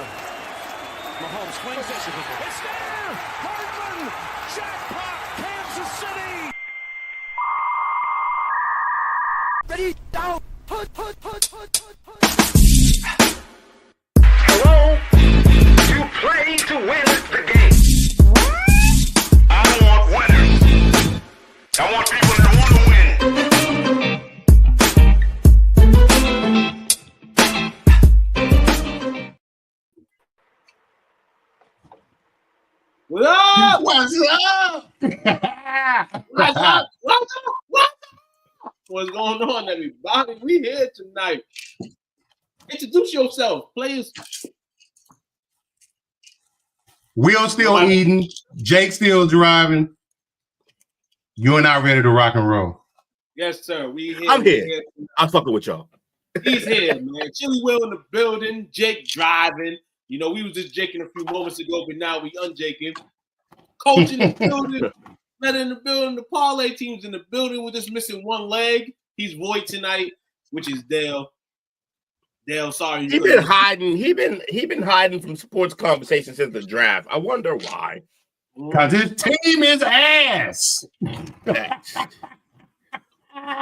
Mahomes swings it. It's there! Hardman! Jackpot! Kansas City! Ready, down! Put. Hello? You play to win the game. I don't want winners. I want people that want to win. What up? What's up? What's up? What's going on, everybody? We here tonight. Introduce yourself, please. Will still eating. Jake still driving. You and I ready to rock and roll. Yes, sir. We here. I'm here. I'm fucking with y'all. He's here, man. Chili Will in the building. Jake driving. You know, we was just jaking a few moments ago, but now we unjaking. Coach in the building. Met in the building. The parlay team's in the building. We're just missing one leg. He's void tonight, which is Dale. Dale, sorry. He been hiding. He been hiding from sports conversation since the draft. I wonder why. Because his team is ass. Damn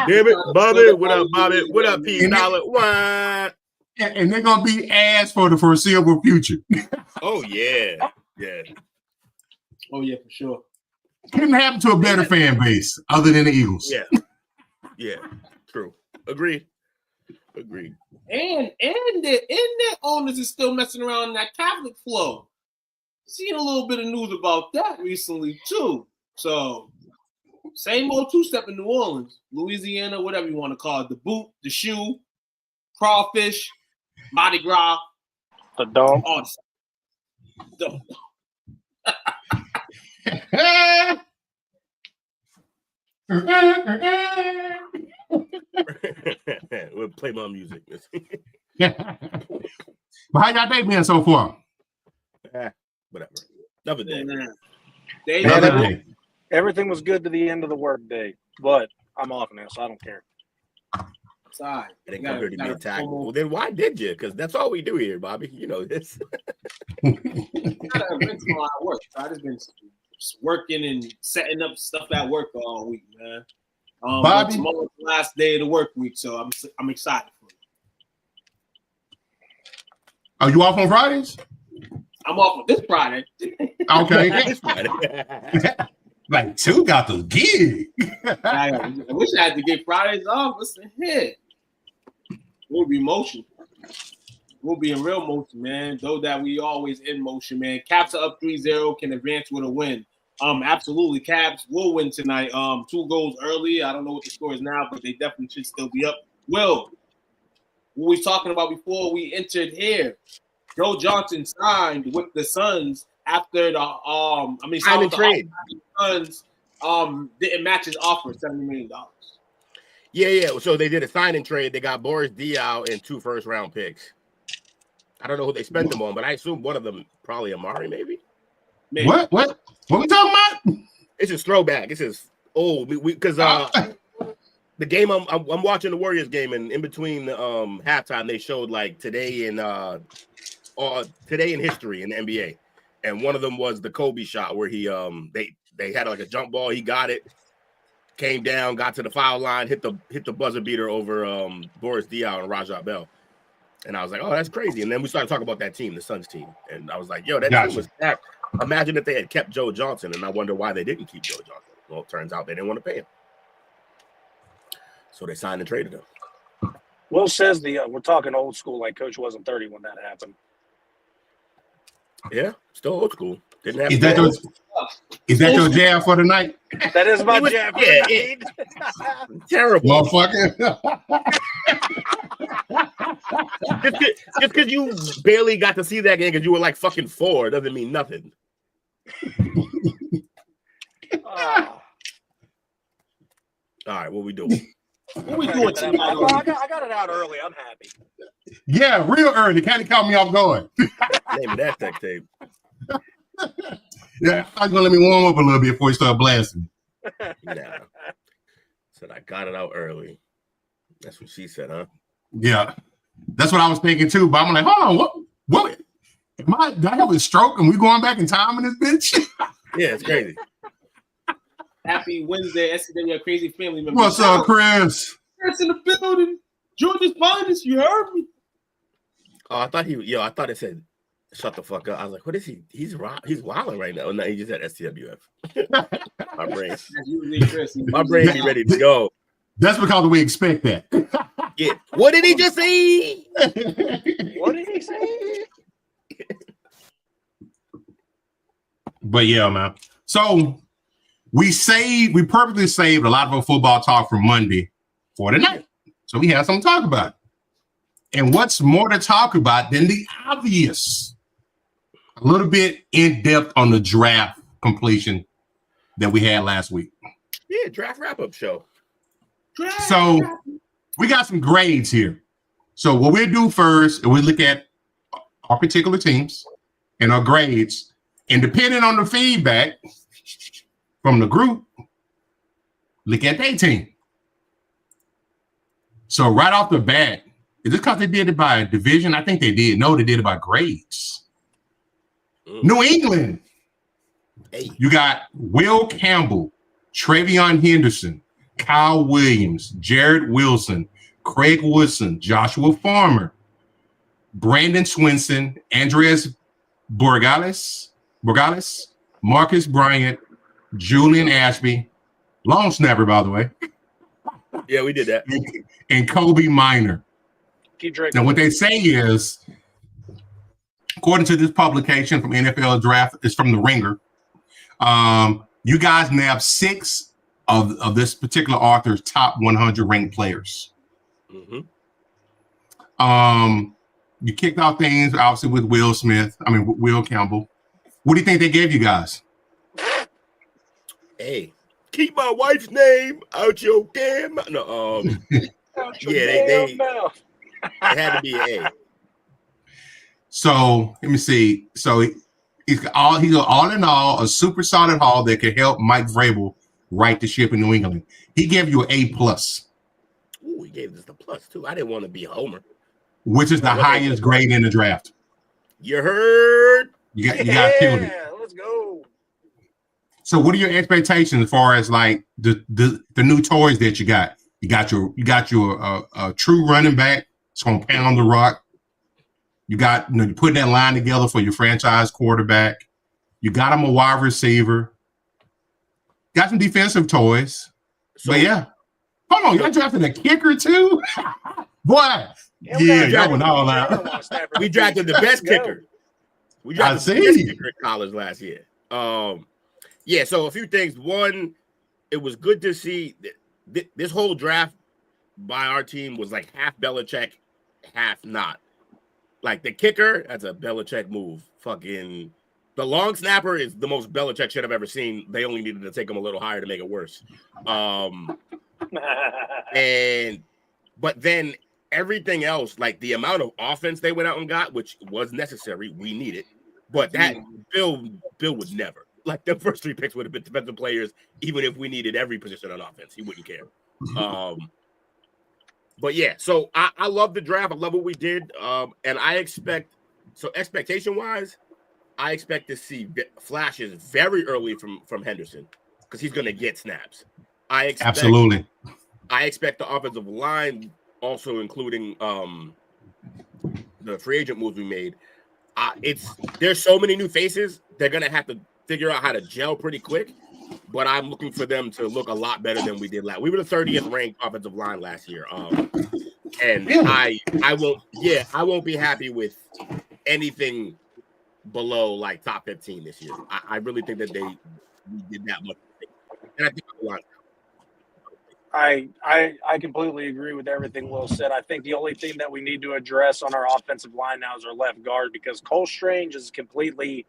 it, Bobby. What up, Bobby? What up, P. Dollar? What? And they're going to be ass for the foreseeable future. Oh, yeah. Yeah. Oh, yeah, for sure. Couldn't happen to a better fan base other than the Eagles. Yeah. Yeah. True. Agreed. And their owners is still messing around in that Catholic flow. Seen a little bit of news about that recently, too. So, same old two-step in New Orleans, Louisiana, whatever you want to call it. The boot, the shoe, crawfish, Mardi Gras. The dome. Awesome. Dome. We'll play my music. But how y'all day been so far? Whatever. Another day. Another day. Everything was good to the end of the work day, but I'm off now, so I don't care. Sorry. I didn't come here to be attacked. Well, then why did you? Because that's all we do here, Bobby. You know this. I've been to a lot of work. I just been working and setting up stuff at work all week, man. Bobby, tomorrow's the last day of the work week, so I'm excited for it. Are you off on Fridays? I'm off on this Friday. Okay. This Friday. Like, two got the gig. I wish I had to get Fridays off. Listen here. We'll be motion. We'll be in real motion, man. Though that we always in motion, man. Caps are up 3-0, can advance with a win. Absolutely. Caps will win tonight. 2 goals early. I don't know what the score is now, but they definitely should still be up. Will, what we talking about before we entered here? Joe Johnson signed with the Suns after the sign and trade. The Suns didn't match his offer, $70 million. Yeah. So they did a sign and trade. They got Boris Diaw and 2 first-round picks. I don't know who they spent them on, but I assume one of them probably Amari, maybe. What we talking about? It's his throwback. It's his old because the game I'm watching the Warriors game, and in between halftime they showed like today in history in the NBA, and one of them was the Kobe shot where he they had like a jump ball, he got it, came down, got to the foul line, hit the buzzer beater over Boris Diaw and Rajah Bell. And I was like, oh, that's crazy. And then we started talking about that team, the Suns team. And I was like, yo, that team was stacked. Imagine if they had kept Joe Johnson, and I wonder why they didn't keep Joe Johnson. Well, it turns out they didn't want to pay him. So they signed and traded him. Will says we're talking old school, like Coach wasn't 30 when that happened. Yeah, still old school. Didn't have Is that your jam for the night? That is my jam for the night. Terrible. Motherfucker. Just because you barely got to see that game because you were like fucking 4 doesn't mean nothing. All right, what we doing? What we doing tonight? I got it out early. I'm happy. Yeah, real early. Kind of caught me off guard. Name of that tech tape. Yeah, I'm gonna let me warm up a little bit before you start blasting. Nah. Said I got it out early. That's what she said, huh? Yeah, that's what I was thinking too. But I'm like, hold on, what? Do I have a stroke and we going back in time in this bitch? Yeah, it's crazy. Happy Wednesday, STWF Crazy Family Members. What's up, Chris? Chris in the building. George's finest. You heard me. Oh, I thought it said shut the fuck up. I was like, what is he? He's wilding right now. No, he just said STWF. My brain be ready to go. That's because we expect that. Yeah. What did he just say? What did he say? But yeah, man. So we purposely saved a lot of our football talk from Monday for tonight. So we have something to talk about. And what's more to talk about than the obvious? A little bit in depth on the draft completion that we had last week. Yeah, draft wrap-up show. So we got some grades here. So what we'll do first is we look at our particular teams and our grades. And depending on the feedback from the group, look at their team. So right off the bat, is it because they did it by division? I think they did. No, they did it by grades. New England. Hey. You got Will Campbell, Travion Henderson, Kyle Williams, Jared Wilson, Craig Woodson, Joshua Farmer, Brandon Swinson, Andreas Borgales, Marcus Bryant, Julian Ashby, long snapper, by the way. Yeah, we did that. And Kobe Minor. Keep drinking. Now, what they say is, according to this publication from NFL Draft, it's from the Ringer. You guys nabbed 6 of this particular author's top 100 ranked players. Mm-hmm. You kicked off things obviously with Will Campbell. What do you think they gave you guys? Hey, keep my wife's name out your damn. No, they had to be an A. So let me see. So he's all in all a super solid haul that could help Mike Vrabel right the ship in New England. He gave you an A+. Ooh, he gave us the plus too. I didn't want to be a homer. Which is the highest grade in the draft. You heard? You got killed it. Yeah, let's go. So what are your expectations as far as like the new toys that you got? You got your true running back. It's gonna pound the rock. You got you're putting that line together for your franchise quarterback. You got him a wide receiver. Got some defensive toys. But yeah. Hold on, y'all drafted a kicker too? Boy. Yeah, y'all went all out. We drafted the best kicker. We drafted the best kicker in college last year. Yeah, so a few things. One, it was good to see that this whole draft by our team was like half Belichick, half not. Like the kicker, that's a Belichick move. Fucking the long snapper is the most Belichick shit I've ever seen. They only needed to take him a little higher to make it worse. But then everything else, like the amount of offense they went out and got, which was necessary, we needed. But that Bill would never. Like the first 3 picks would have been defensive players, even if we needed every position on offense. He wouldn't care. But yeah, so I love the draft. I love what we did. And I expectation-wise, I expect to see flashes very early from Henderson because he's going to get snaps. Absolutely. I expect the offensive line, also including the free agent moves we made. There's so many new faces. They're going to have to figure out how to gel pretty quick, but I'm looking for them to look a lot better than we did last. We were the 30th ranked offensive line last year, and I won't be happy with anything below like top 15 this year. I really think that we did that much, and I think a lot. I completely agree with everything Will said. I think the only thing that we need to address on our offensive line now is our left guard because Cole Strange is completely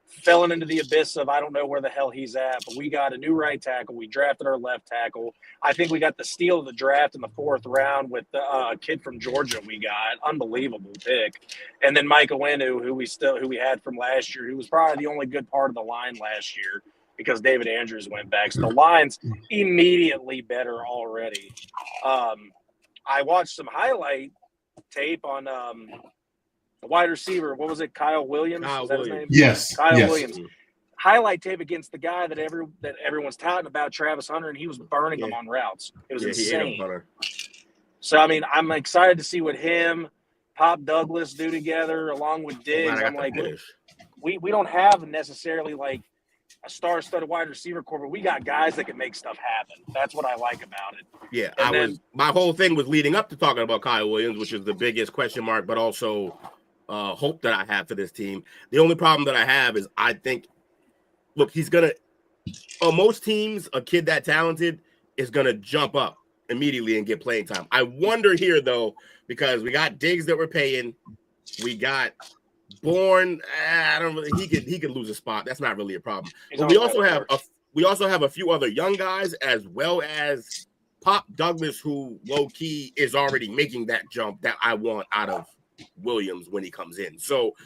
falling into the abyss of I don't know where the hell he's at, but we got a new right tackle. We drafted our left tackle. I think we got the steal of the draft in the 4th round with the kid from Georgia we got. Unbelievable pick. And then Micah Winu, who we had from last year, who was probably the only good part of the line last year because David Andrews went back. So the line's immediately better already. I watched some highlight tape on The wide receiver, what was it? Kyle Williams? Kyle Is that Williams. his name? Yes. Kyle yes. Williams. Highlight tape against the guy that everyone's touting about, Travis Hunter, and he was burning them on routes. It was He ate him, insane. Hunter. So, I mean, I'm excited to see what him, Pop Douglas do together along with Diggs. I'm like, we don't have necessarily like a star-studded wide receiver core, but we got guys that can make stuff happen. That's what I like about it. Yeah, And my whole thing was leading up to talking about Kyle Williams, which is the biggest question mark, but also hope that I have for this team. The only problem that I have is I think, look, he's going to, on most teams, a kid that talented is going to jump up immediately and get playing time. I wonder here, though, because we got Diggs that we're paying. We got Bourne. I don't really, he could lose a spot. That's not really a problem. But we also have a few other young guys, as well as Pop Douglas, who low key is already making that jump that I want out of Williams when he comes in. So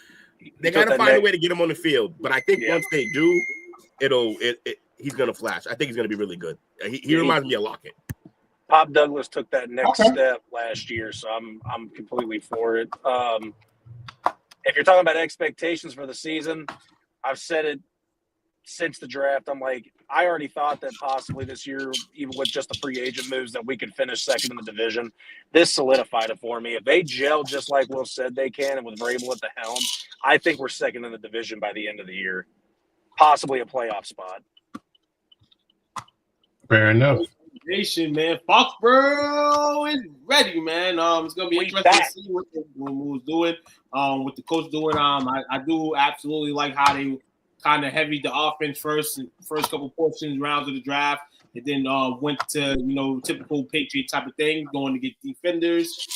they got to find a way to get him on the field. But I think once they do, he's gonna flash. I think he's gonna be really good. He reminds me of Lockett. Pop Douglas took that next step last year, so I'm completely for it. If you're talking about expectations for the season, I've said it since the draft. I'm like, I already thought that possibly this year, even with just the free agent moves, that we could finish second in the division. This solidified it for me. If they gel just like Will said they can, and with Vrabel at the helm, I think we're second in the division by the end of the year, possibly a playoff spot. Fair enough. Nation, man. Foxborough is ready, man. It's gonna be interesting to see what we was doing. What the coach doing. I do absolutely like how they kind of heavied the offense first couple portions rounds of the draft, and then went to typical Patriot type of thing, going to get defenders,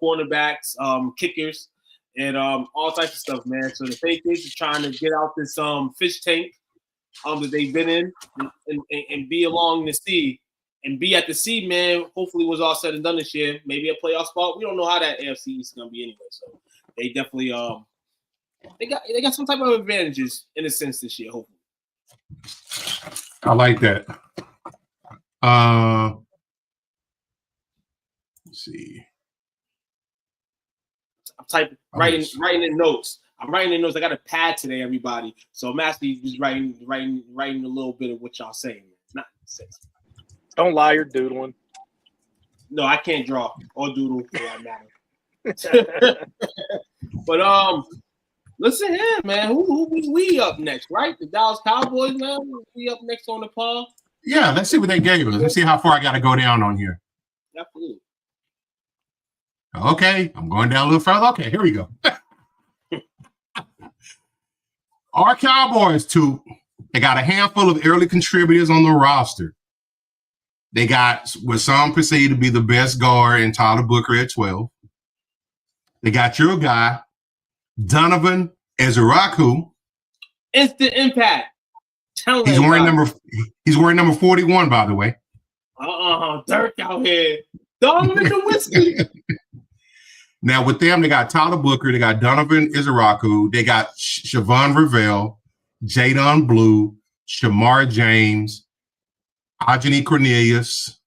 cornerbacks, kickers, and all types of stuff, man. So the Patriots are trying to get out this fish tank that they've been in and be along the sea. And be at the sea, man. Hopefully, was all said and done this year. Maybe a playoff spot. We don't know how that AFC East is gonna be anyway. So they definitely they got some type of advantages in a sense this year. Hopefully, I like that. Let's see. I'm writing in notes. I'm writing in notes. I got a pad today, everybody. So I'm actually just writing a little bit of what y'all saying. It's not sense. Don't lie, you're doodling. No, I can't draw or doodle for that matter. But listen here, man. Who we up next, right? The Dallas Cowboys, man. We up next on the pod. Yeah, let's see what they gave us. Let's see how far I got to go down on here. Absolutely. Okay, I'm going down a little further. Okay, here we go. Our Cowboys, too, they got a handful of early contributors on the roster. They got what some perceive to be the best guard in Tyler Booker at 12. They got your guy, Donovan Ezeraku. Instant impact. He's wearing number 41, by the way. Dirk out here. Donovan the whiskey. Now with them, they got Tyler Booker, they got Donovan Ezeraku, they got Siobhan Revelle, Jadon Blue, Shamar James, Ajani Cornelius,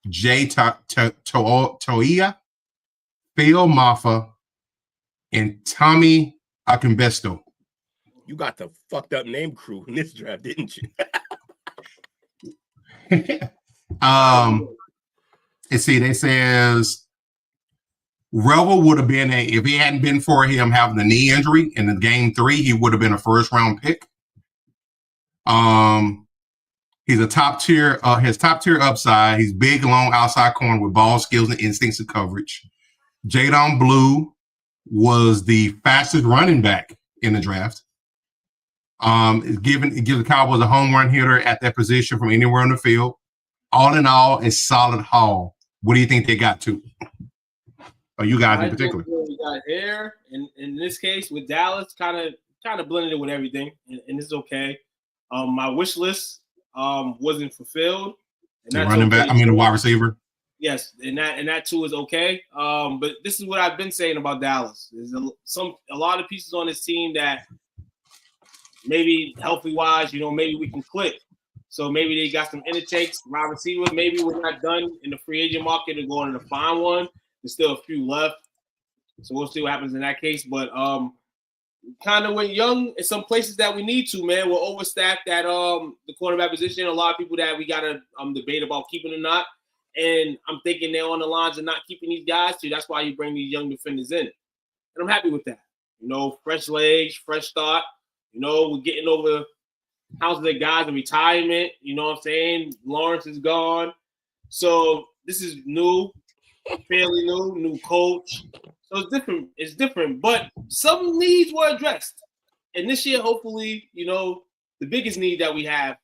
Jay Toia, Phil Maffa, and Tommy Akinbesto. You got the fucked up name crew in this draft, didn't you? Let's see, they says Revel would have been if he hadn't been for him having the knee injury in the game 3, he would have been a first round pick. He's a top tier, has top tier upside. He's big, long outside corner with ball skills and instincts of coverage. Jadon Blue was the fastest running back in the draft. It gives the Cowboys a home run hitter at that position from anywhere on the field. All in all, a solid haul. What do you think they got to? Or you guys in particular? We got Air, in this case with Dallas, kind of blended it with everything, and it's okay. My wish list wasn't fulfilled. And that's running back. okay. The wide receiver. Yes, and that too is okay. But this is what I've been saying about Dallas. There's a lot of pieces on this team that maybe healthy wise, maybe we can click. So maybe they got some intakes, wide receiver. Maybe we're not done in the free agent market and going to find one. There's still a few left. So we'll see what happens in that case. But kind of went young in some places that we need to, man. We're overstacked at the cornerback position. A lot of people that we gotta debate about keeping or not. And I'm thinking they're on the lines of not keeping these guys too. That's why you bring these young defenders in. And I'm happy with that. Fresh legs, fresh start. We're getting over how's the guys in retirement. You know what I'm saying? Lawrence is gone. So this is new, fairly new coach. So it's different. But some needs were addressed. And this year, hopefully, the biggest need that we have,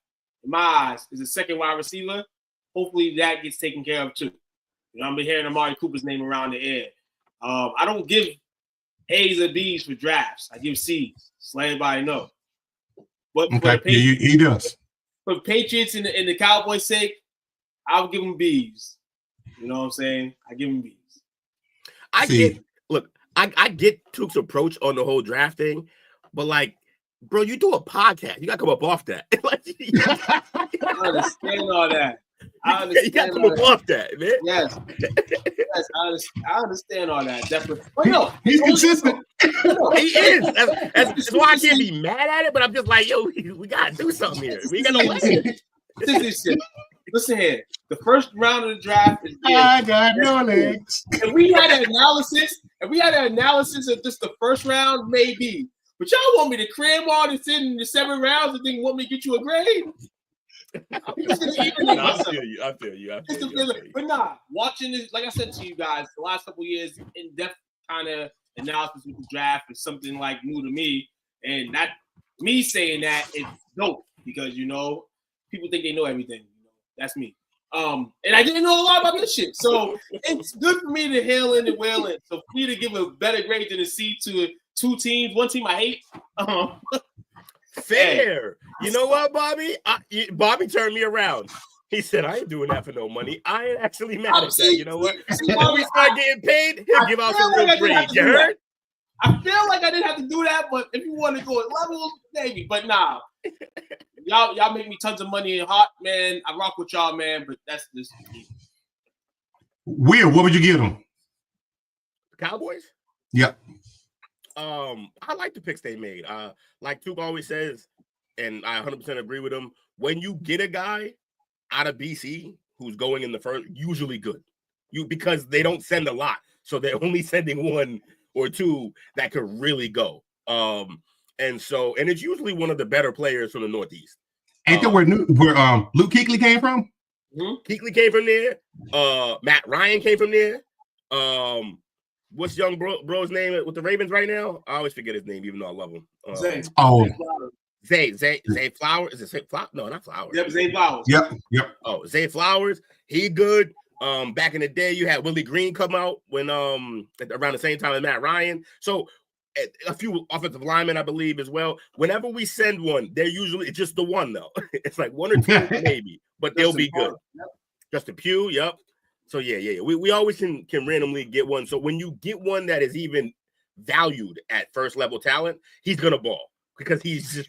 in my eyes, is a second wide receiver. Hopefully that gets taken care of too. I've been hearing Amari Cooper's name around the air. I don't give A's or B's for drafts. I give C's. So let everybody know. But okay. He does. For Patriots and the Cowboys' sake, I'll give them B's. You know what I'm saying? I give them B's. I get Took's approach on the whole draft thing, but like, bro, you do a podcast. You gotta come up off that. I understand all that. You gotta come up off that, man. Yes, I understand all that. Definitely. But no, he's consistent. He is. That's why I can't be mad at it. But I'm just like, yo, we gotta do something here. We gotta win. Listen here. The first round of the draft is good. I got no legs. If we had an analysis of just the first round, maybe. But y'all want me to cram all this in the 7 rounds and then want me to get you a grade? I feel you. But nah, watching this, like I said to you guys, the last couple of years, in-depth kind of analysis with the draft is something like new to me. And that me saying that is dope because people think they know everything. That's me. And I didn't know a lot about this shit. So it's good for me to hail in and wail in. So for me to give a better grade than a C to 2 teams, 1 team I hate. Fair. You know what, Bobby? Bobby turned me around. He said, I ain't doing that for no money. I ain't actually mad at that. You know what? When we start getting paid, he'll give out some real grades. You heard? I feel like I didn't have to do that, but if you want to go at levels, maybe. But nah. Y'all make me tons of money and hot, man. I rock with y'all, man, but that's this. Will, what would you give them? Cowboys? Yep. I like the picks they made. Like Took always says, and I 100% agree with him. When you get a guy out of BC who's going in the first, usually good. Because they don't send a lot, so they're only sending 1 or 2 that could really go. And it's usually one of the better players from the Northeast. Ain't that where Luke Kuechly came from? Kuechly came from there. Matt Ryan came from there. What's young bro's name with the Ravens right now? I always forget his name, even though I love him. Zay Flowers. Is it Zay Flowers? No, not Flowers. Yep, Zay Flowers. Yep. Oh, Zay Flowers. He good. Back in the day, you had Willie Green come out when around the same time as Matt Ryan. So a few offensive linemen, I believe, as well. Whenever we send one, they're usually just the one though. It's like 1 or 2 maybe, but they'll be good. Yep. Justin Pugh, yep. So yeah. We always can randomly get one. So when you get one that is even valued at first level talent, he's gonna ball because he's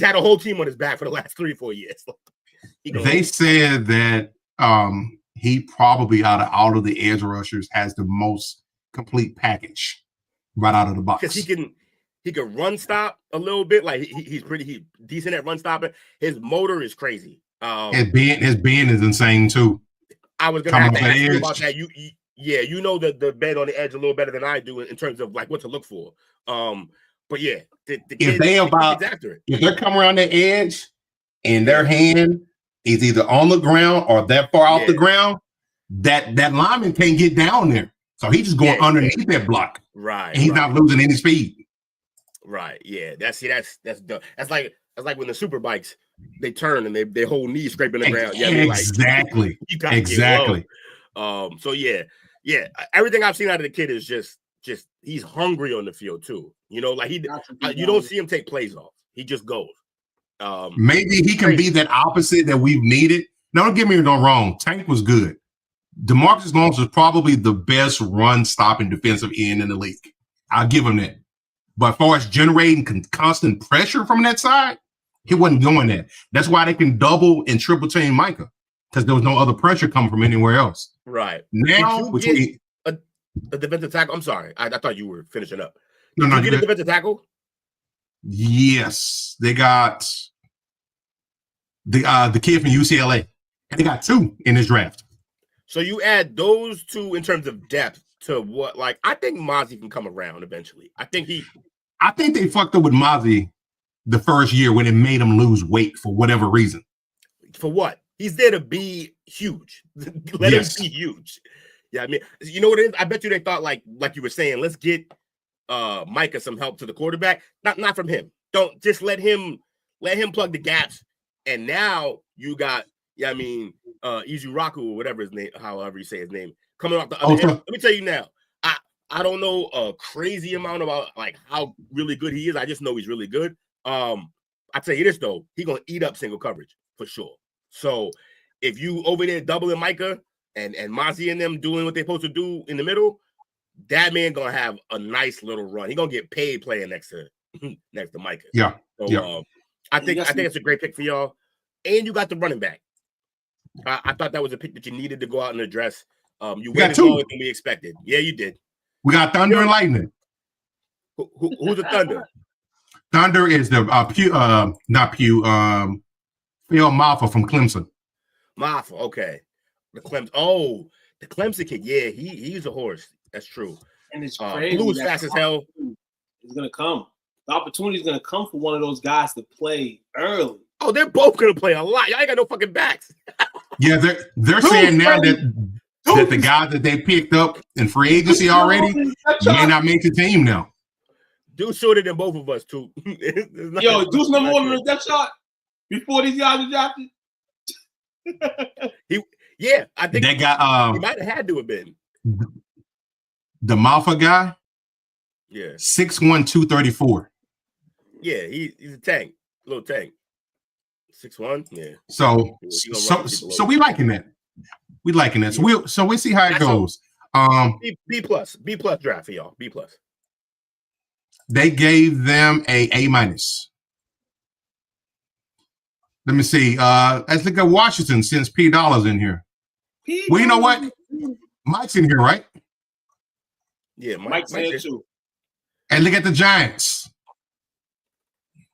had a whole team on his back for the last 3-4 years. They said that he probably out of all of the edge rushers has the most complete package right out of the box. Because he can run stop a little bit. Like he's decent at run stopping. His motor is crazy. His bend is insane too. I was gonna have to ask you about that. You know the bend on the edge a little better than I do in terms of like what to look for. But yeah, if they're coming around the edge and their hand is either on the ground or that far off the ground, that lineman can't get down there. So he's just going underneath that block. Right. And he's not losing any speed. Right. Yeah. That's like when the super bikes they turn and they whole knee scraping the ground. Yeah. Exactly. Exactly. So yeah. Everything I've seen out of the kid is just he's hungry on the field too. You don't see him take plays off. He just goes. Maybe he can be that opposite that we've needed. Now, don't get me wrong. Tank was good. DeMarcus Lawrence was probably the best run-stopping defensive end in the league. I'll give him that. But as far as generating constant pressure from that side, he wasn't doing that. That's why they can double and triple team Micah, because there was no other pressure coming from anywhere else. Right. Now, The defensive tackle. I'm sorry. I thought you were finishing up. No, Did you get a defensive tackle? Yes, they got the kid from UCLA. And they got 2 in this draft. So you add those 2 in terms of depth to what? Like, I think Mozzie can come around eventually. I think they fucked up with Mozzie the first year when it made him lose weight for whatever reason. For what? He's there to be huge. Let him be huge. Yeah, I mean, you know what it is? I bet you they thought like you were saying, let's get Micah some help to the quarterback. Not from him. Don't just let him plug the gaps. And now you got, Izuraku or whatever his name, however you say his name, coming off the other end. Let me tell you now, I don't know a crazy amount about like how really good he is. I just know he's really good. I tell you this though, he's gonna eat up single coverage for sure. So if you over there doubling Micah and Mozzie and them doing what they're supposed to do in the middle, that man gonna have a nice little run. He's gonna get paid playing next to Micah. Yeah. So I think it's a great pick for y'all. And you got the running back. I thought that was a pick that you needed to go out and address. You went lower than we expected. Yeah, you did. We got Thunder and Lightning. Who's the Thunder? Thunder is the Phil Maffa from Clemson. Maffa, okay. The Clemson kid. Yeah, he's a horse. That's true. And it's crazy. Blue's fast as hell. It's gonna come. The opportunity is gonna come for one of those guys to play early. Oh, they're both gonna play a lot. Y'all ain't got no fucking backs. Yeah, they're saying now that the guys that they picked up in free agency already may not make the team now. Dude's shorter than both of us, too. Yo, Deuce number 1 in the depth shot before these guys were drafted. I think they got he might have had to have been. The Maffa guy. Yeah. 6'1", 234. Yeah, he's a tank. Little tank. 6'1", yeah. So we liking that. We liking that. So we'll see how it goes. B plus draft for y'all. B plus. They gave them A-. Let me see. Let's look at Washington since P Dollar's in here. Well, you know what? Mike's in here, right? Yeah, Mike's in here too. And look at the Giants.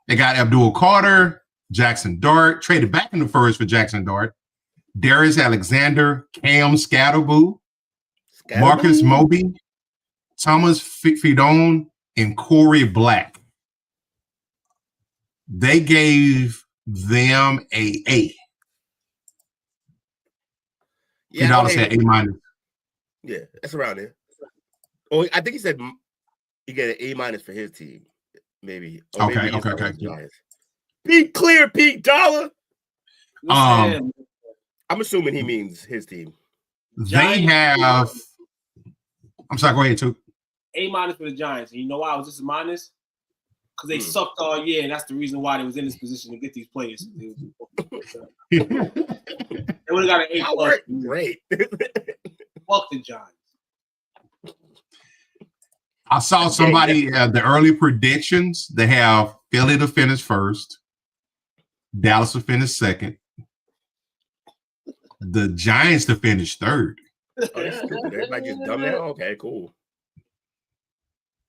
They got Abdul Carter, Jackson Dart, traded back in the first for Jackson Dart, Darius Alexander, Cam Scatterboo, Marcus Moby, Thomas Fidone, and Corey Black. They gave them A. Yeah, Dollar said A-. Yeah, that's around there. Oh, I think he said he got an A- for his team, maybe. Okay. Be clear, Pete Dollar. I'm assuming he means his team. They have. I'm sorry. Go ahead, too. A- for the Giants. And you know why I was just a minus? Because they sucked all year, and that's the reason why they was in this position to get these players. They would have got an A+. Great. Fuck the Giants. I saw somebody the early predictions. They have Philly to finish first, Dallas to finish second, the Giants to finish third. Oh, that's stupid. Everybody just dumb now. Okay, cool.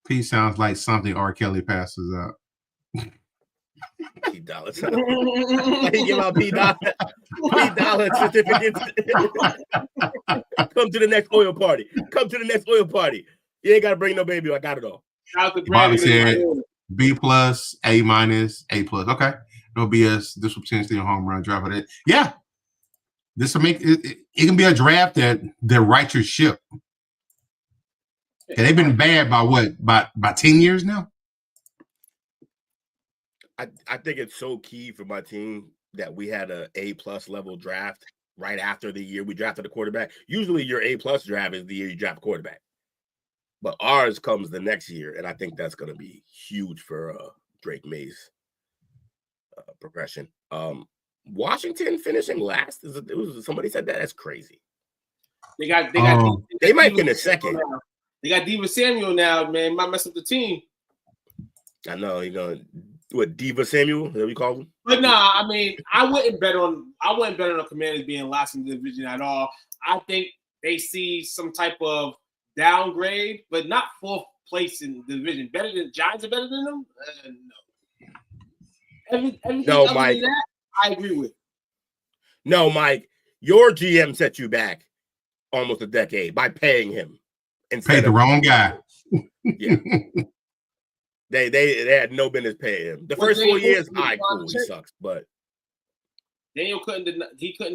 P sounds like something R. Kelly passes out. P Dollar. He give out P Dollar certificates. Come to the next oil party. You ain't got to bring no baby. I got it all. Bobby said B+, A-, A+. Okay. No BS. This will potentially a home run draft. But yeah. This will make it can be a draft that right your ship. And they've been bad by what? By 10 years now? I think it's so key for my team that we had a A+ level draft right after the year we drafted a quarterback. Usually your A+ draft is the year you draft a quarterback. But ours comes the next year, and I think that's going to be huge for Drake May's progression. Washington finishing last? Somebody said that? That's crazy. They might finish second. They got Diva Samuel now, man. Might mess up the team. I know you're gonna Diva Samuel? Is that what you call him? But nah, I mean, I wouldn't bet on the Commanders being last in the division at all. I think they see some type of downgrade, but not fourth place in the division. Better than Giants are better than them? No. Everything No, other Mike. than that, I agree with. No, Mike. Your GM set you back almost a decade by paying him. Paid the wrong guy. Yeah. They had no business paying him. The first 4 years, cool, he sucks, but Daniel couldn't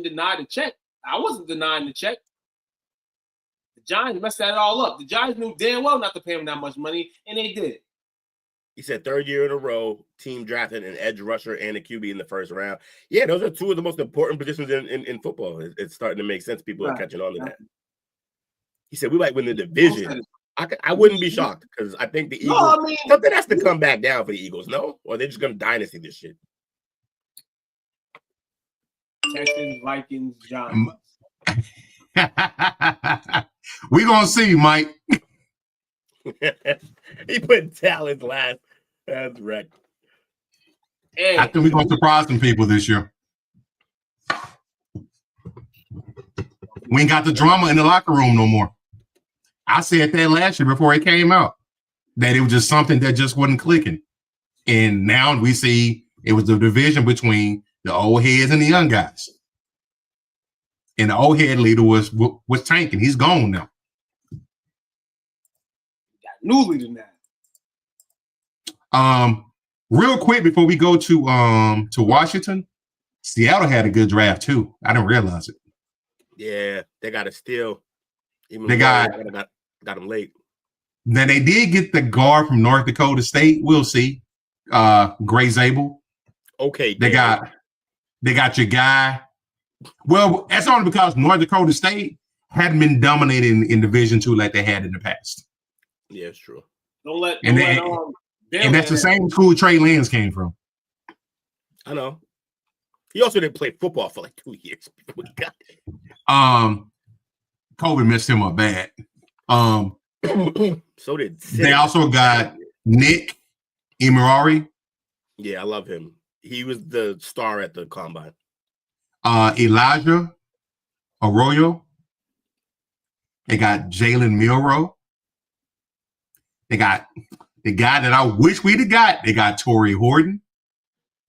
deny the check. I wasn't denying the check. The Giants messed that all up. The Giants knew damn well not to pay him that much money, and they did. he said third year in a row, team drafted an edge rusher and a QB in the first round. Yeah, those are two of the most important positions in football. It's starting to make sense. People are catching on to that. He said we might win the division. I wouldn't be shocked because I think the Eagles, something has to come back down for the Eagles, no? Or they're just going to dynasty this shit. Texans, Vikings, Giants. We gonna see, Mike. He put talent last. That's wrecked. Hey, I think we're gonna surprise some people this year. We ain't got the drama in the locker room no more. I said that last year before it came out, that it was just something that just wasn't clicking. And now we see it was the division between the old heads and the young guys. And the old head leader was tanking. He's gone now. got new leader now. Real quick before we go to Washington, Seattle had a good draft too. I didn't realize it. Yeah, they got a steal. They got them late. Now they did get the guard from North Dakota State. We'll see. Gray Zabel. Okay. They got your guy. Well, that's only because North Dakota State hadn't been dominating in Division II like they had in the past. Yeah, it's true. And that's the same school Trey Lance came from. I know. He also didn't play football for like 2 years before he got there. COVID messed him up bad. So did they also got Nick Emirari. Yeah, I love him. He was the star at the combine. Elijah Arroyo. They got Jalen Milroe. They got the guy that I wish we'd have got. They got Torrey Horton.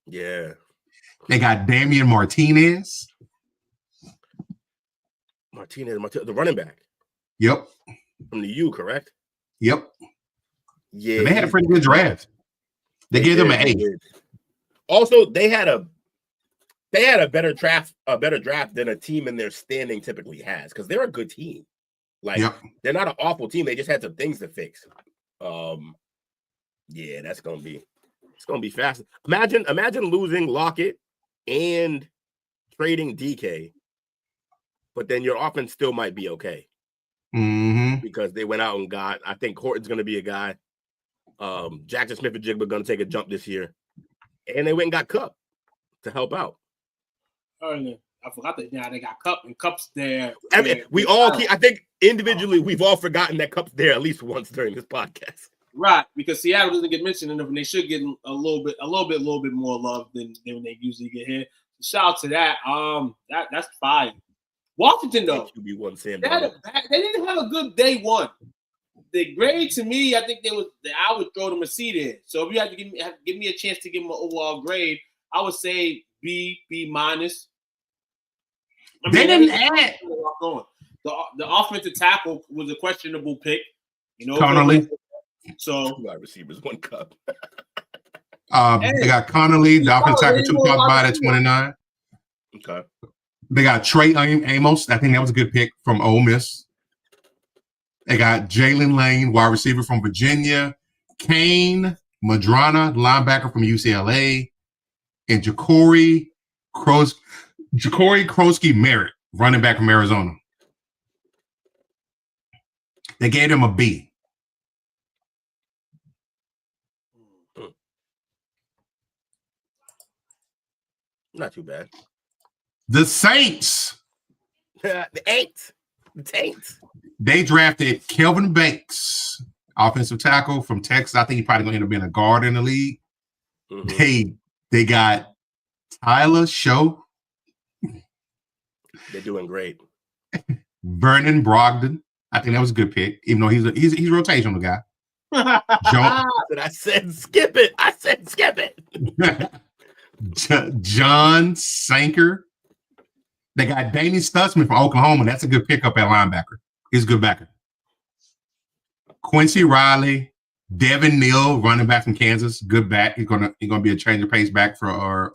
Yeah. They got Damian Martinez. Martinez, the running back. Yep. From the U, correct? Yep. Yeah. They had a pretty good draft. They gave them an A. Also, they had a better draft than a team in their standing typically has, because they're a good team. Like they're not an awful team. They just had some things to fix. Yeah, it's gonna be fast. Imagine losing Lockett and trading DK, but then your offense still might be okay. Because they went out and got, I think Horton's gonna be a guy. Jackson Smith and Jigba gonna take a jump this year. And they went and got Cup to help out. I forgot that now they got Cup and Cup's there. I mean, I think individually we've all forgotten that Cup's there at least once during this podcast. Right, because Seattle doesn't get mentioned enough, and they should get a little bit more love than they usually get here. Shout out to that. That's fine. Washington though, they didn't have a good day one. The grade to me, I think I would throw them a C there. So if you had to give me a chance to give them an overall grade, I would say B minus. They didn't add. The offensive tackle was a questionable pick. Connolly. So wide receivers, one Cup. They got Connolly, the offensive tackle, 2 talked about at 29. Okay. They got Trey Amos. I think that was a good pick from Ole Miss. They got Jalen Lane, wide receiver from Virginia. Kane Madrana, linebacker from UCLA. And Ja'Cory Krosky Merritt, running back from Arizona. They gave him a B. Not too bad. The Saints. The Saints. They drafted Kelvin Banks, offensive tackle from Texas. I think he's probably going to end up being a guard in the league. They got Tyler Show. They're doing great. Vernon Brogdon. I think that was a good pick, even though he's a rotational guy. I said skip it. I said skip it. John Sanker. They got Danny Stutzman from Oklahoma. That's a good pickup at linebacker. He's a good backer. Quincy Riley, Devin Neal, running back from Kansas, good back. He's gonna be a change of pace back for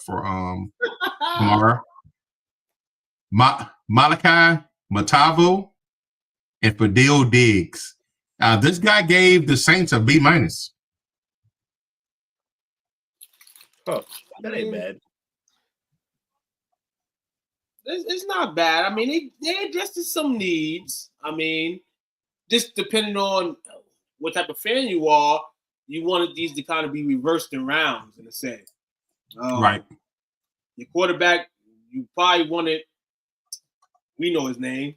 tomorrow. Malachi Matavo and Fadil Diggs. This guy gave the Saints a B-. Oh, that ain't bad. It's not bad. I mean, they addressed some needs. I mean, just depending on what type of fan you are, you wanted these to kind of be reversed in rounds, in a sense. Right. Your quarterback, you probably wanted, we know his name,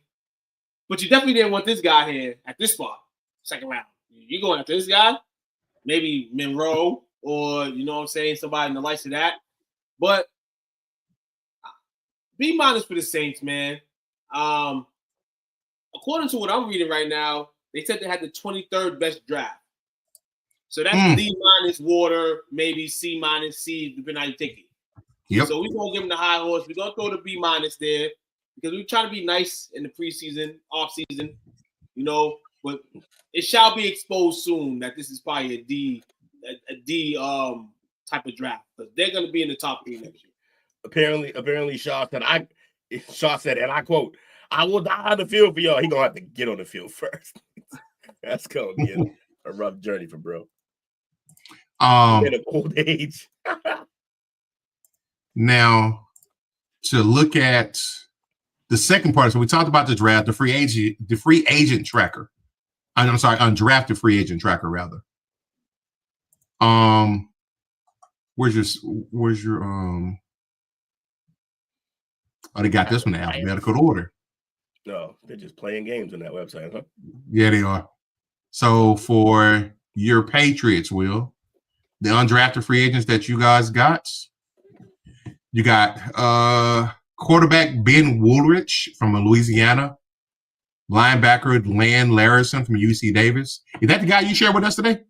but you definitely didn't want this guy here at this spot, second round. You're going after this guy, maybe Monroe, or, you know what I'm saying, somebody in the likes of that. But B- for the Saints, man. According to what I'm reading right now, they said they had the 23rd best draft. So that's D- water, maybe C-, C, depending how you take it. Yep. So we're going to give them the high horse. We're going to throw the B- there because we're trying to be nice in the preseason, off-season, you know. But it shall be exposed soon that this is probably a D type of draft. But they're going to be in the top 3 next year. Apparently, Shaw said, and I quote, "I will die on the field for y'all." He gonna have to get on the field first. That's gonna be a rough journey for bro. In an old age. Now, to look at the second part, so we talked about the draft, the free agent tracker. I'm sorry, undrafted free agent tracker, rather. Where's your Oh, they got this one in alphabetical order. No, they're just playing games on that website, huh? Yeah, they are. So for your Patriots, Will, the undrafted free agents that you guys got, you got quarterback Ben Woolrich from Louisiana, linebacker Lan Larison from UC Davis. Is that the guy you shared with us today?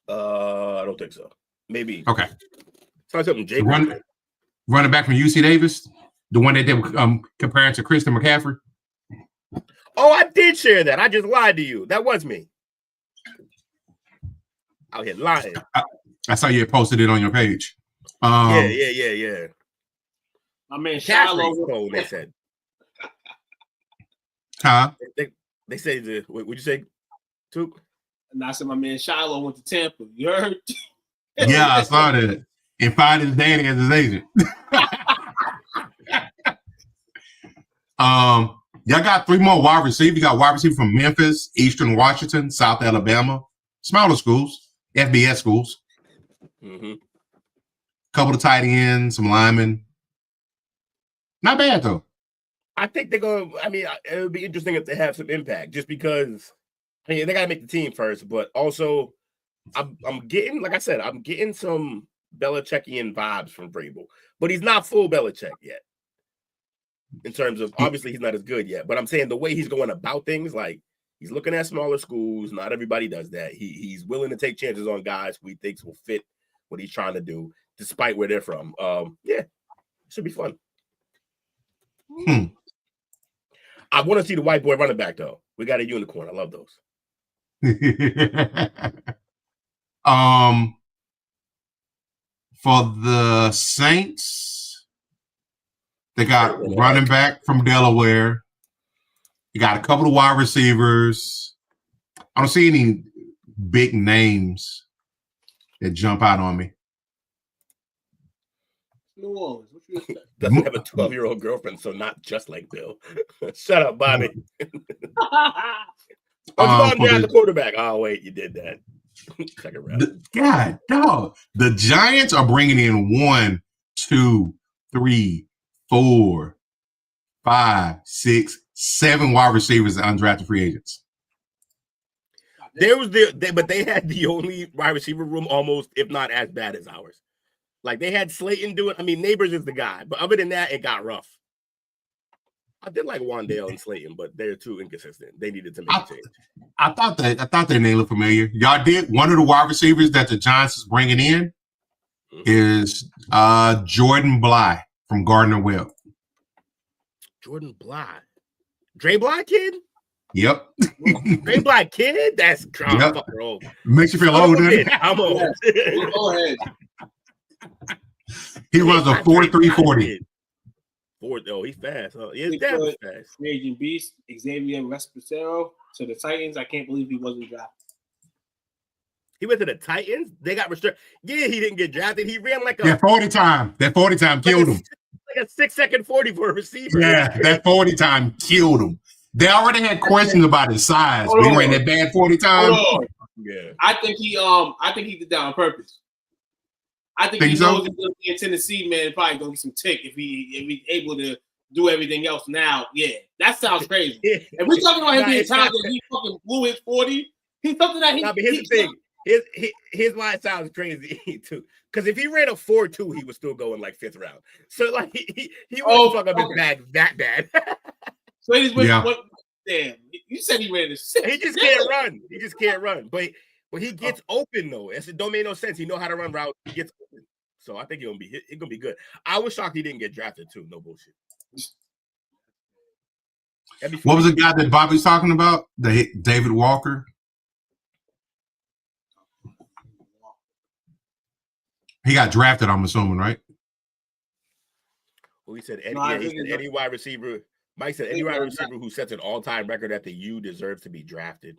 I don't think so. Maybe. Okay. Sounds something Jake. Running back from UC Davis, the one that they were comparing to Christian McCaffrey. Oh, I did share that. I just lied to you. That was me. Out here lying. I saw you had posted it on your page. Yeah. My man Shiloh. They said. Huh? They say what would you say, Took? And I said my man Shiloh went to Tampa. You heard? Yeah, I saw that. And fired his daddy as his agent. Y'all got 3 more wide receivers. You got wide receiver from Memphis, Eastern Washington, South Alabama, smaller schools, FBS schools. Mm-hmm. Couple of tight ends, some linemen. Not bad though. I think they're going to, it would be interesting if they have some impact just because, they got to make the team first, but also I'm getting, like I said, I'm getting some Belichickian vibes from Vrabel, but he's not full Belichick yet. In terms of, obviously, he's not as good yet, but I'm saying the way he's going about things, like he's looking at smaller schools. Not everybody does that. He's willing to take chances on guys who he thinks will fit what he's trying to do, despite where they're from. It should be fun. I want to see the white boy running back though. We got a unicorn. I love those. For the Saints, they got running back from Delaware. You got a couple of wide receivers. I don't see any big names that jump out on me. New Orleans. What you expect? Doesn't have a 12-year-old girlfriend, so not just like Bill. Shut up, Bobby. The quarterback. Oh, wait, you did that. Second round. God, dog. The Giants are bringing in 1, 2, 3, 4, 5, 6, 7 wide receivers and undrafted free agents. But they had the only wide receiver room almost, if not as bad as ours. Like they had Slayton do it. Neighbors is the guy, but other than that, it got rough. I did like Wandale and Slayton, but they're too inconsistent. They needed to make a change. I thought their name looked familiar. Y'all did one of the wide receivers that the Giants is bringing in is Jordan Bly from Gardner Webb. Jordan Bly, Dre Bly kid. Yep. Dre Bly kid. That's Yep. old. Makes you feel old, doesn't it? I'm old. Go ahead. He runs a 4.340. Oh, he's fast. Huh? He's definitely fast. Free agent beast Xavier Respicero to the Titans. I can't believe he wasn't drafted. He went to the Titans. They got restricted. Yeah, he didn't get drafted. He ran like a That 40 time killed him. Like a 6-second 40 for a receiver. Yeah, that 40 time killed him. They already had questions about his size. But he ran that bad 40 time. Yeah. I think he did that on purpose. I think he knows he's gonna be in Tennessee, man. Probably gonna get some tick if he's able to do everything else now. Yeah, that sounds crazy. If we're talking about him being talented, he fucking blew his 40. He's something that he. But here's the thing. His line sounds crazy too. Because if he ran a 4.2, he was still going like 5th round. So like he wouldn't fuck up his bag that bad. So he just went. Damn, you said he ran a 6. He just can't run. He just can't run. But he gets open though. It don't make no sense. He know how to run routes. He gets open. So I think he's gonna be good. I was shocked he didn't get drafted too. No bullshit. What was the guy that Bobby's talking about? David Walker. He got drafted, I'm assuming, right? Well, he said any wide receiver. Mike said any wide receiver who sets an all-time record at the U deserves to be drafted.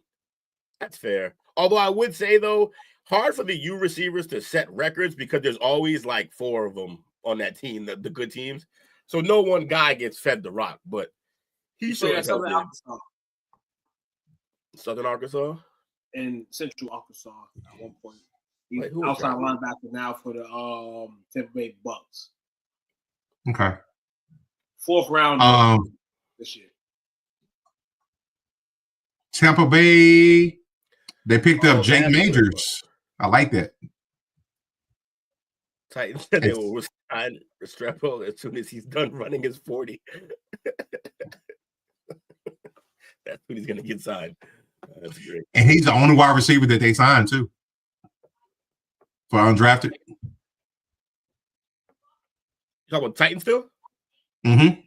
That's fair. Although I would say, though, hard for the U receivers to set records because there's always like 4 of them on that team, the good teams. So no one guy gets fed the rock, but he should have helped them. Southern Arkansas? And Central Arkansas at one point. He's Wait, outside linebacker now for the Tampa Bay Bucks. Okay. 4th round this year. Tampa Bay, they picked up Jake Majors. I like that. Titans said they will resign Restrepo as soon as he's done running his 40. That's when he's going to get signed. That's great. And he's the only wide receiver that they signed, too. For undrafted. You talking about Titans still? Mm-hmm.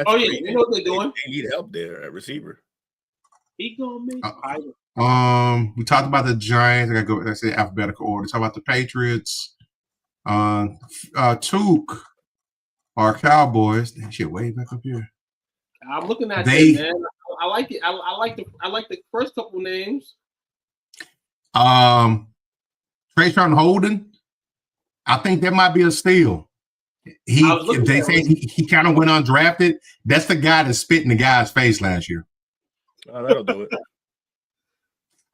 Oh, yeah. You know what they're doing. They need help there at receiver. He going to make we talked about the Giants. I gotta go. Let's say alphabetical order. Talk about the Patriots. Took our Cowboys. That shit way back up here. I'm looking at that, man. I like it. I like the first couple names. Trayshawn Holden. I think that might be a steal. They say he kind of went undrafted. That's the guy that spit in the guy's face last year. Oh, that'll do it.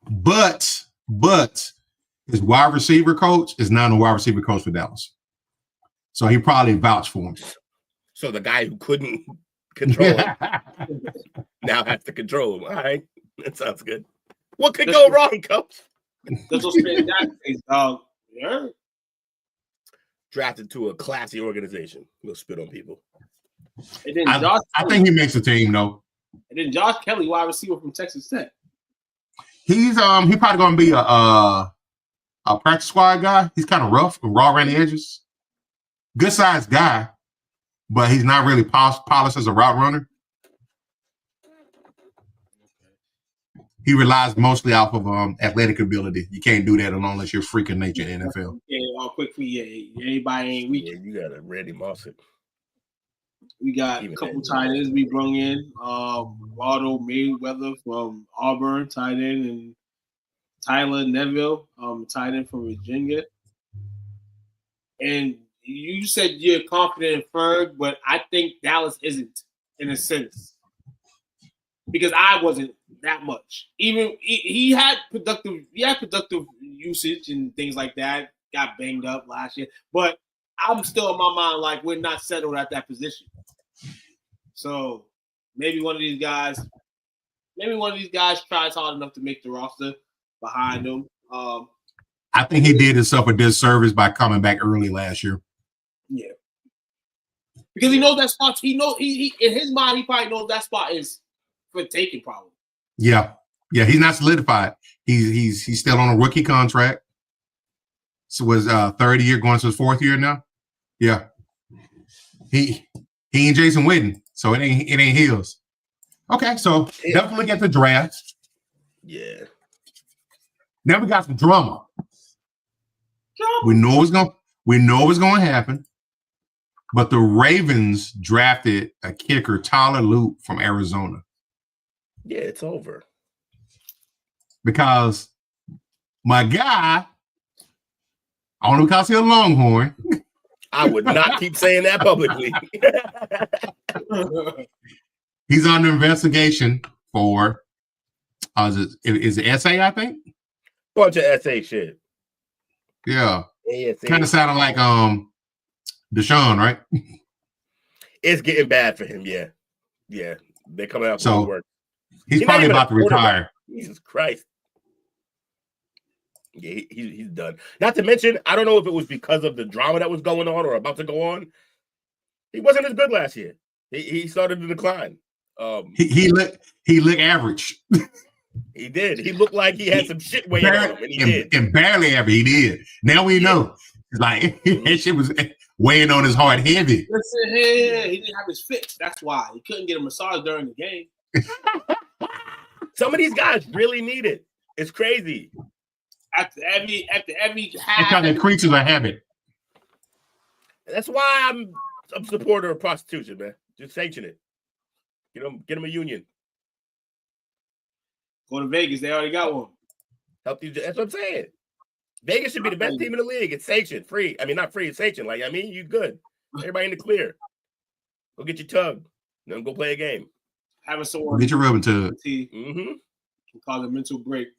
But his wide receiver coach is now the wide receiver coach for Dallas. So he probably vouched for him. So the guy who couldn't control him now has to control him. All right. That sounds good. What could go wrong, coach? That's what's in that case, dog. Yeah. Drafted to a classy organization. We'll spit on people. And then I think he makes the team, though. And then Josh Kelly, wide receiver from Texas Tech. He's probably gonna be a practice squad guy. He's kind of rough and raw around the edges. Good sized guy, but he's not really polished as a route runner. He relies mostly off of athletic ability. You can't do that unless you're freaking nature in the NFL. Yeah, quick feet. Yeah, everybody ain't weak. Yeah, you got a Randy Moss. We got a couple tight ends we brought in. Waldo Mayweather from Auburn, tight end, and Tyler Neville, tight end from Virginia. And you said you're confident in Ferg, but I think Dallas isn't, in a sense. Because I wasn't that much. Even he had productive usage and things like that. Got banged up last year. But I'm still in my mind like we're not settled at that position. So maybe one of these guys tries hard enough to make the roster behind him. I think he did himself a disservice by coming back early last year. Yeah. Because he knows that spot. He in his mind, he probably knows that spot is for taking, probably. Yeah. He's not solidified. He's still on a rookie contract. So was third year going to his fourth year now. Yeah. He ain't Jason Witten, so it ain't his. Okay, so definitely get the draft. Yeah. Now we got some drama. We know it's gonna happen. But the Ravens drafted a kicker, Tyler Loop from Arizona. Yeah, it's over. Because my guy, only because he's a Longhorn. I would not keep saying that publicly. He's under investigation for is it SA, I think? Bunch of SA shit. Yeah. ASA. Kind of sounded like Deshaun, right? It's getting bad for him, yeah. Yeah. They're coming out So, for work. He's probably about to retire. Jesus Christ. Yeah, he's done. Not to mention, I don't know if it was because of the drama that was going on or about to go on. He wasn't as good last year. He started to decline. He looked average. He did. He looked like he had some shit weighing on him, and he did. And barely average. He did. Now we know. It's like that shit was weighing on his heart heavy. Listen here, he didn't have his fix. That's why he couldn't get a massage during the game. Some of these guys really need it. It's crazy. After every That's how the creatures are habit. That's why I'm a supporter of prostitution, man. Just sanction it. Get them a union. Go to Vegas. They already got one. Help you. That's what I'm saying. Vegas should be the best team in the league. It's sanctioned, free. I mean, not free. It's sanctioned. Like, I mean, you good. Everybody in the clear. Go get your tug. Then go play a game. Having someone get your rubbing tug. Mm-hmm. Can cause a mental break.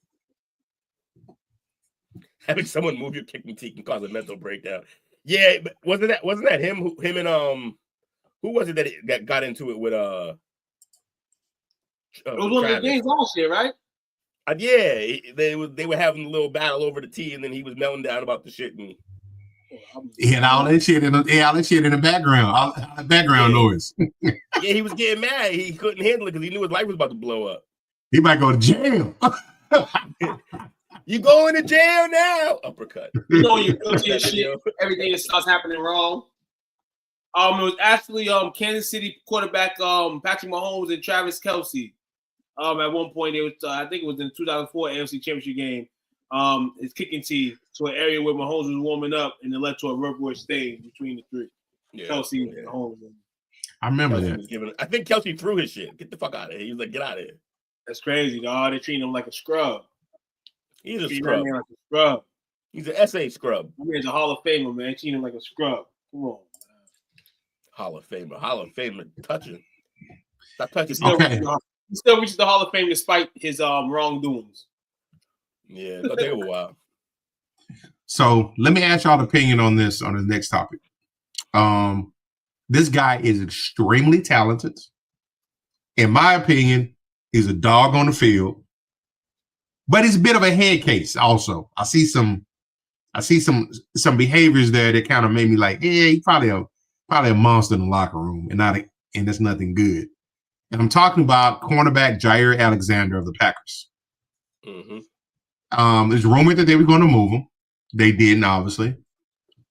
Having someone move your kicking teeth can cause a mental breakdown. Yeah, but wasn't that him? Him and who was it that got into it with it was one of the games last year, right? Yeah, they were having a little battle over the tea, and then he was melting down about the shit. And he had all that shit in the background, all the background noise. Yeah, he was getting mad. He couldn't handle it because he knew his life was about to blow up. He might go to jail. You going to jail now? Uppercut. You know you're guilty of shit. Everything that starts happening wrong. It was actually Kansas City quarterback Patrick Mahomes and Travis Kelce. At one point, it was I think it was in the 2004 AFC Championship game. His kicking tee to an area where Mahomes was warming up, and it led to a rubber stain between the three. Yeah, Kelce and Mahomes. I remember Kelce that. I think Kelce threw his shit. Get the fuck out of here. He was like, get out of here. That's crazy, dog. They treat him like a scrub. He's a scrub. Like a scrub. He's an SA scrub. I mean, he's a Hall of Famer, man. Treat him like a scrub. Come on, man. Hall of Famer touching. Stop touching. He still reaches the Hall of Fame despite his wrongdoings. Yeah, it'll take a while. So let me ask y'all the opinion on this on the next topic. This guy is extremely talented. In my opinion, he's a dog on the field, but he's a bit of a head case. Also, I see some behaviors there that kind of made me like, yeah, he's probably a monster in the locker room, and that's nothing good. And I'm talking about cornerback Jaire Alexander of the Packers. Mm-hmm. There's rumored that they were going to move him. They didn't, obviously.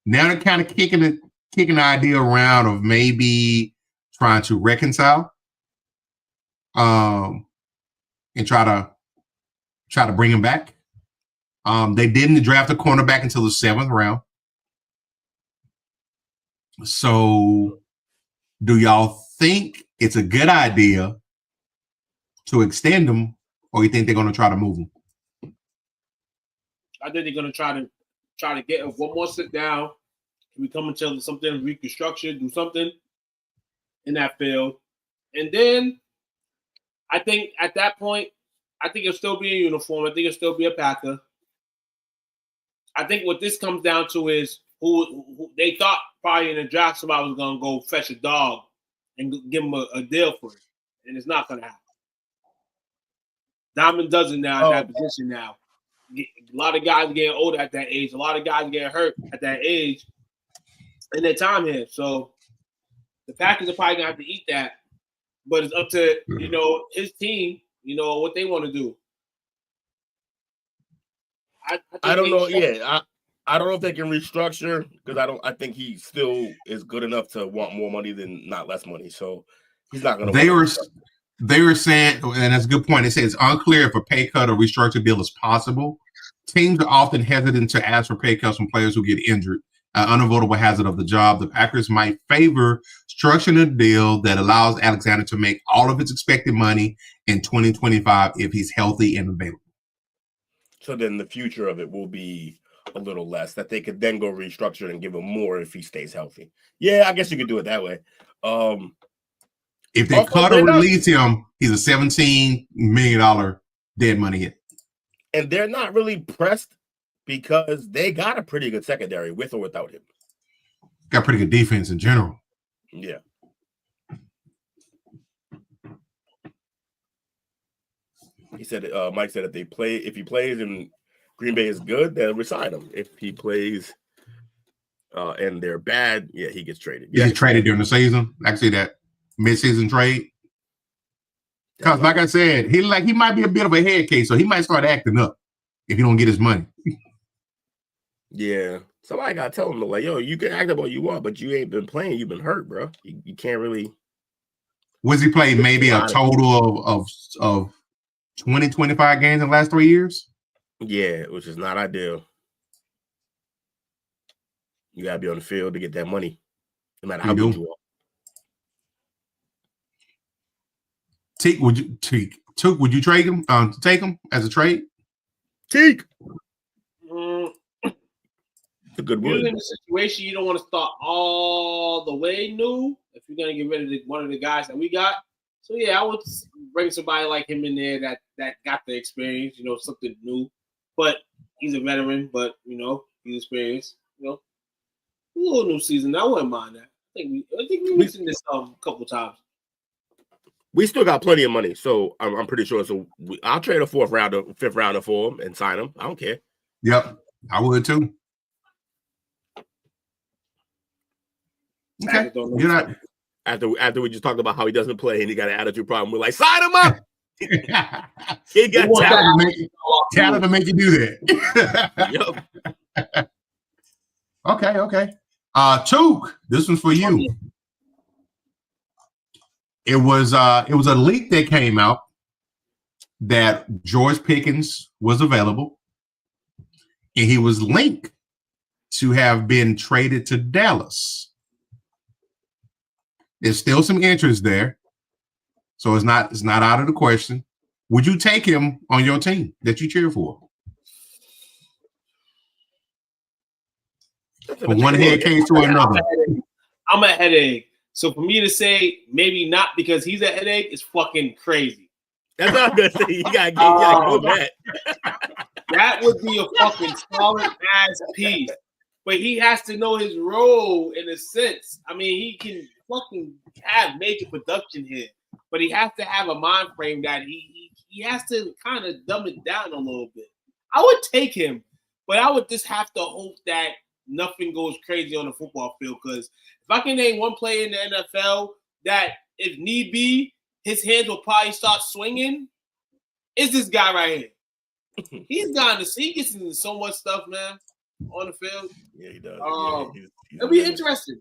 Now they're kind of kicking the idea around of maybe trying to reconcile, and try to bring him back. They didn't draft a cornerback until the 7th round. So, do y'all think it's a good idea to extend him, or you think they're going to try to move him? I think they're going to try to get one more sit down. We come until something reconstruction, do something in that field, and then I think at that point, I think it'll still be in uniform. I think it'll still be a Packer. I think what this comes down to is who they thought probably in the draft somebody was going to go fetch a dog and give him a deal for it, and it's not going to happen. Diamond does it now at that position now. A lot of guys getting older at that age. A lot of guys getting hurt at that age in their time here. So The Packers are probably gonna have to eat that, but it's up to his team, what they want to do. I don't know. Yeah, I don't know if they can restructure because I think he still is good enough to want more money than not less money. So he's not going to. They were saying, and that's a good point. They say it's unclear if a pay cut or restructure deal is possible. Teams are often hesitant to ask for pay cuts from players who get injured. Unavoidable hazard of the job. The Packers might favor structuring a deal that allows Alexander to make all of his expected money in 2025 if he's healthy and available. So then the future of it will be a little less, that they could then go restructure and give him more if he stays healthy. Yeah, I guess you could do it that way. If they cut or release him, he's a $17 million dead money hit. And they're not really pressed because they got a pretty good secondary with or without him. Got pretty good defense in general. Yeah. He said, Mike said if he plays and Green Bay is good, they'll resign him. If he plays and they're bad, yeah, he gets traded. He gets traded during the season. Actually, that mid-season trade. Because like I said, he might be a bit of a head case, so he might start acting up if he don't get his money. Yeah. Somebody got to tell him, like, yo, you can act up all you want, but you ain't been playing. You've been hurt, bro. You can't really. Was he played maybe a total of 20, 25 games in the last 3 years? Yeah, which is not ideal. You got to be on the field to get that money, no matter how good you are. Teak, would you trade him? Take him as a trade? Teak. It's a good word. You're in a situation you don't want to start all the way new if you're gonna get rid of one of the guys that we got. So yeah, I would bring somebody like him in there that got the experience, something new. But he's a veteran, but he's experienced. A little new season. I wouldn't mind that. I think we mentioned this a couple times. We still got plenty of money, so I'm pretty sure. So I'll trade a fifth rounder for him and sign him. I don't care. Yep, I would too. Okay, you're not. After we just talked about how he doesn't play and he got an attitude problem, we're like, sign him up. He got talent to make you do that. Yep. Okay. Took, this one's for you. It was a leak that came out that George Pickens was available, and he was linked to have been traded to Dallas. There's still some interest there, so it's not out of the question. Would you take him on your team that you cheer for? From one head case to another. I'm a headache. So for me to say maybe not because he's a headache is fucking crazy. That's not a good thing. You gotta go back. That would be a fucking solid ass piece. But he has to know his role in a sense. I mean, he can fucking have major production here, but he has to have a mind frame that he has to kind of dumb it down a little bit. I would take him, but I would just have to hope that nothing goes crazy on the football field. Because if I can name one player in the NFL that, if need be, his hands will probably start swinging, it's this guy right here. He gets into so much stuff, man, on the field. Yeah, he does. It'll be interesting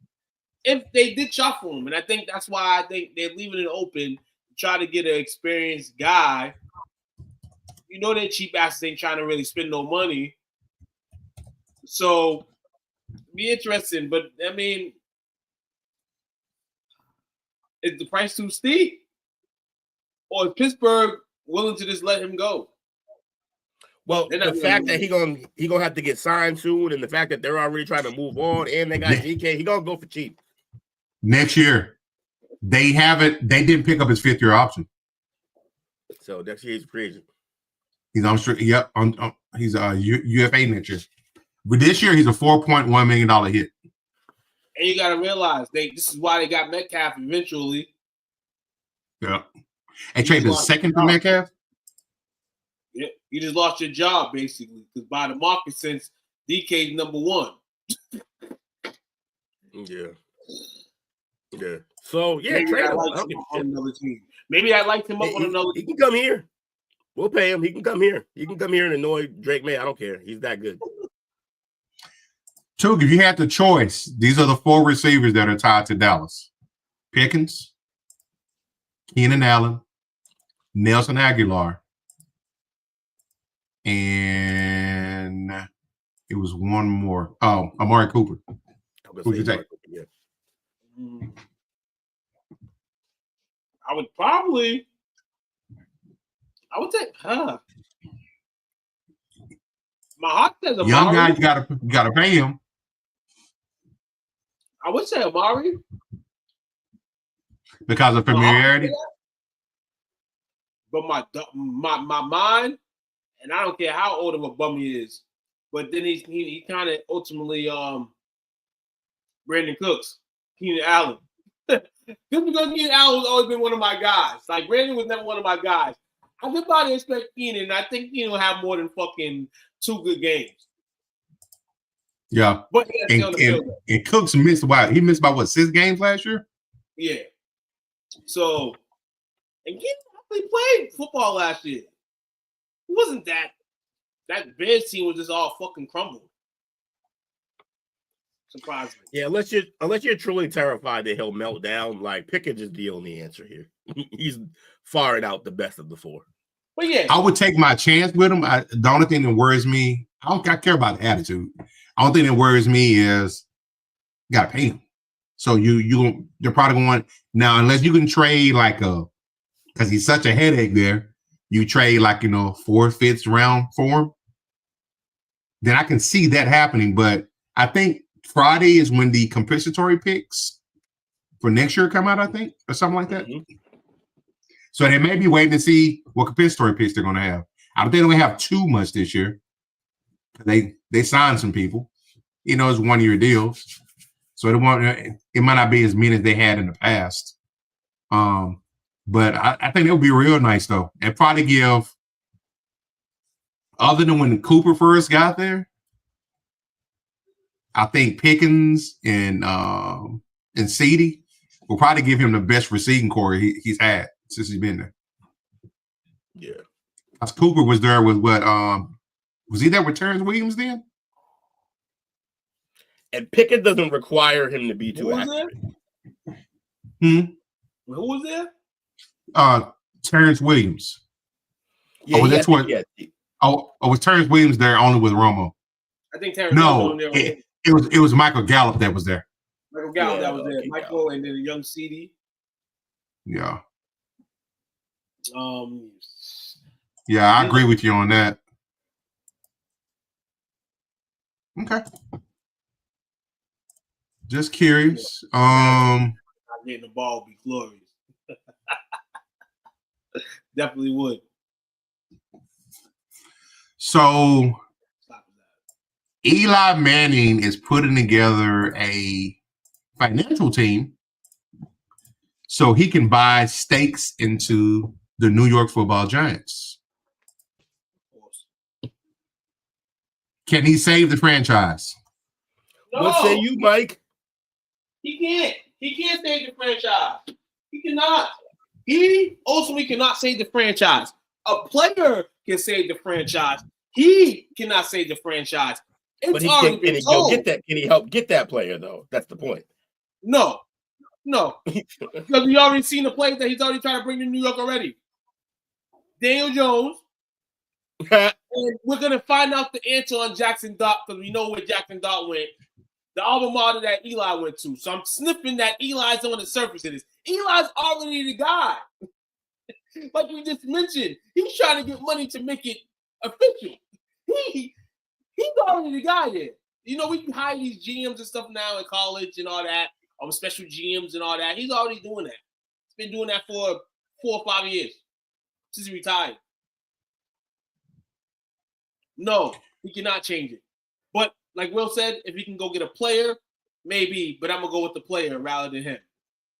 if they did shuffle him, and I think that's why I think they're leaving it open to try to get an experienced guy. That cheap asses ain't trying to really spend no money, so be interesting. But I mean, is the price too steep, or is Pittsburgh willing to just let him go? Well, the fact that he gonna have to get signed soon, and the fact that they're already trying to move on, and they got DK, he gonna go for cheap next year. They didn't pick up his 5th-year option, so next year he's a free agent. He's on straight. Yep, he's a UFA next year. But this year he's a $4.1 million hit. And you got to realize this is why they got Metcalf eventually. Yeah, and traded the second for Metcalf. Yeah, you just lost your job basically because by the market sense, DK's number one. Yeah. So yeah, Maybe trade I him. like I don't him give a on shit. another team. Maybe I liked him up on another He team. can come here. We'll pay him. He can come here. He can come here and annoy Drake May. I don't care. He's that good. Took, if you had the choice, these are the 4 receivers that are tied to Dallas: Pickens, Keenan Allen, Nelson Aguilar, and it was one more. Oh, Amari Cooper. Who you take? Yeah. I would take my heart says Amari. Young guy, you gotta pay him. I would say Amari Because of familiarity. But my mind, and I don't care how old of a bum he is, but then he kind of ultimately Brandon Cooks, Keenan Allen. Just because Keenan Allen has always been one of my guys. Like Brandon was never one of my guys. I could probably expect Keenan, and I think Keenan will have more than fucking 2 good games. Yeah. But he has to stay on the field. And Cooks missed he missed by what, 6 games last year? Yeah. So, and Keenan actually played football last year. It wasn't that Bears team was just all fucking crumbled. Surprisingly. Yeah, unless you're truly terrified that he'll melt down, like Pickens is the only answer here. He's far and out the best of the 4. But yeah, I would take my chance with him. The only thing that worries me, I care about the attitude. The only thing that worries me is you gotta pay him. So they're probably going now, unless you can trade because he's such a headache there, you trade 4th, 5th round for him. Then I can see that happening. But I think Friday is when the compensatory picks for next year come out, I think, or something like that. Mm-hmm. So they may be waiting to see what compensatory picks they're going to have. I don't think they're going to have too much this year. They signed some people. It's 1-year deals. So it might not be as many as they had in the past. But I think it would be real nice, though. And probably give, other than when Cooper first got there, I think Pickens and CeeDee will probably give him the best receiving core he's had since he's been there. Yeah. Because Cooper was there with what? Was he there with Terrence Williams then? And Pickens doesn't require him to be too accurate. Who was there? Terrence Williams. Yeah, was Terrence Williams there only with Romo? I think Terrence was on there. It was Michael Gallup that was there. Michael Gallup that was there. Michael and then a young CeeDee. Yeah. Yeah, I agree with you on that. Okay. Just curious. Not getting the ball would be glorious. Definitely would. So Eli Manning is putting together a financial team so he can buy stakes into the New York Football Giants. Can he save the franchise? No, what say you, Mike? He can't. He can't save the franchise. He cannot. He ultimately cannot save the franchise. A player can save the franchise. He cannot save the franchise. But he can he go get that? Can he help get that player though? That's the point. No. Because we already seen the players that he's already trying to bring to New York already. Daniel Jones. And we're gonna find out the answer on Jackson Dart because we know where Jackson Dart went. The alma mater that Eli went to. So I'm sniffing that Eli's on the surface of this. Eli's already the guy. Like we just mentioned, he's trying to get money to make it official. He's already the guy there. We can hire these GMs and stuff now in college and all that. Special GMs and all that. He's already doing that. He's been doing that for 4 or 5 years since he retired. No, he cannot change it. But like Will said, if he can go get a player, maybe. But I'm gonna go with the player rather than him.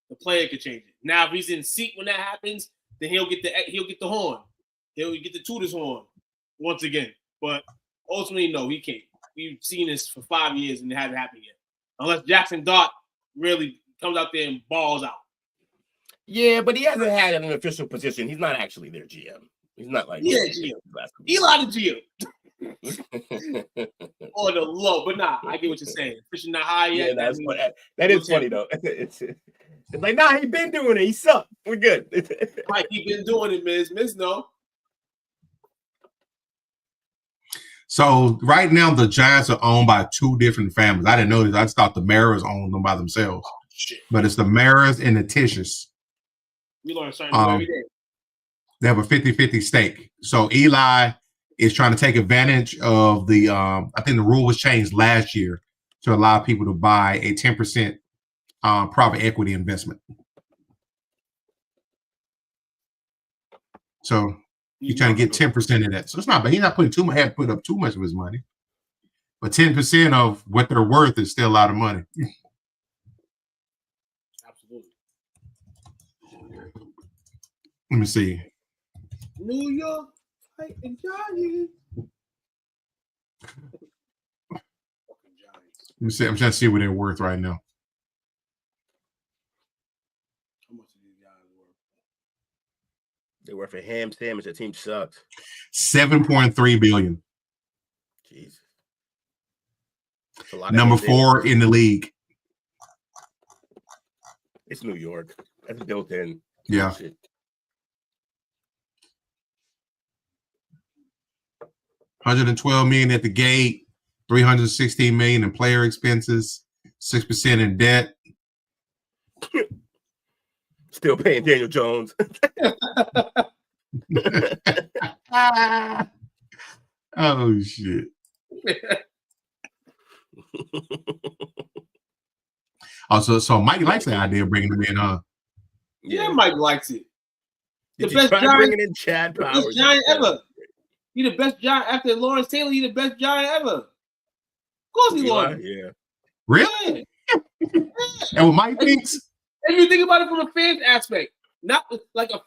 The player can change it. Now, if he's in seat when that happens, then he'll get the horn. He'll get the Tudor's horn once again. But ultimately, no, he can't. We've seen this for 5 years and it hasn't happened yet. Unless Jackson Dart really comes out there and balls out. Yeah, but he hasn't had an official position. He's not actually their GM. He's not like GM. Eli the GM. Or the low, but nah, I get what you're saying. Fishing not high yet. Yeah, that is funny though. It's like, nah, he been doing it. He sucked. We're good. Like he been doing it, Miz. No. So right now the Giants are owned by two different families. I didn't know this. I just thought the Maras owned them by themselves. Oh, shit. But it's the Maras and the Tisches. You learn something new every day. They have a 50-50 stake. So Eli is trying to take advantage of the I think the rule was changed last year to allow people to buy a 10% private equity investment. So he's trying to get 10% of that. So it's not bad. He's not putting too much, put up too much of his money. But 10% of what they're worth is still a lot of money. Absolutely. Let me see. New York fighting Giants. Let me see. I'm trying to see what they're worth right now. How much are these guys worth? They work for ham sandwich. The team sucks. $7.3 billion. Jesus. Number 4 in the league. It's New York. That's built in. Yeah. Shit. $112 million at the gate, $316 million in player expenses, 6% in debt. Still paying Daniel Jones. Oh shit. Also, so Mike likes the idea of bringing him in, huh? Yeah, Mike likes it. The best Giant, bringing in Chad Powers. The best Giant ever. He the best Giant after Lawrence Taylor. He the best Giant ever. Of course, he won. Yeah. Really? Yeah. And what Mike thinks. If you think about it from a fan aspect, not like a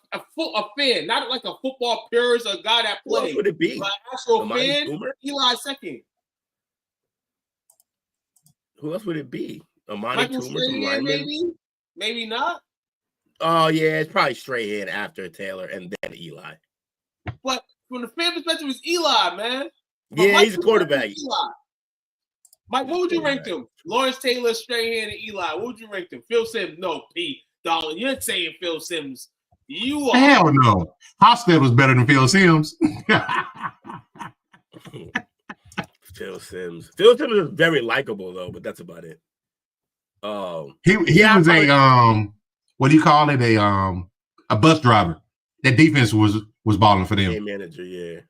fan, not like a football purist or a guy that plays. Who else would it be? Like actual Amari fan, Cooper? Eli second. Who else would it be? Amari Michael Cooper, some linemen? Maybe not. Oh yeah, it's probably Strahan after Taylor and then Eli. But from the fan perspective, it's Eli, man. But Yeah, Mike he's a quarterback. Eli. Mike, what would you rank them? Lawrence Taylor, Strahan, and Eli. What would you rank them? Phil Sims, no, P. Darling, you're saying Phil Sims. You are. Hell no. Hostetler was better than Phil Sims. Phil Sims. Phil Sims is very likable though, but that's about it. He was a what do you call it? A bus driver. That defense was balling for them. Game manager, yeah.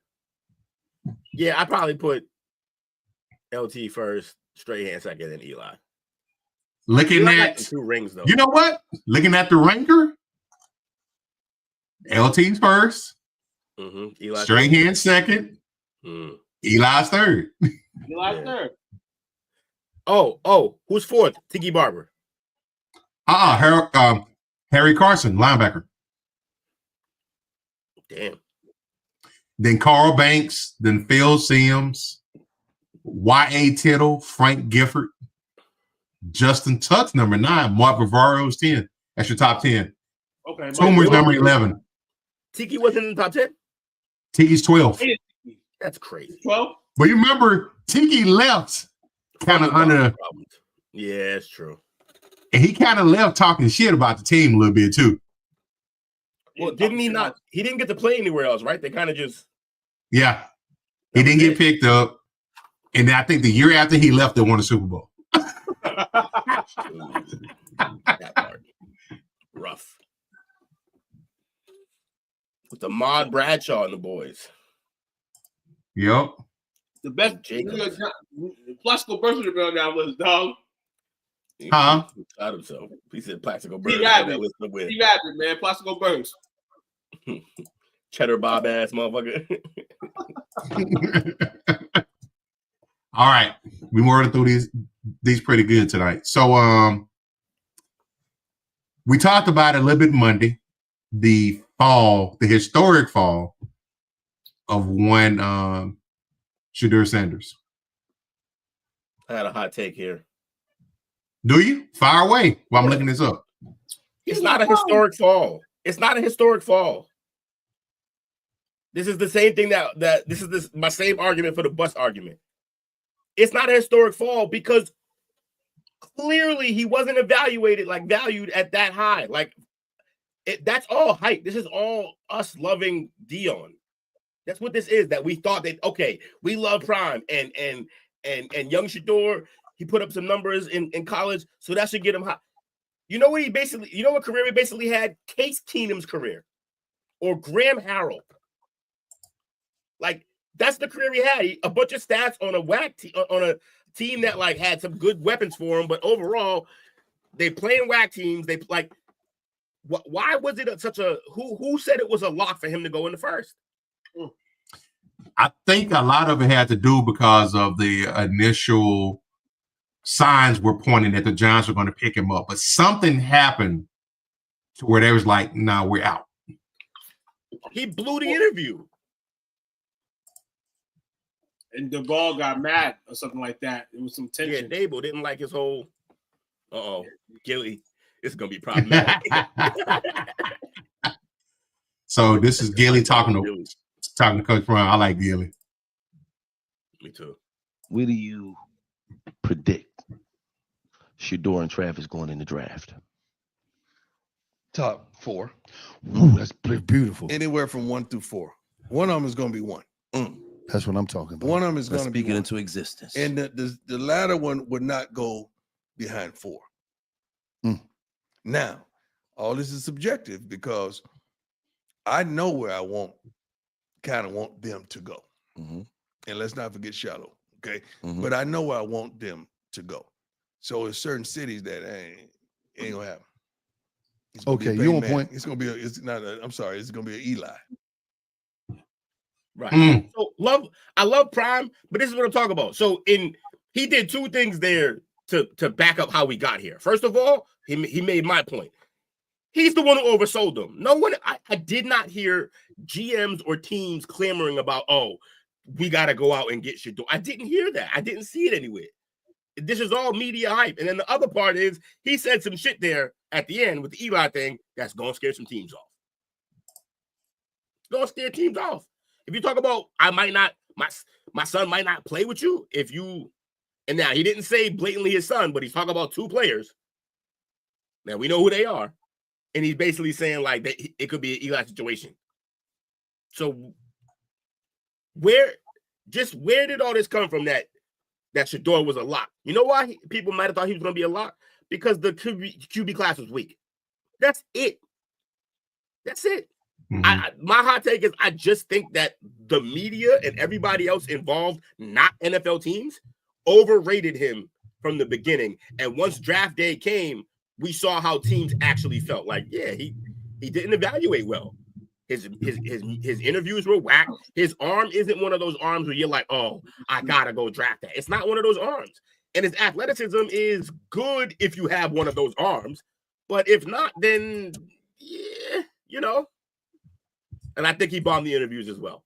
Yeah, I probably put LT first, Strahan second, and Eli. Looking at 2 rings though. You know what? Looking at the ranker, LT's first, Eli Strahan second, Eli's third. Eli's third. Oh, who's fourth? Tiki Barber. Harry Carson, linebacker. Damn. Then Carl Banks, then Phil Sims, Y.A. Tittle, Frank Gifford, Justin Tuck's number 9, Mark Bavaro's 10. That's your top 10. Okay. Toomer's number 11. Tiki wasn't in the top 10? Tiki's 12. That's crazy. 12? But you remember, Tiki left kind of under. Yeah, it's true. And he kind of left talking shit about the team a little bit too. Well, didn't he not? He didn't get to play anywhere else, right? They kind of just. Yeah. He didn't get picked up. And I think the year after he left, they won the Super Bowl. That part. Rough. With the Mod Bradshaw and the boys. Yep. The best Plaxico Burst would be on that list, dog. Huh? He shot himself. He said Plaxico Burst. Steve Abbott, man. Plaxico Burst. Cheddar Bob ass motherfucker. All right. We worked through these pretty good tonight. So we talked about it a little bit Monday. The historic fall of one Shedeur Sanders. I had a hot take here. Do you? Fire away while I'm looking this up. It's not a historic fall. It's not a historic fall. This is the same thing my same argument for the bus argument. It's not a historic fall because clearly he wasn't valued at that high. Like that's all hype. This is all us loving Deion. That's what this is. That we thought that okay, we love Prime and young Shedeur. He put up some numbers in college, so that should get him high. You know what career he basically had? Case Keenum's career or Graham Harrell. Like that's the career he had. A bunch of stats on a team that like had some good weapons for him, but overall they playing whack teams. They like why was it such a who said it was a lock for him to go in the first? I think a lot of it had to do because of the initial signs were pointing that the Giants were going to pick him up, but something happened to where they was like, "Nah, we're out." He blew the interview, and the ball got mad or something like that. It was some tension. Yeah, Dable didn't like his whole. Gilly, it's gonna be problematic. So this is Gilly talking to Coach Brown. I like Gilly. Me too. Where do you predict Shedeur and Travis going in the draft? Top 4. Ooh, that's beautiful. Anywhere from 1 through 4. One of them is going to be 1. That's what I'm talking about. One of them is going to be speaking 1. into existence. And the latter one would not go behind 4. Now, all this is subjective because I know where I kind of want them to go. And let's not forget Shallow, okay? But I know where I want them to go. So there's certain cities that ain't gonna happen. Okay, you on point. It's gonna be it's gonna be an Eli. Right. So I love Prime, but this is what I'm talking about. So he did 2 things there to back up how we got here. First of all, he made my point. He's the one who oversold them. No one, I did not hear GMs or teams clamoring about, we got to go out and get Shedeur. I didn't hear that. I didn't see it anywhere. This is all media hype. And then the other part is he said some shit there at the end with the Eli thing that's going to scare some teams off. It's going to scare teams off. If you talk about, my son might not play with you and now he didn't say blatantly his son, but he's talking about 2 players. Now we know who they are. And he's basically saying like that it could be an Eli situation. So where did all this come from that Shedeur was a lock? You know why people might have thought he was going to be a lock? Because the QB class was weak. That's it. That's it. My hot take is I just think that the media and everybody else involved, not NFL teams, overrated him from the beginning. And once draft day came, we saw how teams actually felt. Like, yeah, he didn't evaluate well. His interviews were whack. His arm isn't one of those arms where you're like, oh, I gotta go draft that. It's not one of those arms. And his athleticism is good if you have one of those arms, but if not, then yeah, And I think he bombed the interviews as well.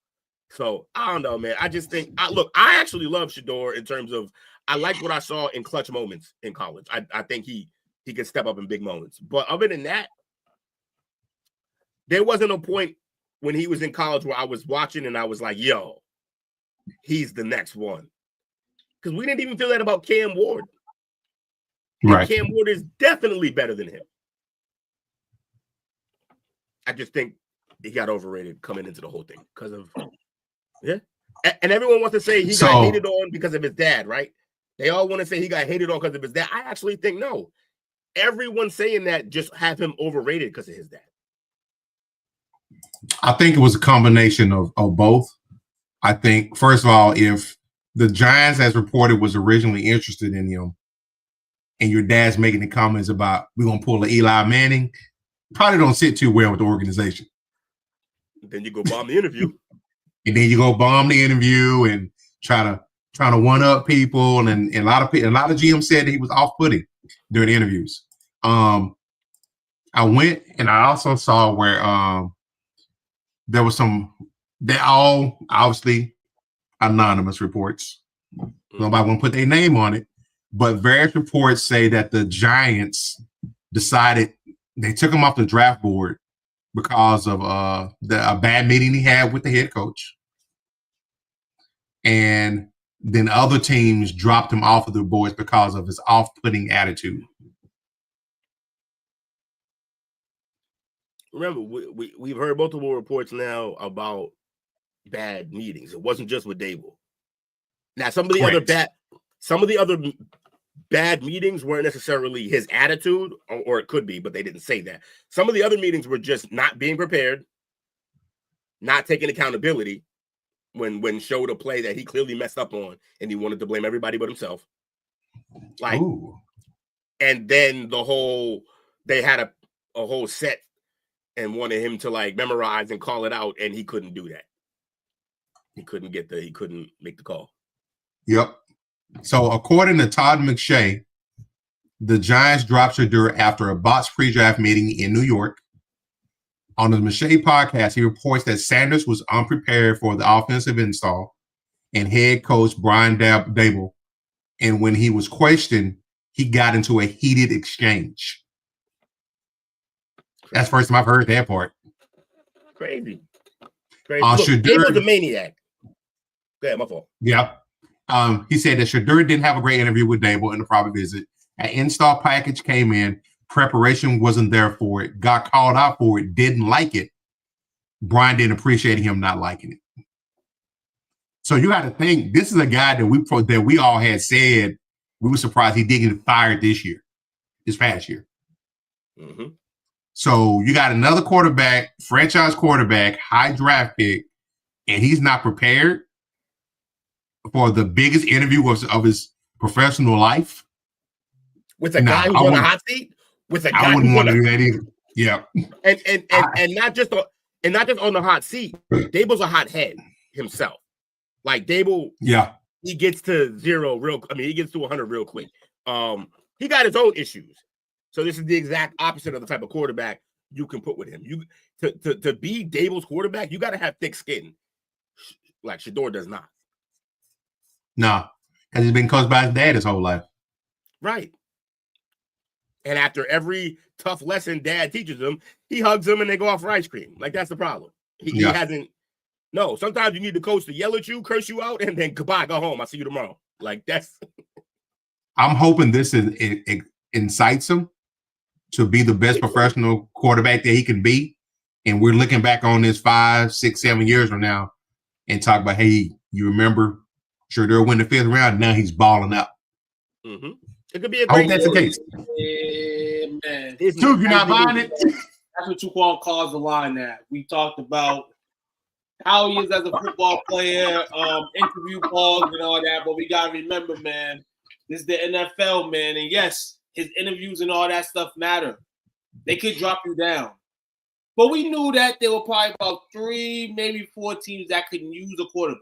So I don't know, man. I just think I actually love Shedeur in terms of I like what I saw in clutch moments in college. I think he can step up in big moments. But other than that, there wasn't a point when he was in college where I was watching and I was like, yo, he's the next one. Because we didn't even feel that about Cam Ward. Right. Cam Ward is definitely better than him. I just think he got overrated coming into the whole thing because of, yeah. And everyone wants to say he got hated on because of his dad, right? They all want to say he got hated on because of his dad. I actually think no. Everyone saying that just have him overrated because of his dad. I think it was a combination of both. I think, first of all, if the Giants, as reported, was originally interested in him, and your dad's making the comments about we're going to pull an Eli Manning, probably don't sit too well with the organization. Then you go bomb the interview. And then you go bomb the interview and trying to one up people, and a lot of GMs said that he was off-putting during the interviews. I went and I also saw where there was they're all obviously anonymous reports. Nobody want to put their name on it, but various reports say that the Giants decided they took him off the draft board because of a bad meeting he had with the head coach. And then other teams dropped him off of the boards because of his off-putting attitude. Remember, we've heard multiple reports now about bad meetings. It wasn't just with Dable. Now, some of the other bad meetings weren't necessarily his attitude, or it could be, but they didn't say that. Some of the other meetings were just not being prepared, not taking accountability when showed a play that he clearly messed up on, and he wanted to blame everybody but himself. Like, ooh. And then they had a whole set and wanted him to like memorize and call it out, and he couldn't do that. He couldn't make the call. Yep. So according to Todd McShay, the Giants dropped Shedeur after a botched pre-draft meeting in New York. On the McShay podcast, he reports that Sanders was unprepared for the offensive install and head coach Brian Dable. And when he was questioned, he got into a heated exchange. That's the first time I've heard that part. Crazy. Look, Dable's a maniac. Go ahead, my fault. Yeah. He said that Shedeur didn't have a great interview with Dable in the private visit. An install package came in. Preparation wasn't there for it. Got called out for it. Didn't like it. Brian didn't appreciate him not liking it. So you got to think, this is a guy that we all had said we were surprised he didn't get fired this past year. Mm-hmm. So you got another quarterback, franchise quarterback, high draft pick, and he's not prepared for the biggest interview of his professional life. With a guy who's on the hot seat? With a guy I wouldn't want to do that either. Yeah. And not just on the hot seat. Dable's a hot head himself. Like Dable, yeah, he gets to he gets to 100 real quick. He got his own issues. So this is the exact opposite of the type of quarterback you can put with him. You to be Dable's quarterback, you got to have thick skin. Like Shedeur does not. No, because he's been coached by his dad his whole life. Right. And after every tough lesson dad teaches him, he hugs him and they go off for ice cream. Like, that's the problem. He hasn't. No, sometimes you need the coach to yell at you, curse you out, and then goodbye, go home. I'll see you tomorrow. Like, that's. I'm hoping this incites him to be the best professional quarterback that he can be. And we're looking back on this 5, 6, 7 years from now and talk about, hey, you remember Shedeur win the 5th round, now he's balling out. Mm-hmm. It could be a great. I hope that's the case. Yeah, man. Dude, you're not buying it. That's what you calls the line at. We talked about how he is as a football player, interview calls and all that, but we gotta remember, man, this is the NFL, man, and yes, his interviews and all that stuff matter. They could drop you down. But we knew that there were probably about 3, maybe 4 teams that could use a quarterback.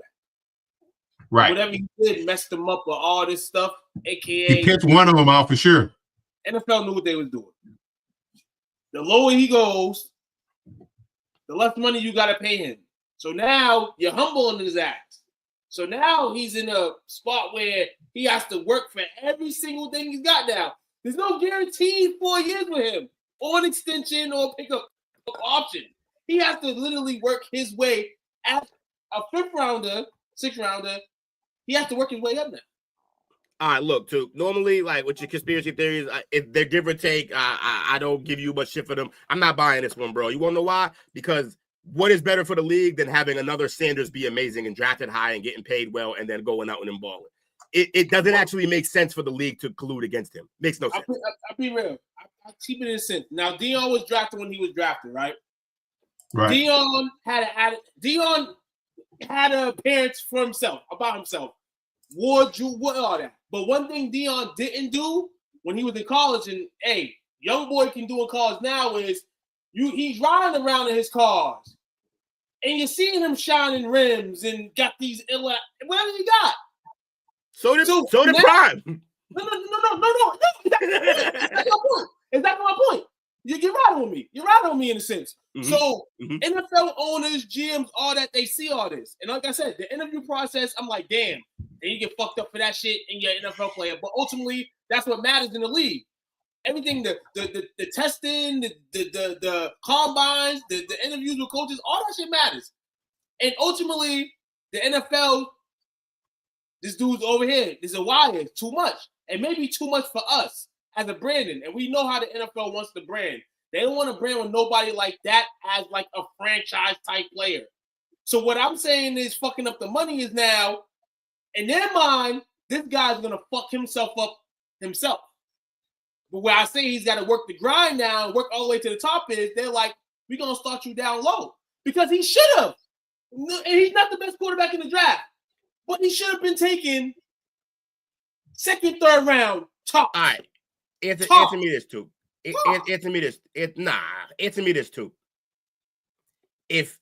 Right. Whatever he did messed them up with all this stuff, a.k.a. He picked one of them out for sure. NFL knew what they was doing. The lower he goes, the less money you got to pay him. So now you're humbling his ass. So now he's in a spot where he has to work for every single thing he's got now. There's no guaranteed 4 years with him or an extension or pickup option. He has to literally work his way at a 5th rounder, 6th rounder. He has to work his way up now. All right, look, normally, like with your conspiracy theories, if they're give or take, I don't give you much shit for them. I'm not buying this one, bro. You want to know why? Because what is better for the league than having another Sanders be amazing and drafted high and getting paid well and then going out and balling? It doesn't actually make sense for the league to collude against him. Makes no sense. I'll be real. I'll keep it in sense. Now, Deion was drafted when he was drafted, right? Right. Deion had a appearance for himself, about himself. Ward, Drew, what all that. But one thing Deion didn't do when he was in college, and hey, young boy can do in college now is he's riding around in his cars, and you're seeing him shining rims and got these whatever he got. So did Prime. No. That's my point. Exactly my point. You're riding with me. You're riding with me in a sense. Mm-hmm. So NFL owners, GMs, all that, they see all this. And like I said, the interview process, I'm like, damn, then you get fucked up for that shit and you're an NFL player. But ultimately, that's what matters in the league. everything, the testing, the combines, the interviews with coaches, all that shit matters. And ultimately, the NFL, this dude's over here. There's a wire, too much. And maybe too much for us as a branding. And we know how the NFL wants to brand. They don't want to brand with nobody like that as like a franchise type player. So what I'm saying is fucking up the money is now, in their mind, this guy's going to fuck himself up himself. But where I say he's got to work the grind now and work all the way to the top is, they're like, we're going to start you down low. Because he should have. And he's not the best quarterback in the draft. But he should have been taken second, third round, top. All right. Answer me this, too. Answer me this. Answer me this, too. If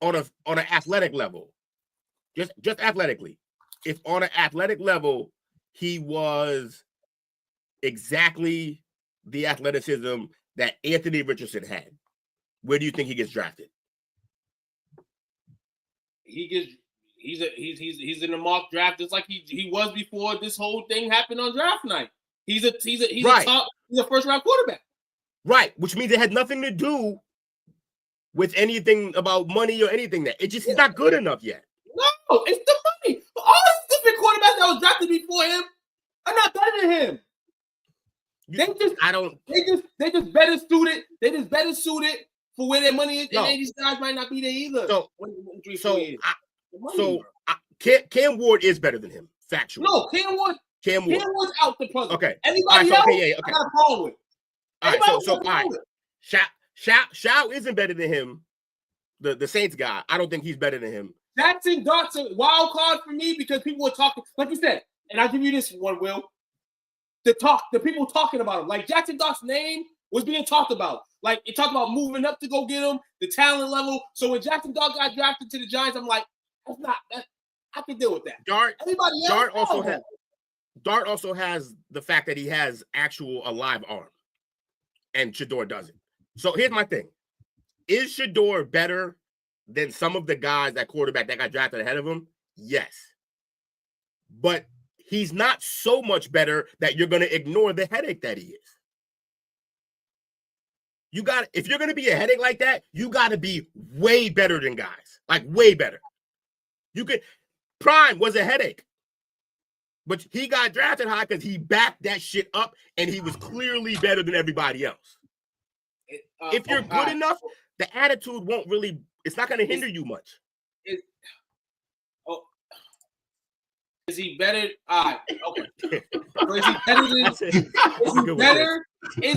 on an athletic level, just athletically, if on an athletic level he was exactly the athleticism that Anthony Richardson had, where do you think he gets drafted? He's in the mock draft just like he was before this whole thing happened on draft night. He's a first round quarterback. Right, which means it had nothing to do with anything about money or anything. That he's not good enough yet. No, it's the money. All these different quarterbacks that was drafted before him are not better than him. They just better suited. They just better suited for where their money is. No. And these guys might not be there either. Cam Ward is better than him, factually. No, Cam Ward's out the puzzle. Okay. Anybody else? Okay. I got a problem with. All right. Shao isn't better than him. The Saints guy, I don't think he's better than him. Jackson Dart's a wild card for me because people were talking, like you said, and I'll give you this one, Will. The people talking about him, like Jackson Dart's name was being talked about. Like it talked about moving up to go get him, the talent level. So when Jackson Dart got drafted to the Giants, I'm like, I can deal with that. Dart also has the fact that he has a live arm, and Shedeur doesn't. So here's my thing: is Shedeur better than some of the guys at quarterback that got drafted ahead of him? Yes, but he's not so much better that you're going to ignore the headache that he is. If you're going to be a headache like that, you got to be way better than guys, like way better. Prime was a headache, but he got drafted high because he backed that shit up and he was clearly better than everybody else. If you're good enough, the attitude won't really, it's not going to hinder you much. Is he better? Okay. So is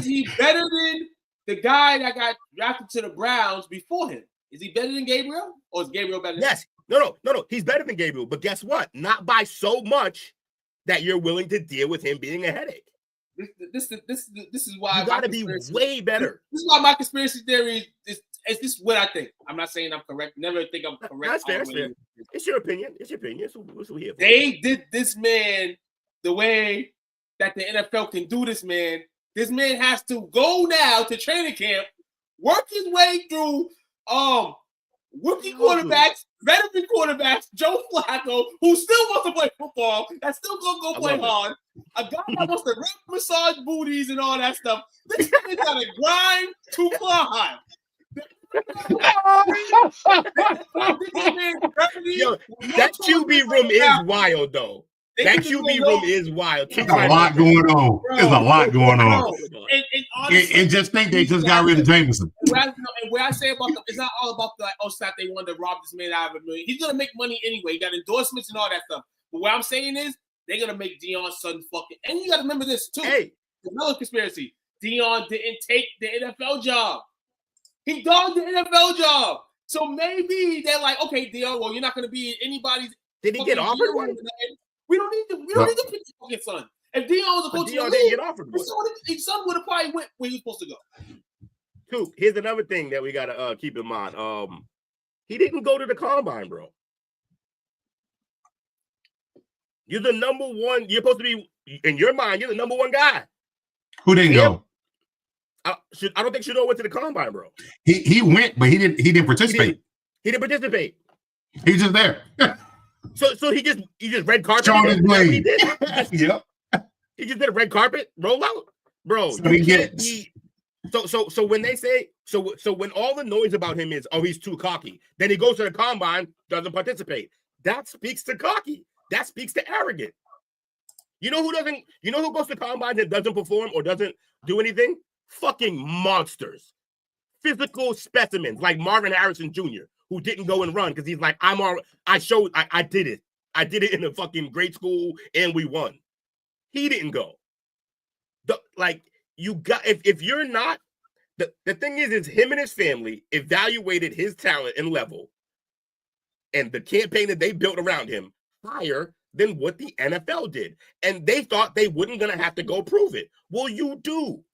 he better than the guy that got drafted to the Browns before him? Is he better than Gabriel? Or is Gabriel better than him? Yes. No. He's better than Gabriel. But guess what? Not by so much that you're willing to deal with him being a headache. This is why you got to be way better. This is why my conspiracy theory is this what I think. I'm not saying I'm correct. Never think I'm correct. That's fair. It's your opinion. It's what we here for. They did this man the way that the NFL can do this man. This man has to go now to training camp, work his way through rookie quarterbacks, veteran quarterbacks, Joe Flacco, who still wants to play football, that's still gonna go play hard. A guy that wants to massage booties and all that stuff. This man got to grind to climb. Yo, that QB room is wild, though. That QB room is wild. There's a lot going on. There's a lot going on. And just think they just got rid of Jameson. And what I say about them, it's not all about the snap they wanted to rob this man out of $1 million. He's gonna make money anyway. He got endorsements and all that stuff. But what I'm saying is they're gonna make Deion's son fucking. And you gotta remember this too. Hey, another conspiracy. Deion didn't take the NFL job. He dogged the NFL job. So maybe they're like, okay, Deion, well, you're not gonna be anybody's. Did he get offered one? We don't need to pick your fucking son. If Deion was a coach, Deion didn't get offered one. His son would have probably went where he was supposed to go. Two. Here's another thing that we gotta keep in mind. He didn't go to the combine, bro. You're the number one. You're supposed to be in your mind. You're the number one guy. Who didn't go? I don't think Shedeur went to the combine, bro. He went, but he didn't participate. He didn't participate. He's just there. So he just red carpet. Showing his blade. Yep. He just did a red carpet rollout. Bro, So you can't be so when they say when all the noise about him is, oh, he's too cocky, then he goes to the combine, doesn't participate. That speaks to cocky. That speaks to arrogant. You know who goes to combine and doesn't perform or doesn't do anything? Fucking monsters. Physical specimens like Marvin Harrison Jr., who didn't go and run because he's like, I did it. I did it in a fucking great school and we won. He didn't go. If you're not, the thing is him and his family evaluated his talent and level and the campaign that they built around him higher than what the NFL did. And they thought they wasn't going to have to go prove it. Well, you do.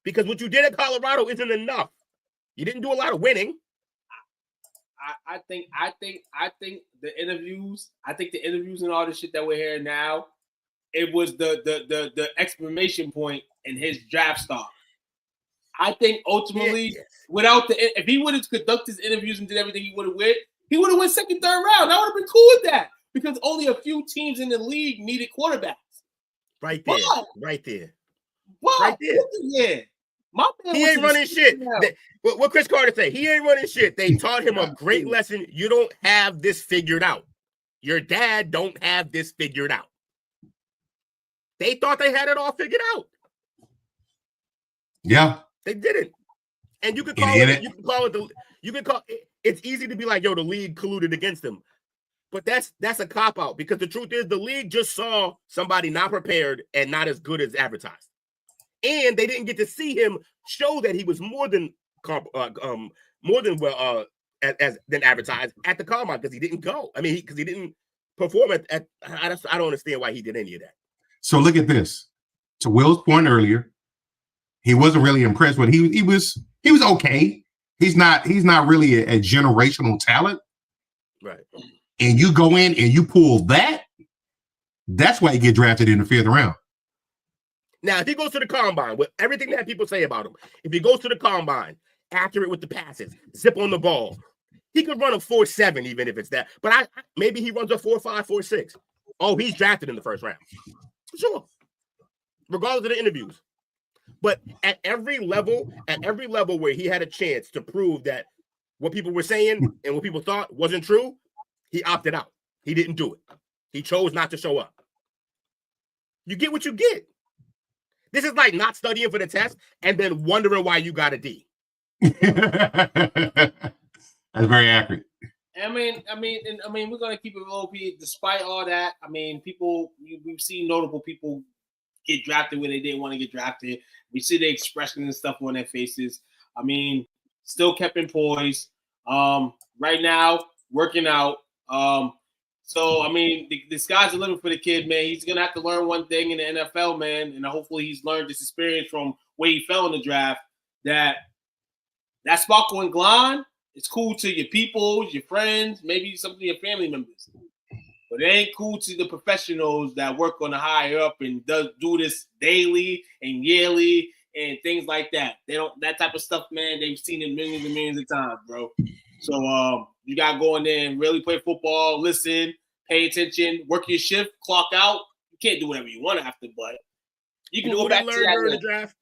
Because what you did at Colorado isn't enough. You didn't do a lot of winning. I think the interviews and all the shit that we're hearing now, it was the exclamation point in his draft stock. I think ultimately, if he would have conducted his interviews and did everything he would have went second, third round. I would have been cool with that because only a few teams in the league needed quarterbacks. Right there. Right there. What? Right there. Yeah. He ain't running shit. What Cris Carter say? He ain't running shit. They taught him a great lesson. You don't have this figured out. Your dad don't have this figured out. They thought they had it all figured out. Yeah. They didn't. And you could call it's easy to be like, yo, the league colluded against them. But that's a cop-out because the truth is the league just saw somebody not prepared and not as good as advertised. And they didn't get to see him show that he was more than advertised at the combine because he didn't go. I mean, because he didn't perform at I don't understand why he did any of that. So look at this. To Will's point earlier, he wasn't really impressed with he was okay. He's not really a generational talent. Right. And you go in and you pull that's why you get drafted in the 5th round. Now, if he goes to the combine with everything that people say about him, if he goes to the combine, accurate with the passes, zip on the ball, he could run a 4.7 even if it's that. But maybe he runs a 4.5, 4.6. Oh, he's drafted in the 1st round. Sure. Regardless of the interviews. But at every level where he had a chance to prove that what people were saying and what people thought wasn't true, he opted out. He didn't do it. He chose not to show up. You get what you get. This is like not studying for the test and then wondering why you got a D. That's very accurate. I mean, we're gonna keep it low key despite all that. I mean, we've seen notable people get drafted when they didn't want to get drafted. We see the expression and stuff on their faces. I mean, still kept in poise. Right now, working out. So, I mean, the sky's the limit for the kid, man. He's going to have to learn one thing in the NFL, man, and hopefully he's learned this experience from where he fell in the draft, that sparkle and glide is cool to your people, your friends, maybe some of your family members. But it ain't cool to the professionals that work on the higher up and do this daily and yearly and things like that. They don't, that type of stuff, man, they've seen it millions and millions of times, bro. So, you got to go in there and really play football, listen, pay attention, work your shift, clock out. You can't do whatever you want after, but you can go back to that during the draft.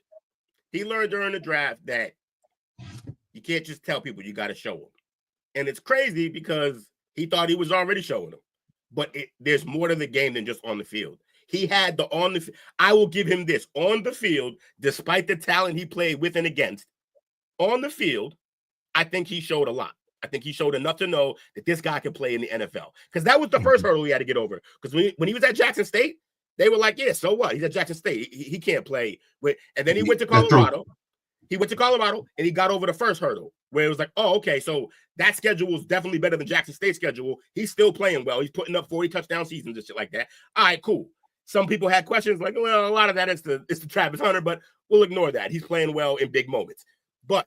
He learned during the draft that you can't just tell people, you got to show them. And it's crazy because he thought he was already showing them. But there's more to the game than just on the field. He had I will give him this. On the field, despite the talent he played with and against, on the field, I think he showed a lot. I think he showed enough to know that this guy can play in the NFL. Because that was the first hurdle he had to get over. Because when he was at Jackson State, they were like, yeah, so what? He's at Jackson State. He can't play. And then he went to Colorado. He went to Colorado, and he got over the first hurdle, where it was like, oh, okay, so that schedule was definitely better than Jackson State's schedule. He's still playing well. He's putting up 40 touchdown seasons and shit like that. All right, cool. Some people had questions like, well, a lot of that is the Travis Hunter, but we'll ignore that. He's playing well in big moments. But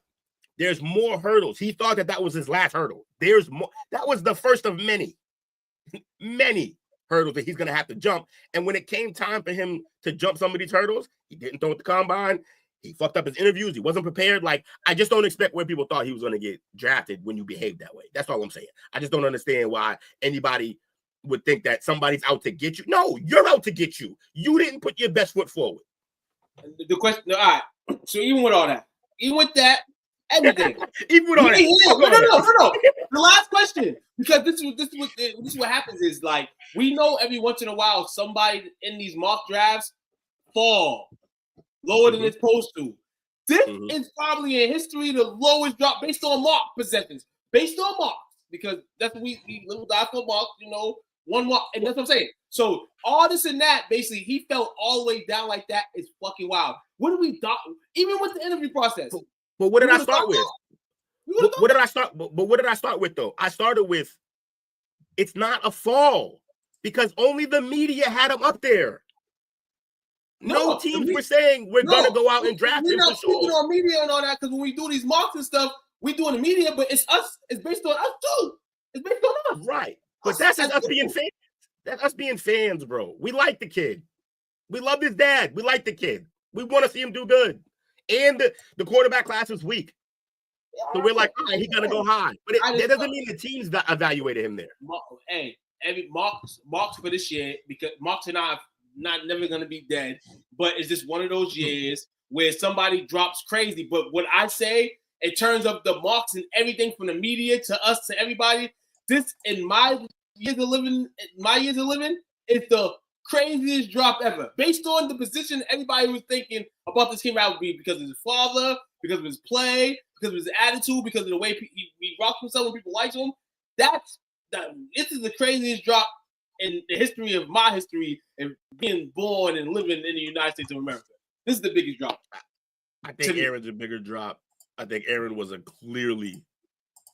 there's more hurdles. He thought that was his last hurdle. There's more. That was the first of many hurdles that he's going to have to jump. And when it came time for him to jump some of these hurdles, he didn't throw at the combine. He fucked up his interviews. He wasn't prepared. Like, I just don't expect where people thought he was going to get drafted when you behave that way. That's all I'm saying. I just don't understand why anybody would think that somebody's out to get you. No, you're out to get you. You didn't put your best foot forward. The question, all right. So even with all that, everything, even with all that, no. The last question, because this is what happens is like we know every once in a while somebody in these mock drafts fall lower than it's supposed to. This is probably in history the lowest drop based on mock possessions, based on mocks, because that's what we live die for mocks, one mock, and that's what I'm saying. So all this and that, basically, he fell all the way down like that is fucking wild. What did we thought? Even with the interview process. But what did I start with? What did I start? But what did I start with though? I started with it's not a fall because only the media had him up there. No teams were saying we're gonna go out and draft him. We're not speaking on media and all that because when we do these mocks and stuff, we do in the media, but it's us. It's based on us too. It's based on us, right? But that's just us being fans. That's us being fans, bro. We like the kid. We love his dad. We like the kid. We want to see him do good. And the quarterback class is weak. So we're like, all right, he's gonna go high. But that doesn't mean the teams evaluated him there. Hey, every mocks for this year, because mocks are not never gonna be dead, but it's just one of those years where somebody drops crazy. But what I say in terms of the mocks and everything from the media to us to everybody, this in my years of living, is the craziest drop ever. Based on the position everybody was thinking about this kid would be because of his father, because of his play, because of his attitude, because of the way he rocks himself when people like him. This is the craziest drop in the history of my history and being born and living in the United States of America. This is the biggest drop. I think Aaron's a bigger drop. I think Aaron was a clearly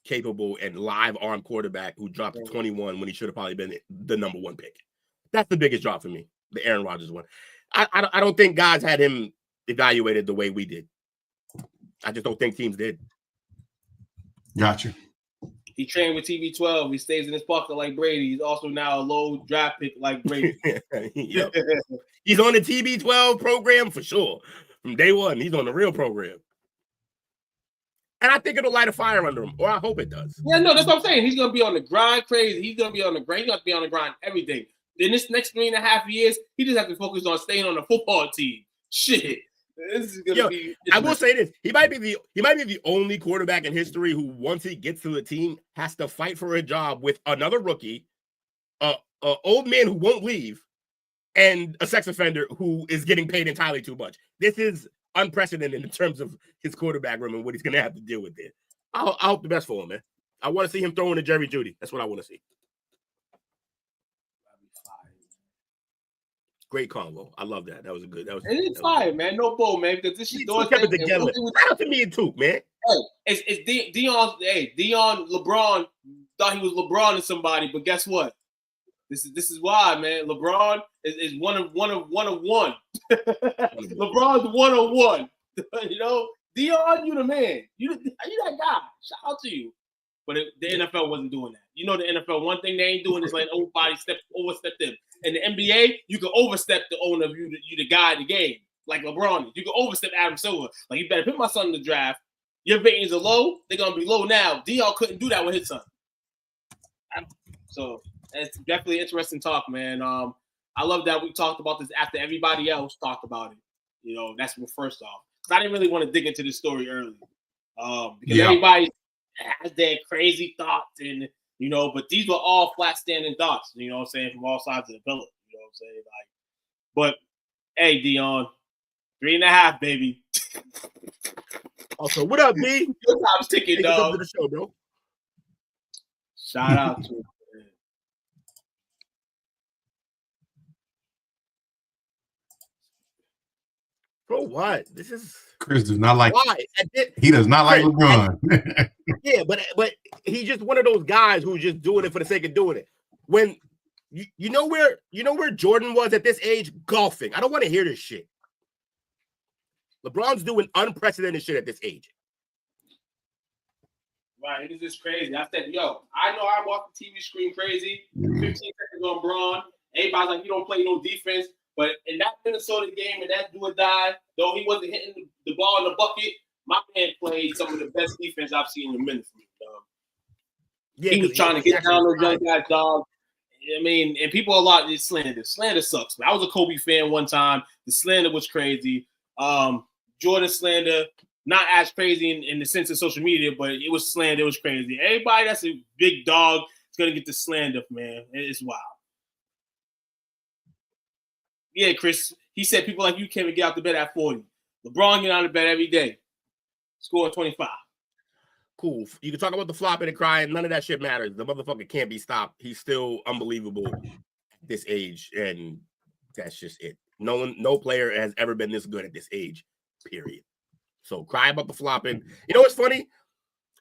capable and live arm quarterback who dropped to 21 when he should have probably been the number one pick. That's the biggest drop for me, the Aaron Rodgers one. I don't think guys had him evaluated the way we did. I just don't think teams did. Gotcha. He trained with TB12. He stays in his pocket like Brady. He's also now a low draft pick like Brady. Yep. He's on the TB12 program for sure. From day one, he's on the real program. And I think it'll light a fire under him, or I hope it does. Yeah, no, that's what I'm saying. He's going to be on the grind crazy. He's going to be on the grind. He's going to be on the grind everything. In this next 3.5 years, he just has to focus on staying on the football team. Shit. This is gonna be. I will say this: he might be the only quarterback in history who, once he gets to the team, has to fight for a job with another rookie, a old man who won't leave, and a sex offender who is getting paid entirely too much. This is unprecedented in terms of his quarterback room and what he's going to have to deal with there. I hope the best for him, man. I want to see him throwing to Jerry Jeudy. That's what I want to see. Great combo. I love that. That was a good. That was. It is fire, man. No bull, man. Because this shit doing kept it together. Shout out to me too, man. Hey, it's Deion. Hey, Deion LeBron thought he was LeBron to somebody, but guess what? This is why, man. LeBron is one of one. LeBron's 101. Deion, you the man. You that guy. Shout out to you. But the NFL wasn't doing that. The NFL, one thing they ain't doing is letting nobody overstep them. In the NBA, you can overstep the owner of you the guy in the game, like LeBron. You can overstep Adam Silver. Like, you better put my son in the draft. Your ratings are low. They're going to be low now. Deion couldn't do that with his son. So it's definitely interesting talk, man. I love that we talked about this after everybody else talked about it. That's what first off. Because I didn't really want to dig into this story early. Because everybody has their crazy thoughts and but these were all flat standing thoughts, what I'm saying, from all sides of the pillar, what I'm saying? But hey, Deion, 3.5, baby. Also, what up, B? Your time's ticking, dog. To the show, bro. Shout out to him. Bro, what? This is Chris does not like. Why? He does not like LeBron. Yeah, but he's just one of those guys who's just doing it for the sake of doing it. When you know where Jordan was at this age, golfing. I don't want to hear this shit. LeBron's doing unprecedented shit at this age. Right, it is just crazy. I said, I know I walked the TV screen crazy. 15 seconds on Braun. Everybody's like, you don't play no defense. But in that Minnesota game and that do or die, though he wasn't hitting the ball in the bucket, my man played some of the best defense I've seen in a minute from him, dog. Yeah, he was trying to get down those young guys, dog. I mean, and people a lot is slander. Slander sucks. I was a Kobe fan one time. The slander was crazy. Jordan slander, not as crazy in the sense of social media, but it was slander. It was crazy. Everybody that's a big dog is going to get the slander, man. It's wild. Yeah, Chris. He said people like you can't even get out the bed at 40. LeBron get out of bed every day. Scoring 25. Cool. You can talk about the flopping and crying. None of that shit matters. The motherfucker can't be stopped. He's still unbelievable at this age, and that's just it. No player has ever been this good at this age, period. So cry about the flopping. You know what's funny?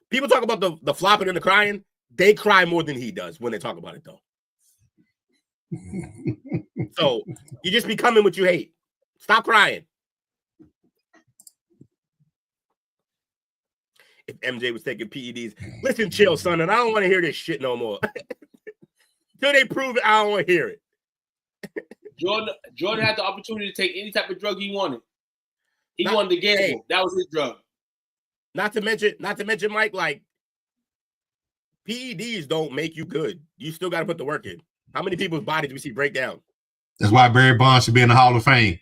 People talk about the flopping and the crying. They cry more than he does when they talk about it, though. So you just be coming what you hate. Stop crying. If MJ was taking PEDs, listen, chill, son, and I don't want to hear this shit no more. Till they prove it, I don't want to hear it. Jordan had the opportunity to take any type of drug he wanted. He wanted to gamble. Hey, that was his drug. Not to mention, Mike, like PEDs don't make you good. You still got to put the work in. How many people's bodies do we see break down? That's why Barry Bonds should be in the Hall of Fame.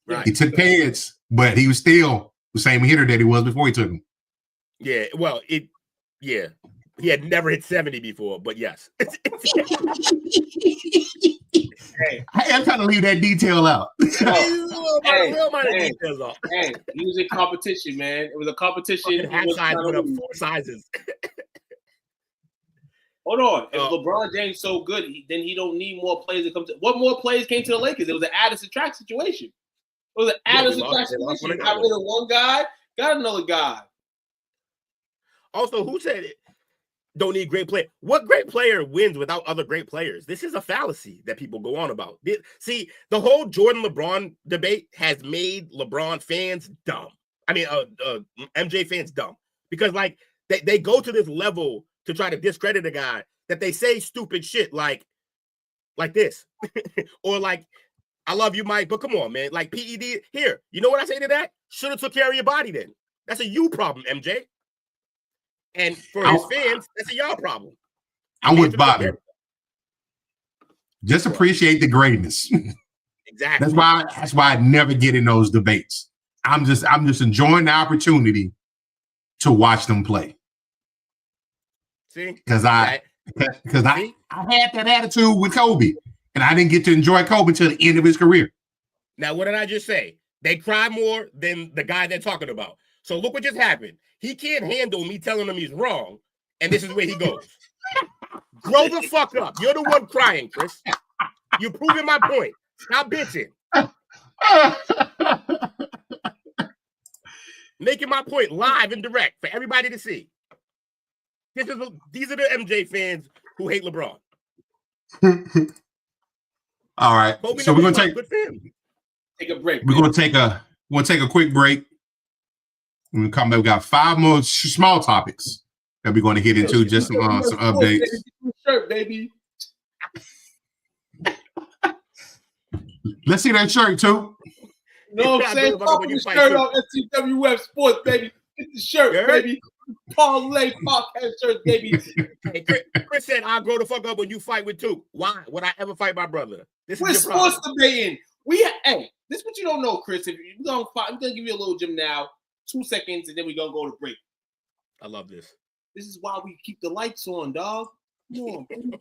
Right. He took pads, but he was still the same hitter that he was before he took them. Yeah, well, he had never hit 70 before, but yes. Hey, I'm trying to leave that detail out. Hey, he was in competition, man. It was a competition. Hat size went up 4 sizes. Hold on. If LeBron James so good, then he don't need more players to come to. What more players came to the Lakers? It was an add and subtract situation. It was an add and subtract situation. Got rid of one guy, got another guy. Also, who said it? Don't need great player. What great player wins without other great players? This is a fallacy that people go on about. See, the whole Jordan LeBron debate has made LeBron fans dumb. I mean, MJ fans dumb because like they go to this level to try to discredit a guy that they say stupid shit like this or like, I love you, Mike, but come on, man. Like PED here. You know what I say to that? Should have took care of your body then. That's a you problem, MJ. And for his fans, that's a y'all problem. I'm with Bobby. Just appreciate the greatness. Exactly. That's why I never get in those debates. I'm just enjoying the opportunity to watch them play. See? Because I had that attitude with Kobe, and I didn't get to enjoy Kobe until the end of his career. Now, what did I just say? They cry more than the guy they're talking about. So look what just happened. He can't handle me telling him he's wrong, and this is where he goes. Grow the fuck up. You're the one crying, Chris. You're proving my point. Stop bitching. Making my point live and direct for everybody to see. These are the MJ fans who hate LeBron. All right. So we're gonna take a break. We're gonna take a quick break. When we come back, we got 5 more small topics that we're going to get into. Just some updates. Shirt, baby. Let's see that shirt too. You know what I'm saying? Pop the shirt on STWF Sports, baby. Get the shirt, baby. Parlay podcast shirt, baby. Hey, Chris said, "I'll grow the fuck up when you fight with two." Why would I ever fight my brother? We're sports debating. Hey, this is what you don't know, Chris. If you're gonna fight, I'm gonna give you a little gym now. 2 seconds, and then we're gonna go to break. I love this. This is why we keep the lights on, dog. Come on, baby.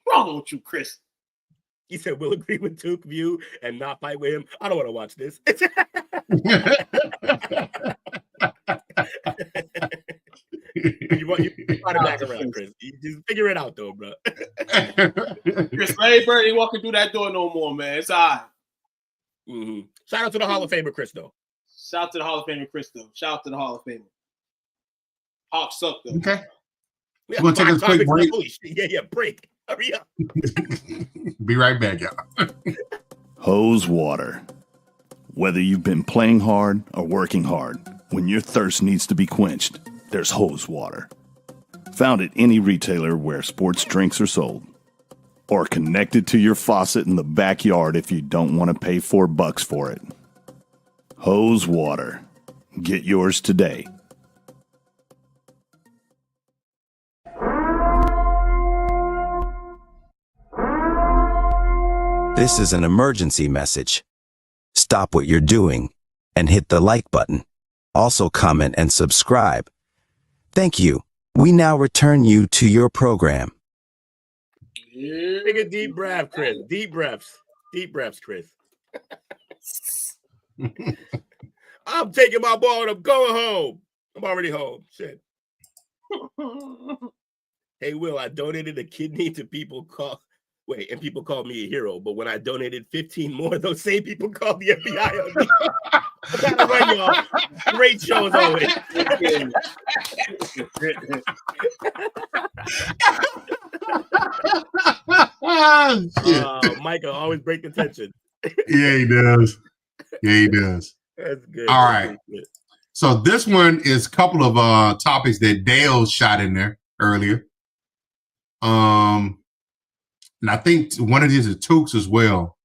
What's wrong with you, Chris? He said we'll agree with Duke's view and not fight with him. I don't want to watch this. you find it back around, Chris. You just figure it out, though, bro. Chris, Ray Bird ain't walking through that door no more, man. It's all right. Mm-hmm. Shout out to the Hall of Famer, Chris, though. Shout out to the Hall of Famer, Chris, though. Shout out to the Hall of Famer. Hawks suck, though. Okay. We're going to take a quick break. Yeah, break. Hurry up. Be right back, y'all. Hose water. Whether you've been playing hard or working hard, when your thirst needs to be quenched, there's hose water. Found at any retailer where sports drinks are sold. Or connected to your faucet in the backyard if you don't want to pay $4 for it. Hose water. Get yours today. This is an emergency message. Stop what you're doing and hit the like button. Also comment and subscribe. Thank you. We now return you to your program. Take a deep breath, Chris. Deep breaths. Deep breaths, Chris. I'm taking my ball and I'm going home. I'm already home. Shit. Hey, Will, I donated a kidney to people and people called me a hero. But when I donated 15 more, those same people called the FBI on me. I gotta run, y'all. Great show as always. Micah always break the tension. Yeah, he does. Yeah, he does. That's good. All right. So this one is a couple of topics that Dale shot in there earlier. And I think one of these is Tukes as well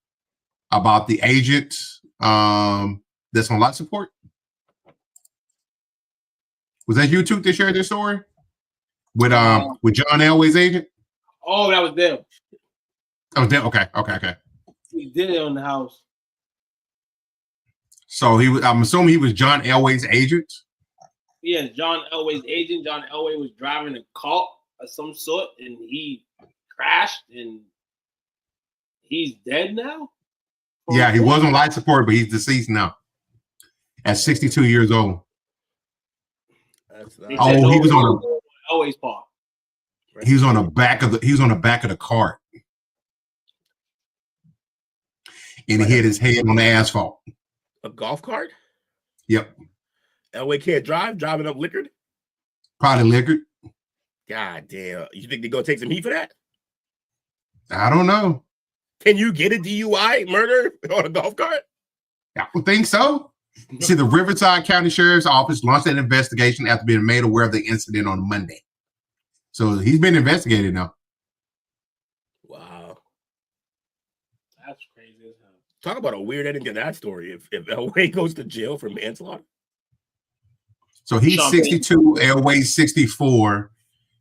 about the agent that's on life support. Was that you, Tuke, that shared this story with John Elway's agent? Oh, that was them. That was them. Okay. He did it on the house. So I'm assuming he was John Elway's agent. Yeah, John Elway's agent. John Elway was driving a cart of some sort, and he crashed, and he's dead now. Yeah, he was on life support, but he's deceased now at 62 years old. He was on Elway's part. He was on the back of the cart, and he hit his head on the asphalt. A golf cart? Yep. Elway can't drive, driving up liquored? Probably liquored. God damn. You think they're going to take some heat for that? I don't know. Can you get a DUI murder on a golf cart? I would think so. See, the Riverside County Sheriff's Office launched an investigation after being made aware of the incident on Monday. So he's been investigated now. Wow. That's crazy as hell. Talk about a weird ending to that story. If Elway goes to jail for manslaughter. So he's 62, Elway's 64.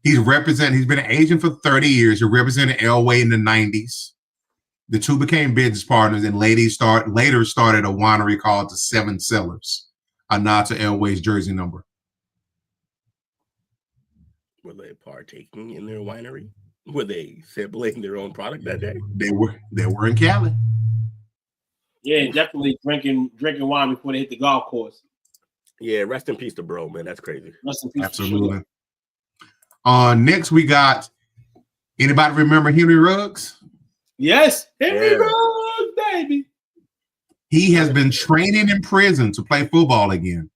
He's been an agent for 30 years. He represented Elway in the 90s. The two became business partners and later started a winery called the Seven Cellars, a nod to Elway's jersey number. Were they partaking in their winery? Were they sampling their own product that day? They were in Cali. Yeah, definitely drinking wine before they hit the golf course. Yeah, rest in peace to bro, man. That's crazy. Rest in peace. Absolutely. Next we got, anybody remember Henry Ruggs? Yes, Henry Ruggs, baby. He has been training in prison to play football again.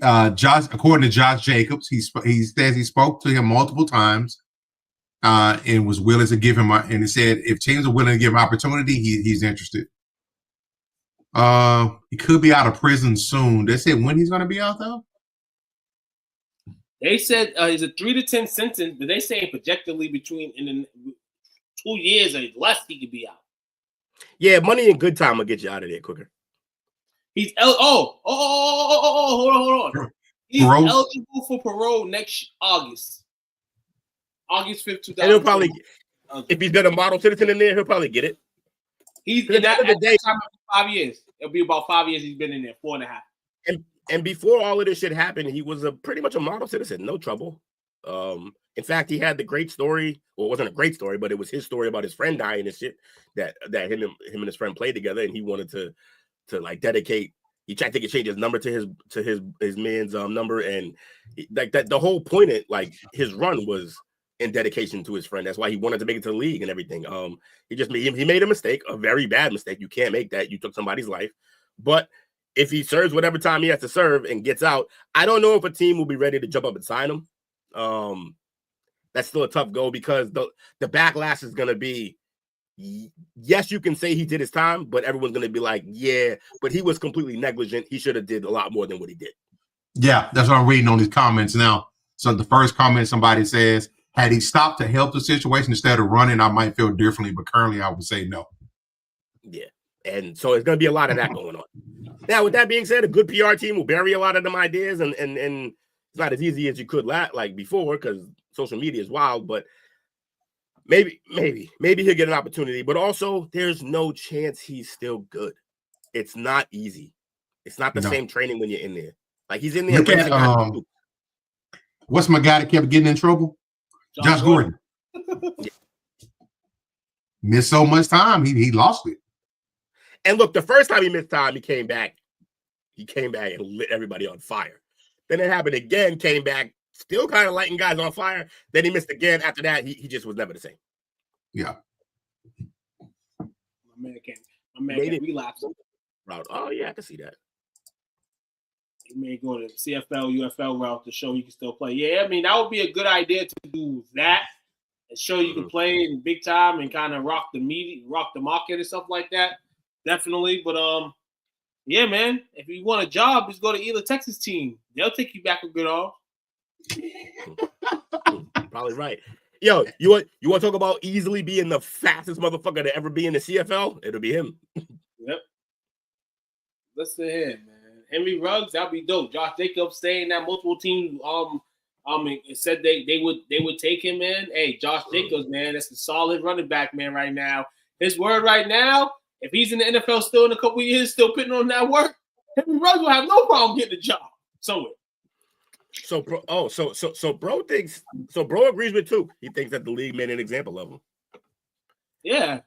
According to Josh Jacobs, he says he spoke to him multiple times and was willing to give him, and he said if teams are willing to give him opportunity, he's interested. He could be out of prison soon. They said when he's going to be out though. They said it's a 3 to 10 sentence, but they say projectively in 2 years or less he could be out. Yeah, money and good time will get you out of there quicker. He's hold on. He's eligible for parole next August 5th, 2000. And he'll probably, if he's got a model citizen in there, he'll probably get it. He's in that at the time of 5 years. It'll be about 5 years he's been in there, 4.5. And before all of this shit happened, he was pretty much a model citizen, no trouble. In fact, he had the great story. Well, it wasn't a great story, but it was his story about his friend dying and shit that him and his friend played together, and he wanted to like dedicate. He tried to change his number to his man's number, and like that. The whole point of like his run was in dedication to his friend. That's why he wanted to make it to the league and everything. He made a mistake, a very bad mistake. You can't make that. You took somebody's life, but if he serves whatever time he has to serve and gets out, I don't know if a team will be ready to jump up and sign him. That's still a tough go because the backlash is going to be, yes, you can say he did his time, but everyone's going to be like, yeah, but he was completely negligent. He should have did a lot more than what he did. Yeah, that's what I'm reading on these comments now. So the first comment, somebody says, had he stopped to help the situation instead of running, I might feel differently, but currently I would say no. Yeah, and so it's going to be a lot of that going on. Now, with that being said, a good PR team will bury a lot of them ideas, and it's not as easy as you could like before because social media is wild. But maybe he'll get an opportunity, but also there's no chance he's still good. It's not easy. It's not the same training when you're in there. Like he's in there. Look at what's my guy that kept getting in trouble? Josh Gordon. Missed so much time, he lost it. And look, the first time he missed time, he came back and lit everybody on fire. Then it happened again, came back, still kind of lighting guys on fire. Then he missed again. After that, he just was never the same. Yeah. My man can't relapse. Route. Oh, yeah, I can see that. He may go to CFL, UFL route to show you can still play. Yeah, I mean, that would be a good idea to do that and show you can play in big time and kind of rock the market and stuff like that. Definitely. But yeah, man, if you want a job, just go to either Texas team. They'll take you back a good off. Probably right. Yo, you want to talk about easily being the fastest motherfucker to ever be in the CFL? It'll be him. Yep. Listen here, man. Henry Ruggs, that'd be dope. Josh Jacobs saying that multiple teams said they would take him in. Hey, Josh Jacobs, man, that's a solid running back, man, right now. His word right now, if he's in the NFL still in a couple years, still putting on that work, Henry Ruggs will have no problem getting a job somewhere. So bro agrees with too. He thinks that the league made an example of him. Yeah.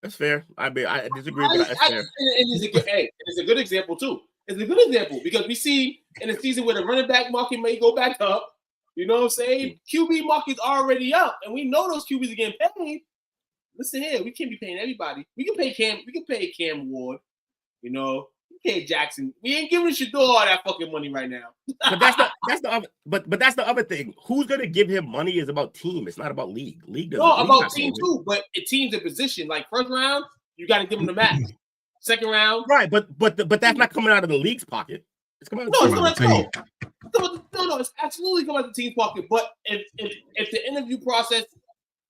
That's fair. I disagree, but that's fair. It's a good example too. It's a good example because we see in a season where the running back market may go back up. You know what I'm saying? QB market's already up, and we know those QBs are getting paid. Listen here, we can't be paying everybody. We can pay Cam Ward. You know, we pay Jackson. We ain't giving Shedeur all that fucking money right now. But that's the other thing. Who's gonna give him money is about team. It's not about league. League doesn't. No, about team too. But a team's in position. Like first round, you got to give them the max. Second round, right? But that's not coming out of the league's pocket. It's coming out. No, it's absolutely coming out of the team's pocket. But if the interview process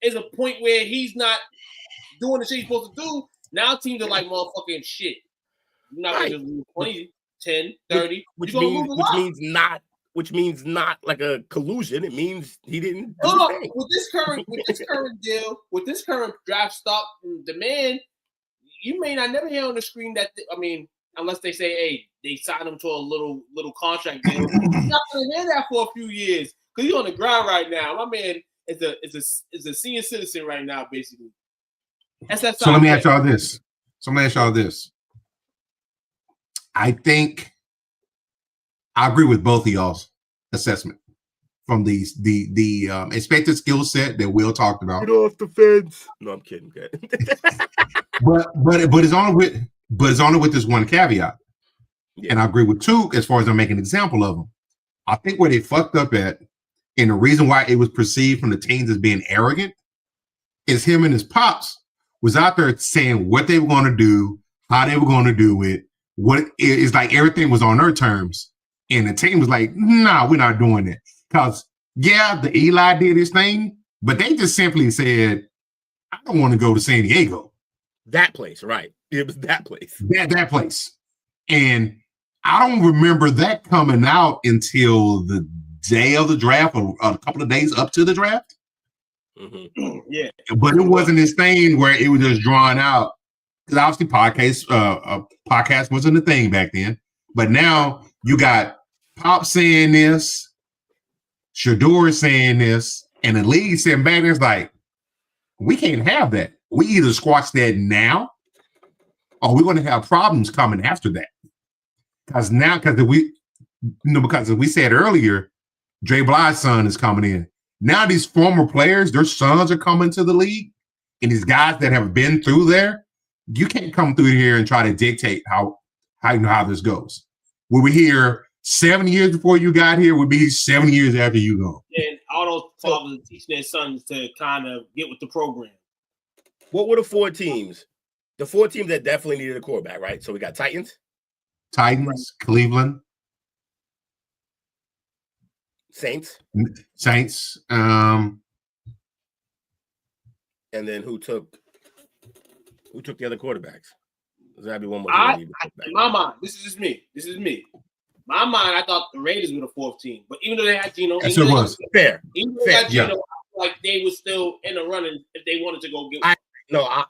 is a point where he's not doing the shit he's supposed to do, now teams are like motherfucking shit. You're not going to lose 20, 10, 30. Which means not like a collusion. It means he didn't. No. With this current draft stock demand, you may not never hear on the screen that. Unless they say, hey, they signed him to a little contract deal. You're not going to hear that for a few years because he's on the ground right now. My man is a senior citizen right now, basically. So let me ask y'all this. I think I agree with both of y'all's assessment from the expected skill set that Will talked about. Get off the fence. No, I'm kidding. but it's only with this one caveat. Yeah. And I agree with two as far as I'm making an example of them. I think where they fucked up at, and the reason why it was perceived from the teams as being arrogant, is him and his pops was out there saying what they were going to do, how they were going to do it. What it's like everything was on their terms. And the team was like, nah, we're not doing that. Because, yeah, the Eli did his thing, but they just simply said, I don't want to go to San Diego. That place, right. It was that place. That place. And I don't remember that coming out until the day of the draft or a couple of days up to the draft. Mm-hmm. Yeah. But it wasn't this thing where it was just drawn out. Because obviously podcast wasn't a thing back then. But now you got Pop saying this, Shedeur saying this, and the league sitting back there is like, we can't have that. We either squash that now or we're going to have problems coming after that. Because as we said earlier, Dre Bly's son is coming in. Now these former players, their sons are coming to the league, and these guys that have been through there, you can't come through here and try to dictate how this goes. Will we here 7 years before you got here? Would be 7 years after you go. And all those fathers are teaching their sons to kind of get with the program. What were the four teams? The four teams that definitely needed a quarterback, right? So we got Titans, Cleveland, Saints, and then who took the other quarterbacks? There's gotta be one more. In my mind, this is me. My mind, I thought the Raiders were the fourth team, but even though they had Geno, fair. Even though they had Geno, I like they were still in the running if they wanted to go get.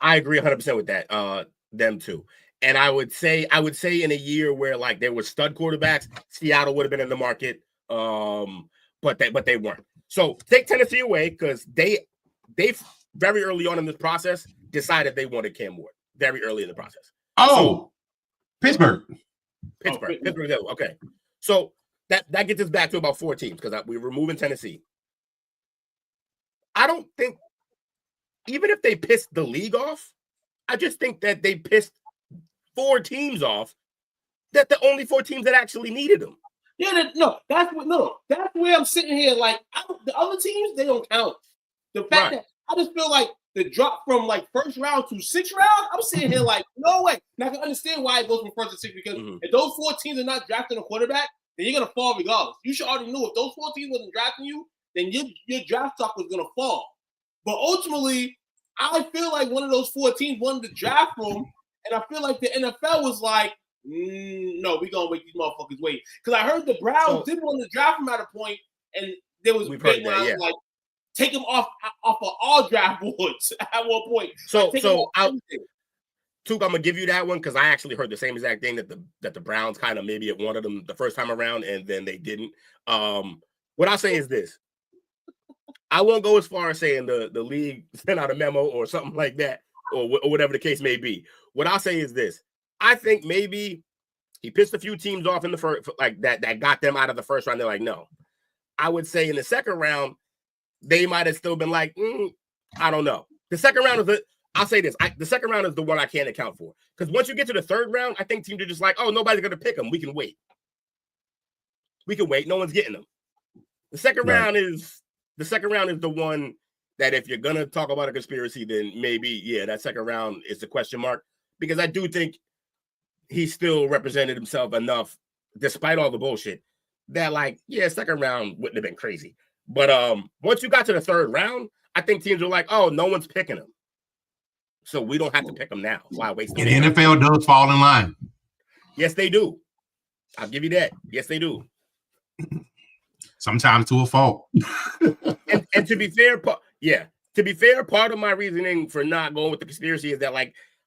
I agree 100% with that. Them too. And I would say in a year where like there were stud quarterbacks, Seattle would have been in the market. But they weren't. So take Tennessee away because they very early on in this process decided they wanted Cam Ward very early in the process. Oh, so, Pittsburgh. Okay. So that gets us back to about 4 teams because we're removing Tennessee. I don't think even if they pissed the league off, I just think that they pissed 4 teams off. That the only 4 teams that actually needed them. Yeah, that's where I'm sitting here. Like the other teams, they don't count. The fact that I just feel like the drop from like first round to 6th round, I'm sitting here like, no way. Now I can understand why it goes from first to 6th because if those 4 teams are not drafting a quarterback, then you're gonna fall regardless. You should already know if those 4 teams wasn't drafting you, then your draft stock was gonna fall. But ultimately, I feel like one of those 4 teams wanted to draft them, and I feel like the NFL was like, no, we're gonna make these motherfuckers wait. Because I heard the Browns did want to draft him at a point, and there was big when I was like, take him off of all draft boards at one point. So Took, I'm gonna give you that one because I actually heard the same exact thing that the Browns kind of maybe had wanted them the first time around, and then they didn't. What I'll say is this. I won't go as far as saying the league sent out a memo or something like that, or whatever the case may be. What I'll say is this. I think maybe he pissed a few teams off in the first, like that got them out of the first round. They're like, no. I would say in the second round, they might have still been like, I don't know. The second round I'll say this. The second round is the one I can't account for. Because once you get to the third round, I think teams are just like, oh, nobody's going to pick them. We can wait. No one's getting them. The second round is the one that if you're going to talk about a conspiracy, then maybe, that second round is the question mark. Because I do think he still represented himself enough, despite all the bullshit, that second round wouldn't have been crazy. But once you got to the third round, I think teams were like, oh, no one's picking him. So we don't have to pick him now. Why waste the NFL does fall in line. Yes, they do. I'll give you that. Yes, they do. Sometimes to a fault. and to be fair, part of my reasoning for not going with the conspiracy is that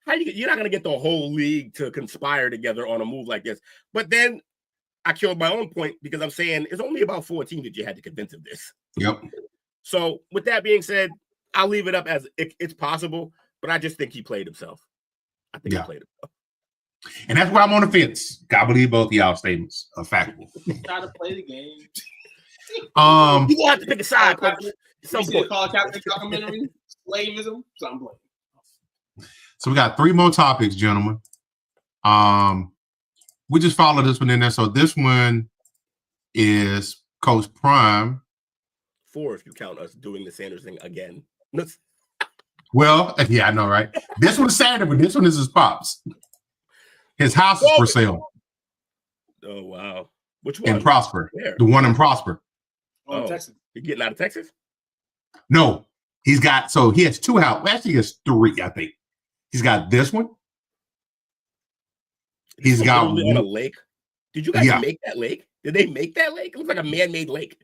you're not going to get the whole league to conspire together on a move like this. But then I killed my own point because I'm saying it's only about 14 that you had to convince of this. Yep. So with that being said, I'll leave it up as it's possible, but I just think he played himself. I think he played himself. And that's where I'm on the fence. I believe both of y'all statements are factual. Try to play the game. You gonna have to pick a side. Some point. Call Captain documentary, slavism, something. So we got 3 more topics, gentlemen. We just followed this one in there. So this one is Coach Prime. 4 if you count us doing the Sanders thing again. Well, yeah, I know, right? This one is Sanders, but this one is his pops. His house is for sale. Oh, wow. Which one? In Prosper. Where? The one in Prosper. Oh, Texas. You getting out of Texas? No. He has 2 houses. Actually, he has 3, I think. He's got this one. He's got on a lake. Did you guys make that lake? Did they make that lake? It looks like a man-made lake.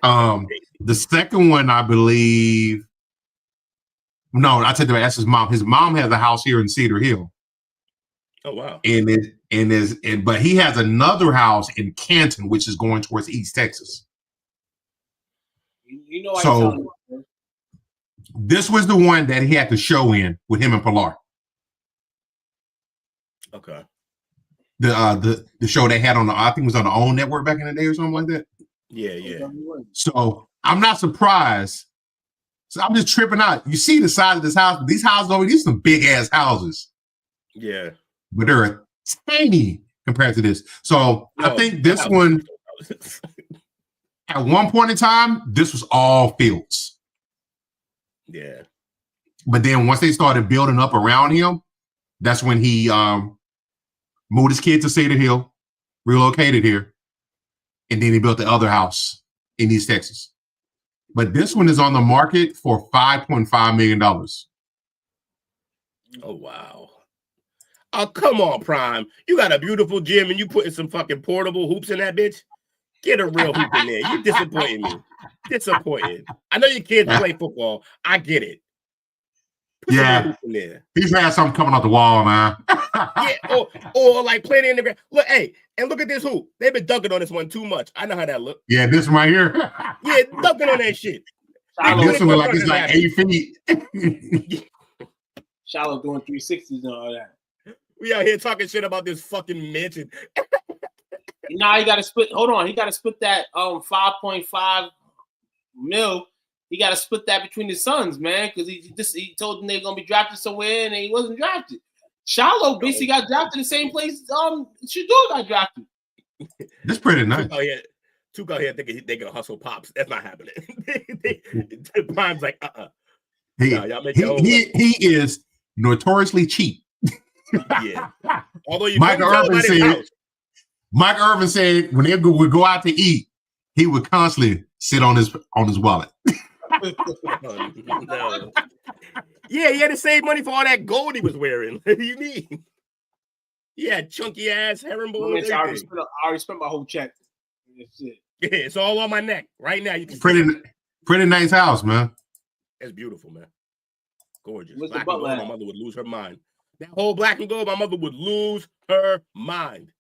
The second one, I believe. No, I said that's his mom. His mom has a house here in Cedar Hill. Oh wow! But he has another house in Canton, which is going towards East Texas. You know, so this was the one that he had the show in with him and Pilar. Okay. The show they had on I think it was on the OWN network back in the day or something like that. Yeah. So I'm not surprised. So I'm just tripping out. You see the size of this house, but these houses these are some big ass houses. Yeah. But they're tiny compared to this. So I think this one at one point in time, this was all fields. Yeah. But then once they started building up around him, that's when he moved his kids to Cedar Hill, relocated here, and then he built the other house in East Texas. But this one is on the market for $5.5 million. Oh, wow. Oh, come on, Prime. You got a beautiful gym and you putting some fucking portable hoops in that bitch? Get a real hoop in there. You disappointing me. Disappointed. I know your kids play football. I get it. Put some real hoop in there. He's had something coming off the wall, man. or like playing in the ground. Look, hey, and look at this hoop. They've been dunking on this one too much. I know how that look. Yeah, this one right here. Yeah, dunking on that shit. And this one look like it's like 8 feet. Shallow doing 360s and all that. We out here talking shit about this fucking mansion. Now he got to split. Hold on, he got to split that 5.5 mil. He got to split that between his sons, man, because he told them they're gonna be drafted somewhere, and he wasn't drafted. Shallow basically got drafted in the same place Shedeur got drafted. That's pretty nice. Took out here thinking they gonna hustle pops. That's not happening. Prime's like, y'all make your own he is notoriously cheap. Yeah. Although you Mike Irvin said when they would go out to eat, he would constantly sit on his wallet. No. Yeah, he had to save money for all that gold he was wearing. What do you mean? He had chunky ass herringbone. I already spent my whole check. That's it. Yeah, it's all on my neck right now. You can pretty nice house, man. It's beautiful, man. Gorgeous. What's Black the and gold, butler my mother would lose her mind. That whole black and gold, my mother would lose her mind.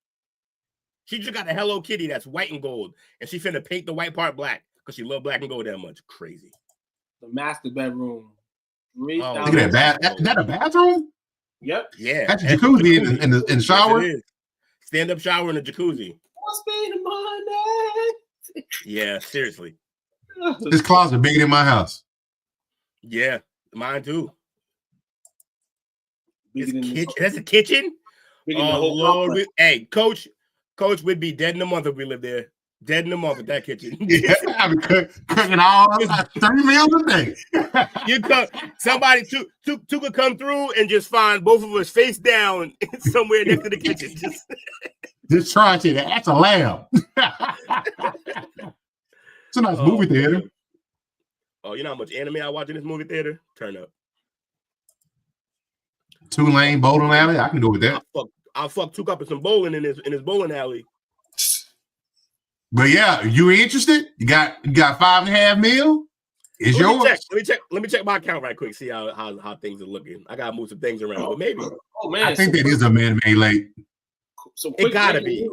She just got a Hello Kitty that's white and gold, and she finna paint the white part black because she loved black and gold that much. Crazy. The master bedroom. Look at that. Is that a bathroom? Yep. Yeah. That's a jacuzzi in the shower. Yes, stand-up shower in the jacuzzi. What's being in my neck? Yeah, seriously. This closet bigger than my house. Yeah, mine too. That's a kitchen? Oh, Lord. Hey, Coach, we'd be dead in a month if we lived there. Dead in a month with that kitchen. Yeah, I've been cooking all 30 meals a day. You come, somebody two could come through and just find both of us face down somewhere next to the kitchen. Just trying to. That's a lamb. It's a nice movie theater. Oh, you know how much anime I watch in this movie theater? Turn up. 2-lane bowling alley. I can go with that. I'll fuck two up and some bowling in his bowling alley. But yeah, you interested? You got 5.5 mil? It's yours. Let me check my account right quick. See how things are looking. I gotta move some things around, but maybe. Oh man, I think that is a man-made late. It gotta be.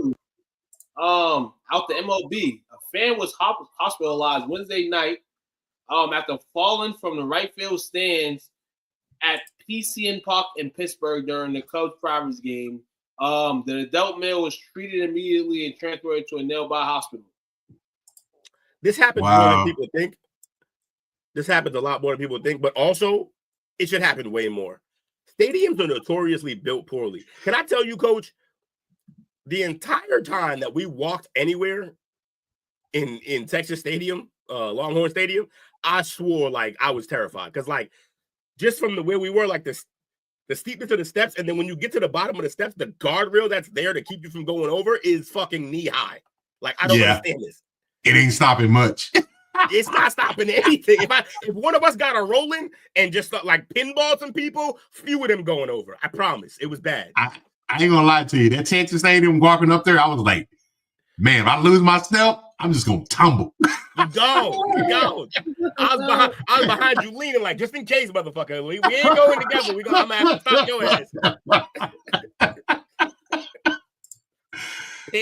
Out the MLB, a fan was hospitalized Wednesday night after falling from the right field stands at PCN Park in Pittsburgh during the Cubs-Pirates game. The adult male was treated immediately and transferred to a nearby hospital. This happens more than people think. This happens a lot more than people think, but also it should happen way more. Stadiums are notoriously built poorly. Can I tell you, Coach, the entire time that we walked anywhere in Texas Stadium, Longhorn Stadium, I swore like I was terrified because like just from where we were, like the steepness of the steps, and then when you get to the bottom of the steps, the guardrail that's there to keep you from going over is fucking knee high. Like I don't understand this. It ain't stopping much. It's not stopping anything. If one of us got a rolling and just like pinball some people, few of them going over. I promise. It was bad. I ain't gonna lie to you. That Texas Stadium walking up there, I was like, man, if I lose my step, I'm just gonna tumble. You go. I was behind you leaning like, just in case, motherfucker. We ain't going together. I'm gonna have to stop your ass.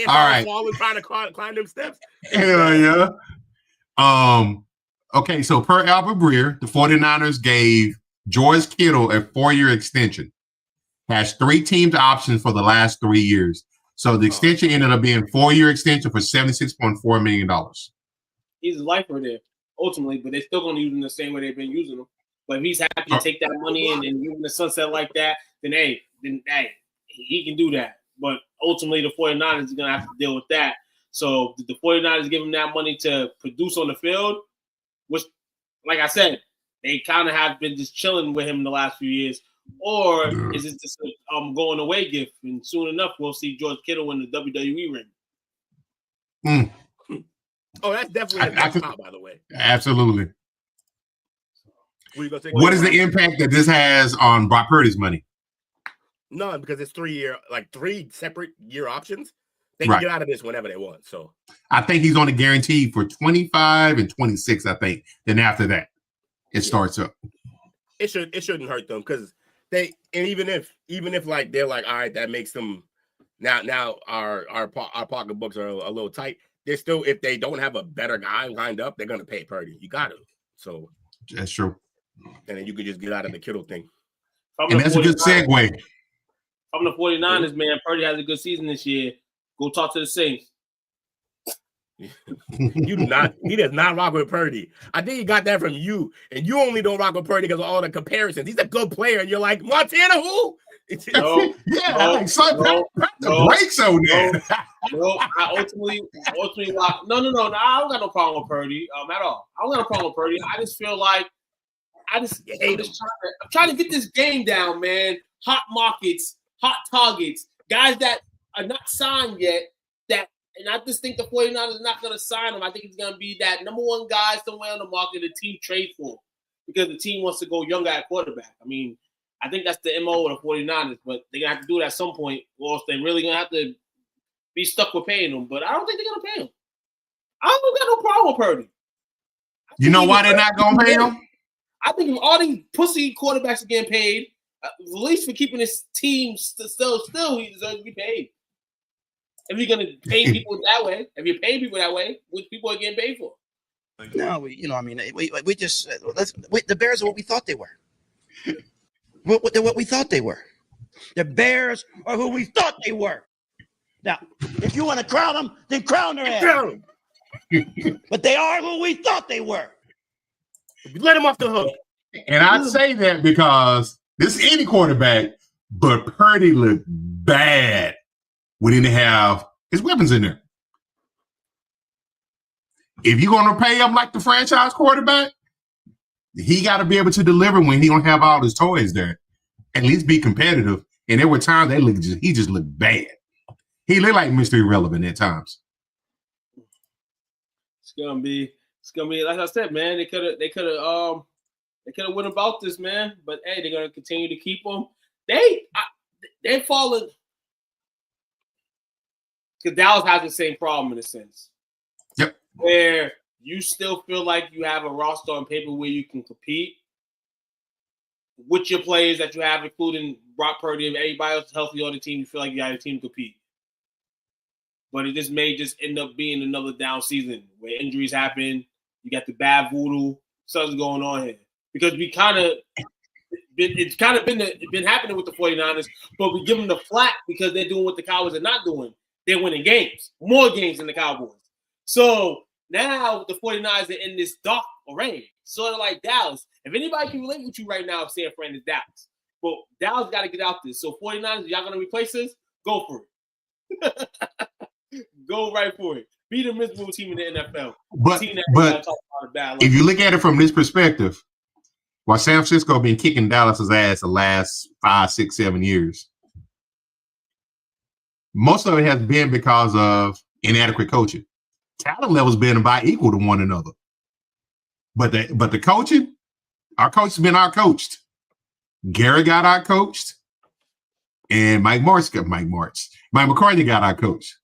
All right. Falling, trying to climb them steps. Hell yeah. Okay, so per Albert Breer, the 49ers gave George Kittle a 4-year extension. Has 3 teams options for the last 3 years. So the extension ended up being 4-year extension for $76.4 million. He's a lifer there, ultimately, but they're still going to use him the same way they've been using him. But if he's happy to take that money and use him the sunset like that, then hey, he can do that. But ultimately, the 49ers are going to have to deal with that. So the 49ers give him that money to produce on the field, which, like I said, they kind of have been just chilling with him in the last few years. Or is it just a going away gift? And soon enough, we'll see George Kittle win the WWE ring. Oh, that's definitely a top, by the way. Absolutely. What is the impact that this has on Brock Purdy's money? None, because it's 3 separate year options. They can get out of this whenever they want. So I think he's on a guarantee for 25 and 26, I think. Then after that, it starts up. It shouldn't hurt them because even if like they're like, all right, that makes them now our pocketbooks are a little tight. They're still, if they don't have a better guy lined up, they're gonna pay Purdy. You got to. So that's true. And then you can just get out of the Kittle thing. And that's a good segue. From the 49ers, man, Purdy has a good season this year. Go talk to the Saints. He does not rock with Purdy. I think he got that from you, and you only don't rock with Purdy because of all the comparisons. He's a good player, and you're like, Montana who? No, breaks on there. No, I ultimately like, no, I don't got no problem with Purdy at all. I don't got no problem with Purdy. I just feel like I'm trying to get this game down, man. Hot markets, hot targets, guys that are not signed yet. And I just think the 49ers are not going to sign him. I think it's going to be that number one guy somewhere on the market the team trade for because the team wants to go younger at quarterback. I mean, I think that's the MO of the 49ers, but they're going to have to do it at some point or else they're really going to have to be stuck with paying him. But I don't think they're going to pay him. I don't got no problem with Purdy. You know why they're not going to pay him? I think if all these pussy quarterbacks are getting paid, at least for keeping his team still, he deserves to be paid. If you're going to pay people that way, which people are getting paid for? No, we just the Bears are what we thought they were. What we thought they were. The Bears are who we thought they were. Now, if you want to crown them, then crown their ass. But they are who we thought they were. Let them off the hook. And I say that because this is any quarterback, but Purdy looked bad. We didn't have his weapons in there. If you're going to pay him like the franchise quarterback, he got to be able to deliver when he don't have all his toys there. At least be competitive. And there were times he just looked bad. He looked like Mr. Irrelevant at times. It's gonna be like I said, man. They could have went about this, man. But hey, they're gonna continue to keep him. They're falling. Because Dallas has the same problem in a sense. Yep. Where you still feel like you have a roster on paper where you can compete with your players that you have, including Brock Purdy and everybody else healthy on the team. You feel like you have a team to compete. But it just may end up being another down season where injuries happen. You got the bad voodoo. Something's going on here. Because it's been happening with the 49ers, but we give them the flack because they're doing what the Cowboys are not doing. They're winning games, more games than the Cowboys. So now the 49ers are in this dark array, sort of like Dallas. If anybody can relate with you right now, San Fran is Dallas. But Dallas got to get out this. So 49ers, y'all going to replace this? Go for it. Go right for it. Be the miserable team in the NFL. But if you look at it from this perspective, while San Francisco been kicking Dallas's ass the last 5, 6, 7 years, most of it has been because of inadequate coaching. Talent levels been about equal to one another. But the coaching, our coach has been out-coached. Gary got out-coached, and Mike McCarthy got out-coached.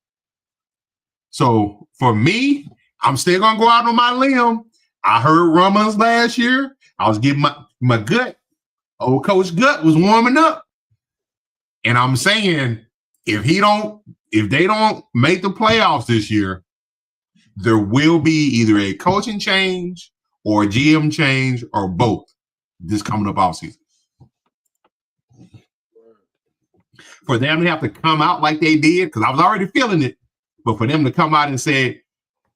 So for me, I'm still gonna go out on my limb. I heard rumors last year. I was getting my gut. Old Coach Gut was warming up, and I'm saying if they don't make the playoffs this year, there will be either a coaching change or a GM change or both this coming up offseason. For them to have to come out like they did, because I was already feeling it, but for them to come out and say,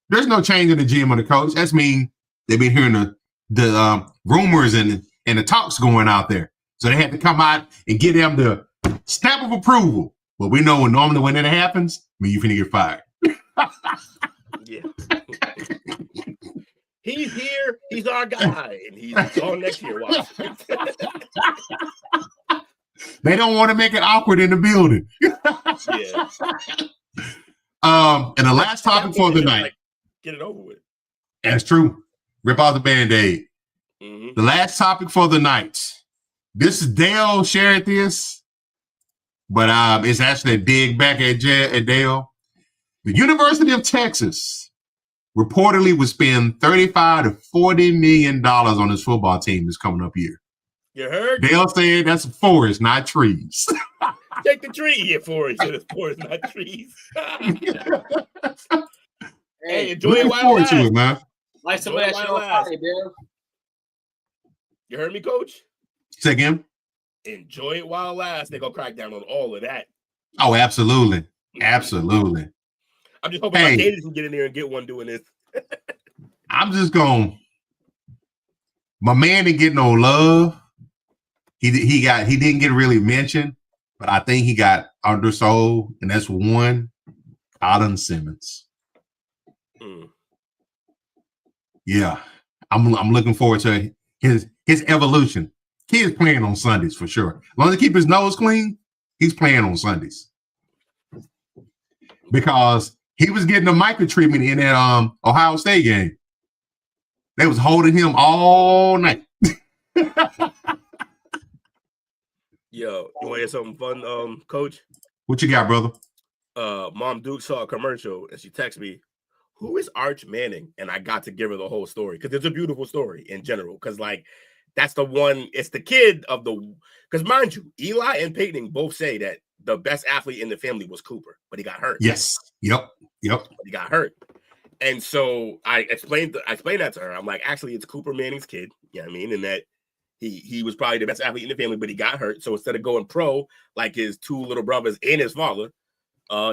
there's no change in the GM or the coach, that's mean they've been hearing the rumors and the talks going out there. So they had to come out and get them the stamp of approval. But we know normally when that happens, you're finna get fired. Yeah. He's here. He's our guy. And he's on next year. Watch. They don't want to make it awkward in the building. Yeah. And the last topic for the night. Get it over with. That's true. Rip out the Band-Aid. Mm-hmm. The last topic for the night. This is Dale shared this, but it's actually a dig back at Dale. The University of Texas reportedly would spend $35 to $40 million on this football team this coming up year. You heard? Dale said that's a forest, not trees. Take the tree here for it. It's forest, not trees. Hey, enjoy it while it lasts. Man. Like some of that shit on fire, Dale. You heard me, Coach? Say again? Enjoy it while it lasts. They're going to crack down on all of that. Oh, absolutely. Absolutely. I'm just hoping my Gators can get in there and get one doing this. I'm just going. My man didn't get no love. He didn't get really mentioned, but I think he got undersold, and that's one. Colin Simmons. Yeah, I'm looking forward to his evolution. Kid's playing on Sundays for sure. As long as he keep his nose clean, he's playing on Sundays. Because he was getting a microtreatment in that Ohio State game. They was holding him all night. Yo, you want to hear something fun, Coach? What you got, brother? Mom Duke saw a commercial and she texted me, "Who is Arch Manning?" And I got to give her the whole story because it's a beautiful story in general. Because like that's the one, it's the kid of the. Because mind you, Eli and Peyton both say that the best athlete in the family was Cooper, but he got hurt. Yes. Yep. But he got hurt. And so I explained that to her. I'm like, actually, it's Cooper Manning's kid. You know what I mean? And that he was probably the best athlete in the family, but he got hurt. So instead of going pro like his two little brothers and his father,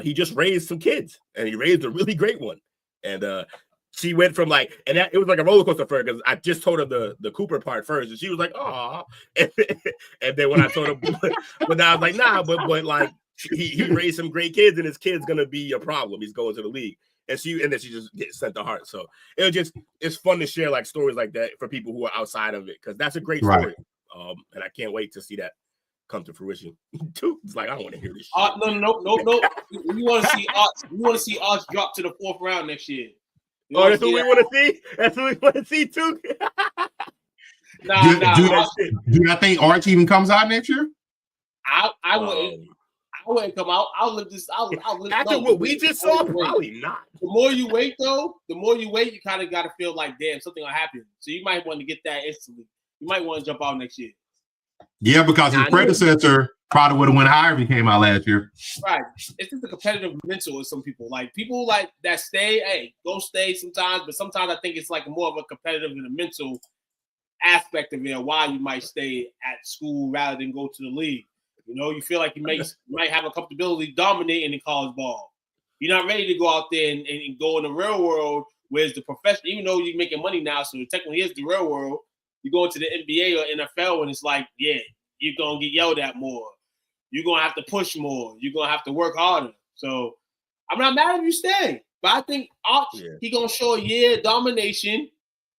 he just raised some kids, and he raised a really great one. And she went from like, and it was like a roller coaster for her because I just told her the Cooper part first, and she was like, "Aw," and then when I told her, but I was like, "Nah," but like he raised some great kids, and his kid's gonna be a problem. He's going to the league, and then she just gets sent to heart. So it's fun to share like stories like that for people who are outside of it because that's a great story. Right. And I can't wait to see that come to fruition. Dude, it's like I don't want to hear this shit. No. We want to see Arch. We want to see Arch drop to the 4th round next year. That's what we want to see. That's what we want to see too. Do I think Arch even comes out next year? I wouldn't come out. I'll live this. I'll live. After what we just saw, probably not. The more you wait, though, you kind of got to feel like, damn, something will happen. So you might want to get that instantly. You might want to jump out next year. Yeah, because his predecessor probably would have went higher if he came out last year. Right. It's just a competitive mental with some people. Like people like that stay, hey, go stay sometimes, but sometimes I think it's like more of a competitive and a mental aspect of it, why you might stay at school rather than go to the league. You know, you feel like you might have a comfortability dominating in college ball. You're not ready to go out there and go in the real world, whereas the profession, even though you're making money now, so technically it's the real world. You go into the NBA or NFL and it's like, yeah, you're going to get yelled at more. You're going to have to push more. You're going to have to work harder. So I'm not mad if you stay. But I think Arch, he's going to show a year of domination.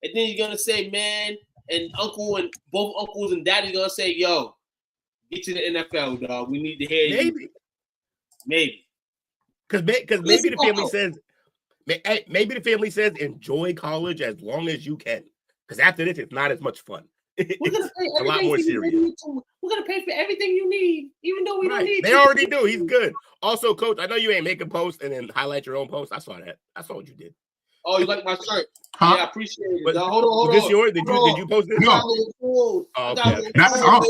And then you're going to say, man, and uncle and both uncles and daddy's going to say, yo, get to the NFL, dog. We need to hear you. Maybe. Because maybe the family says enjoy college as long as you can. Because after this, it's not as much fun. We're gonna pay a lot more serious. We're gonna pay for everything you need, even though we don't need. They already do. He's good. Also, Coach, I know you ain't making posts and then highlight your own post. I saw that. I saw what you did. Oh, you like my shirt? Huh? Yeah, I appreciate it. But hold on. Is this yours? Did you post this? No. Okay. That's up.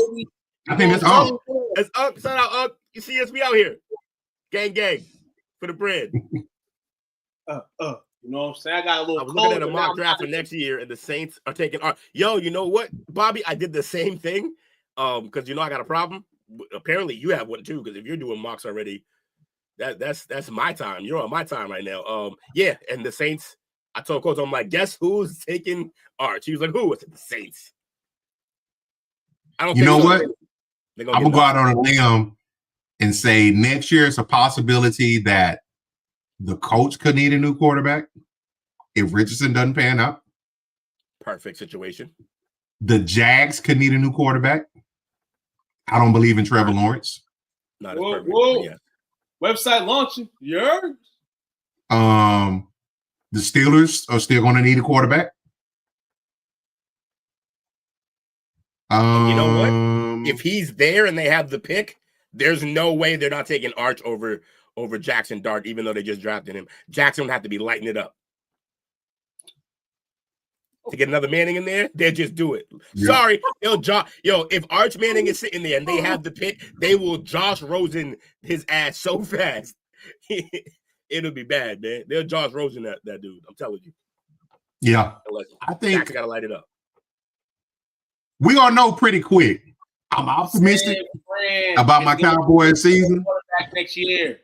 I think that's up. It's up. Shout out up. You see us? We out here. Gang for the bread. You know what I'm saying? I got a little. I was looking at a mock draft for next year, and the Saints are taking. Yo, you know what, Bobby? I did the same thing. Because you know I got a problem. Apparently, you have one too. Because if you're doing mocks already, that's my time. You're on my time right now. Yeah, and the Saints. I told Coach, I'm like, guess who's taking Arch? He was like, who? I said the Saints. I don't. You know what? I'm gonna go out on a limb and say next year it's a possibility that the coach could need a new quarterback if Richardson doesn't pan out. Perfect situation. The Jags could need a new quarterback. I don't believe in Trevor Lawrence. Not as perfect. Whoa. Yeah. Website launching. Yeah. The Steelers are still going to need a quarterback. You know what? If he's there and they have the pick, there's no way they're not taking Arch over over Jackson Dart, even though they just drafted him. Jackson would have to be lighting it up. To get another Manning in there, they'll just do it. Yeah. Sorry, they'll if Arch Manning is sitting there and they have the pick, they will Josh Rosen his ass so fast. It'll be bad, man. They'll Josh Rosen that dude. I'm telling you. Yeah. I think Jackson gotta light it up. We're gonna know pretty quick. I'm optimistic about my Cowboys season. Next year.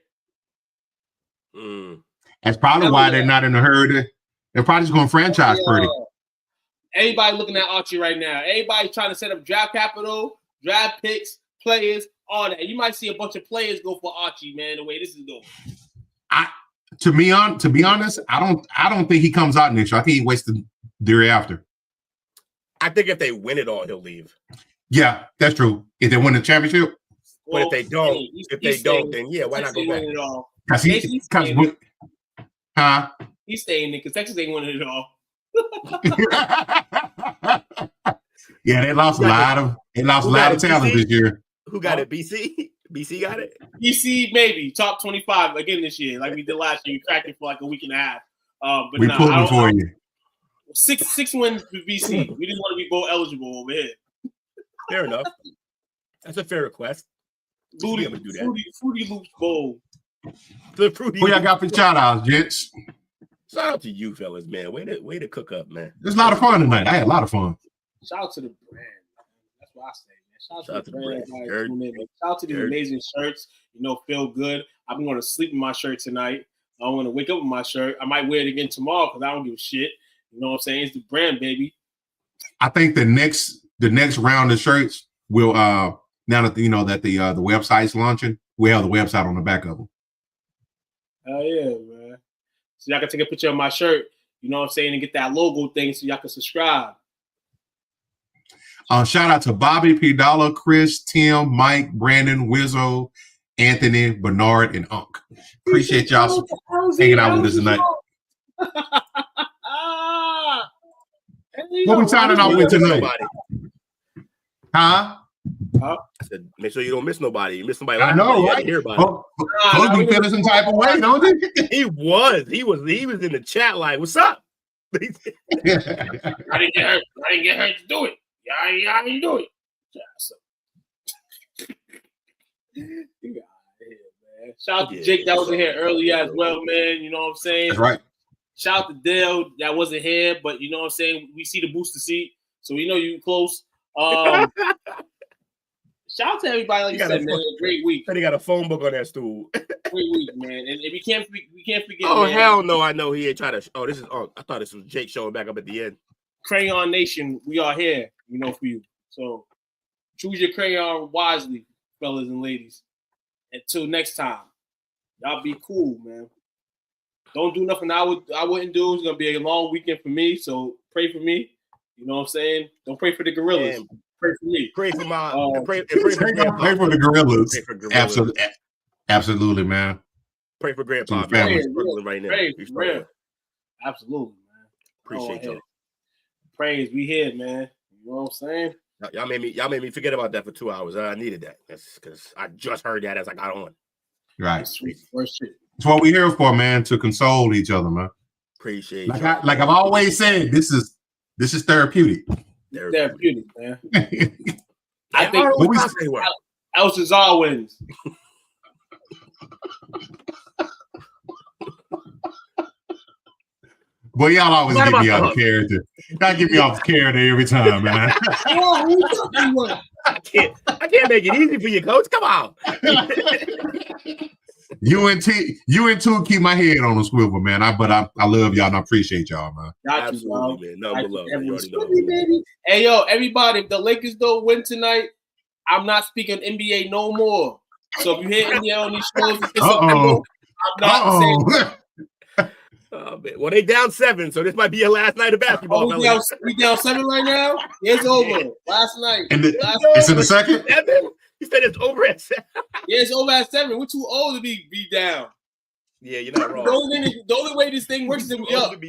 That's probably why they're not in a hurry. They're probably just going to franchise pretty. Everybody looking at Archie right now. Everybody trying to set up draft capital, draft picks, players, all that. You might see a bunch of players go for Archie, man. The way this is going. To be honest, I don't think he comes out next year. I think he waits the year after. I think if they win it all, he'll leave. Yeah, that's true. If they win the championship. But if they don't, then yeah, why not go back? He's staying there because Texas ain't winning it all. Yeah, they lost a lot of talent this year. Who got it? BC? BC got it? BC maybe top 25 again this year, like we did last year. We cracked it for like a week and a half. But we pulled it for you. Six wins with BC. We didn't want to be bowl eligible over here. Fair enough. That's a fair request. Fruity Loops Bowl. The Fruity. Who y'all got for shout outs, gents? Shout out to you fellas, man. Way to cook up, man. It was a lot of fun tonight. I had a lot of fun. Shout out to the brand, man. That's what I say, man. Shout out to the brand. Shout out to these amazing shirts. Feel good. I'm going to sleep in my shirt tonight. I want to wake up with my shirt. I might wear it again tomorrow because I don't give a shit. You know what I'm saying? It's the brand, baby. I think the next round of shirts will now that the website's launching, we have the website on the back of them. Hell yeah, man. So y'all can take a picture of my shirt, you know what I'm saying, and get that logo thing so y'all can subscribe. Shout out to Bobby, P. Dollar, Chris, Tim, Mike, Brandon, Wizzo, Anthony, Bernard, and Unc. Appreciate y'all hanging out with us tonight. What we signing off with tonight? Huh? I said, make sure you don't miss nobody. You miss somebody. I know, right? Hear about it. Be feeling some type of way, don't they? He was in the chat like, "What's up?" I didn't get hurt. I didn't get hurt to do it. Yeah, I didn't do it. Shout out to Jake that was in here earlier as well, man. You know what I'm saying? That's right. Shout out to Dale that wasn't here, but you know what I'm saying? We see the booster seat, so we know you close. Shout out to everybody, like you said, man. A great week. He got a phone book on that stool. Great week, man. And we can't forget. Oh, man. Hell no! I know he ain't trying to. Oh, this is. Oh, I thought this was Jake showing back up at the end. Crayon Nation, we are here, for you. So choose your crayon wisely, fellas and ladies. Until next time, y'all be cool, man. Don't do nothing I wouldn't do. It's gonna be a long weekend for me, so pray for me. You know what I'm saying? Don't pray for the gorillas. Damn. Pray for me. Pray for my. Pray for the gorillas. Absolutely, man. Pray for Grandpa. Man. Struggling right now. Absolutely, man. Appreciate you. Praise, we here, man. You know what I'm saying? Y'all made me forget about that for 2 hours. I needed that. That's because I just heard that as I got on. Right. First shit. That's what we're here for, man. To console each other, man. Appreciate you. Like I've always said, this is therapeutic. Therapeutic, man. I think El Cesar wins. Boy, y'all always get me off character. Y'all get me off character every time, man. I can't make it easy for you, coach. Come on. You and two keep my head on the swivel, man. I love y'all and I appreciate y'all, man. Absolutely, man. No love. Hey, yo, everybody, if the Lakers don't win tonight, I'm not speaking NBA no more. So if you hear NBA on these shows, I'm not saying. Oh, man. Well, they down 7, so this might be your last night of basketball. We down 7 right now? It's over. Last night. It's in the second? 7? You said it's over at 7. Yeah, it's over at 7. We're too old to be down. Yeah, you're not wrong. The only way this thing works is to be up.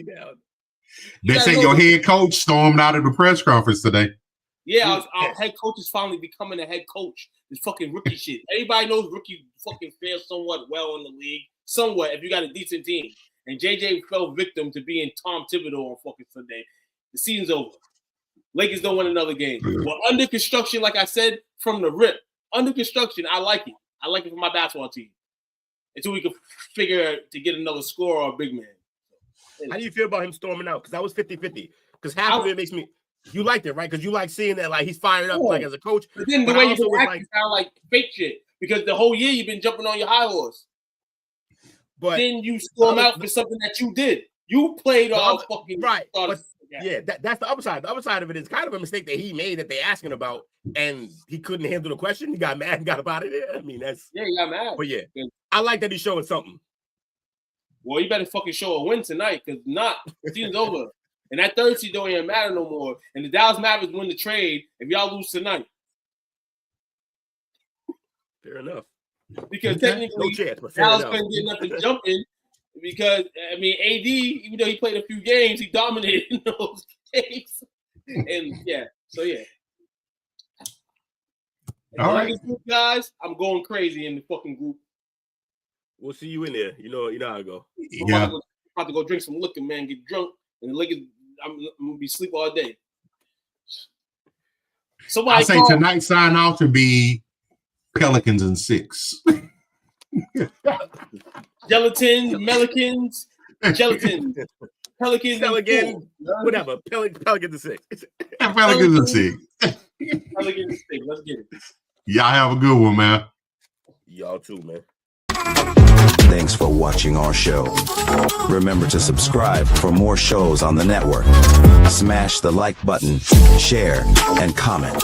They say your head coach stormed out of the press conference today. Yeah, our head coach is finally becoming a head coach. This fucking rookie shit. Everybody knows rookie fucking fares somewhat well in the league. Somewhat, if you got a decent team. And JJ fell victim to being Tom Thibodeau on fucking Sunday. The season's over. Lakers don't win another game. Well, under construction, like I said, from the rip. Under construction, I like it. I like it for my basketball team. Until we can figure to get another scorer or a big man. How do you feel about him storming out? Because that was 50-50. Because half of it makes me – you liked it, right? Because you like seeing that, like, he's fired up, like, as a coach. But then the way you've been acting kind of like fake shit. Because the whole year you've been jumping on your high horse. But then you storm out for something that you did. You played all fucking right. But, yeah, that's the upside. The upside of it is kind of a mistake that he made that they're asking about, and he couldn't handle the question. He got mad and got up out of there. I mean, that's he got mad. But yeah, I like that he's showing something. Well, you better fucking show a win tonight, because not the season's over, and that third seed don't even matter no more. And the Dallas Mavericks win the trade if y'all lose tonight. Fair enough. Because technically, no chance, but Dallas couldn't get nothing jumping. Because, I mean, AD, even though he played a few games, he dominated in those games. And, so. All right. Guys, I'm going crazy in the fucking group. We'll see you in there. You know how it go. I'm about to go drink some liquor, man, get drunk. And the Lakers, I'm going to be asleep all day. I say tonight's sign off to be Pelicans in 6. Gelatin, Melicans, Gelatin, Pelicans, whatever. Pelicans in 6. Pelicans in 6. Pelicans in 6. Let's get it. Y'all have a good one, man. Y'all too, man. Thanks for watching our show. Remember to subscribe for more shows on the network. Smash the like button, share, and comment.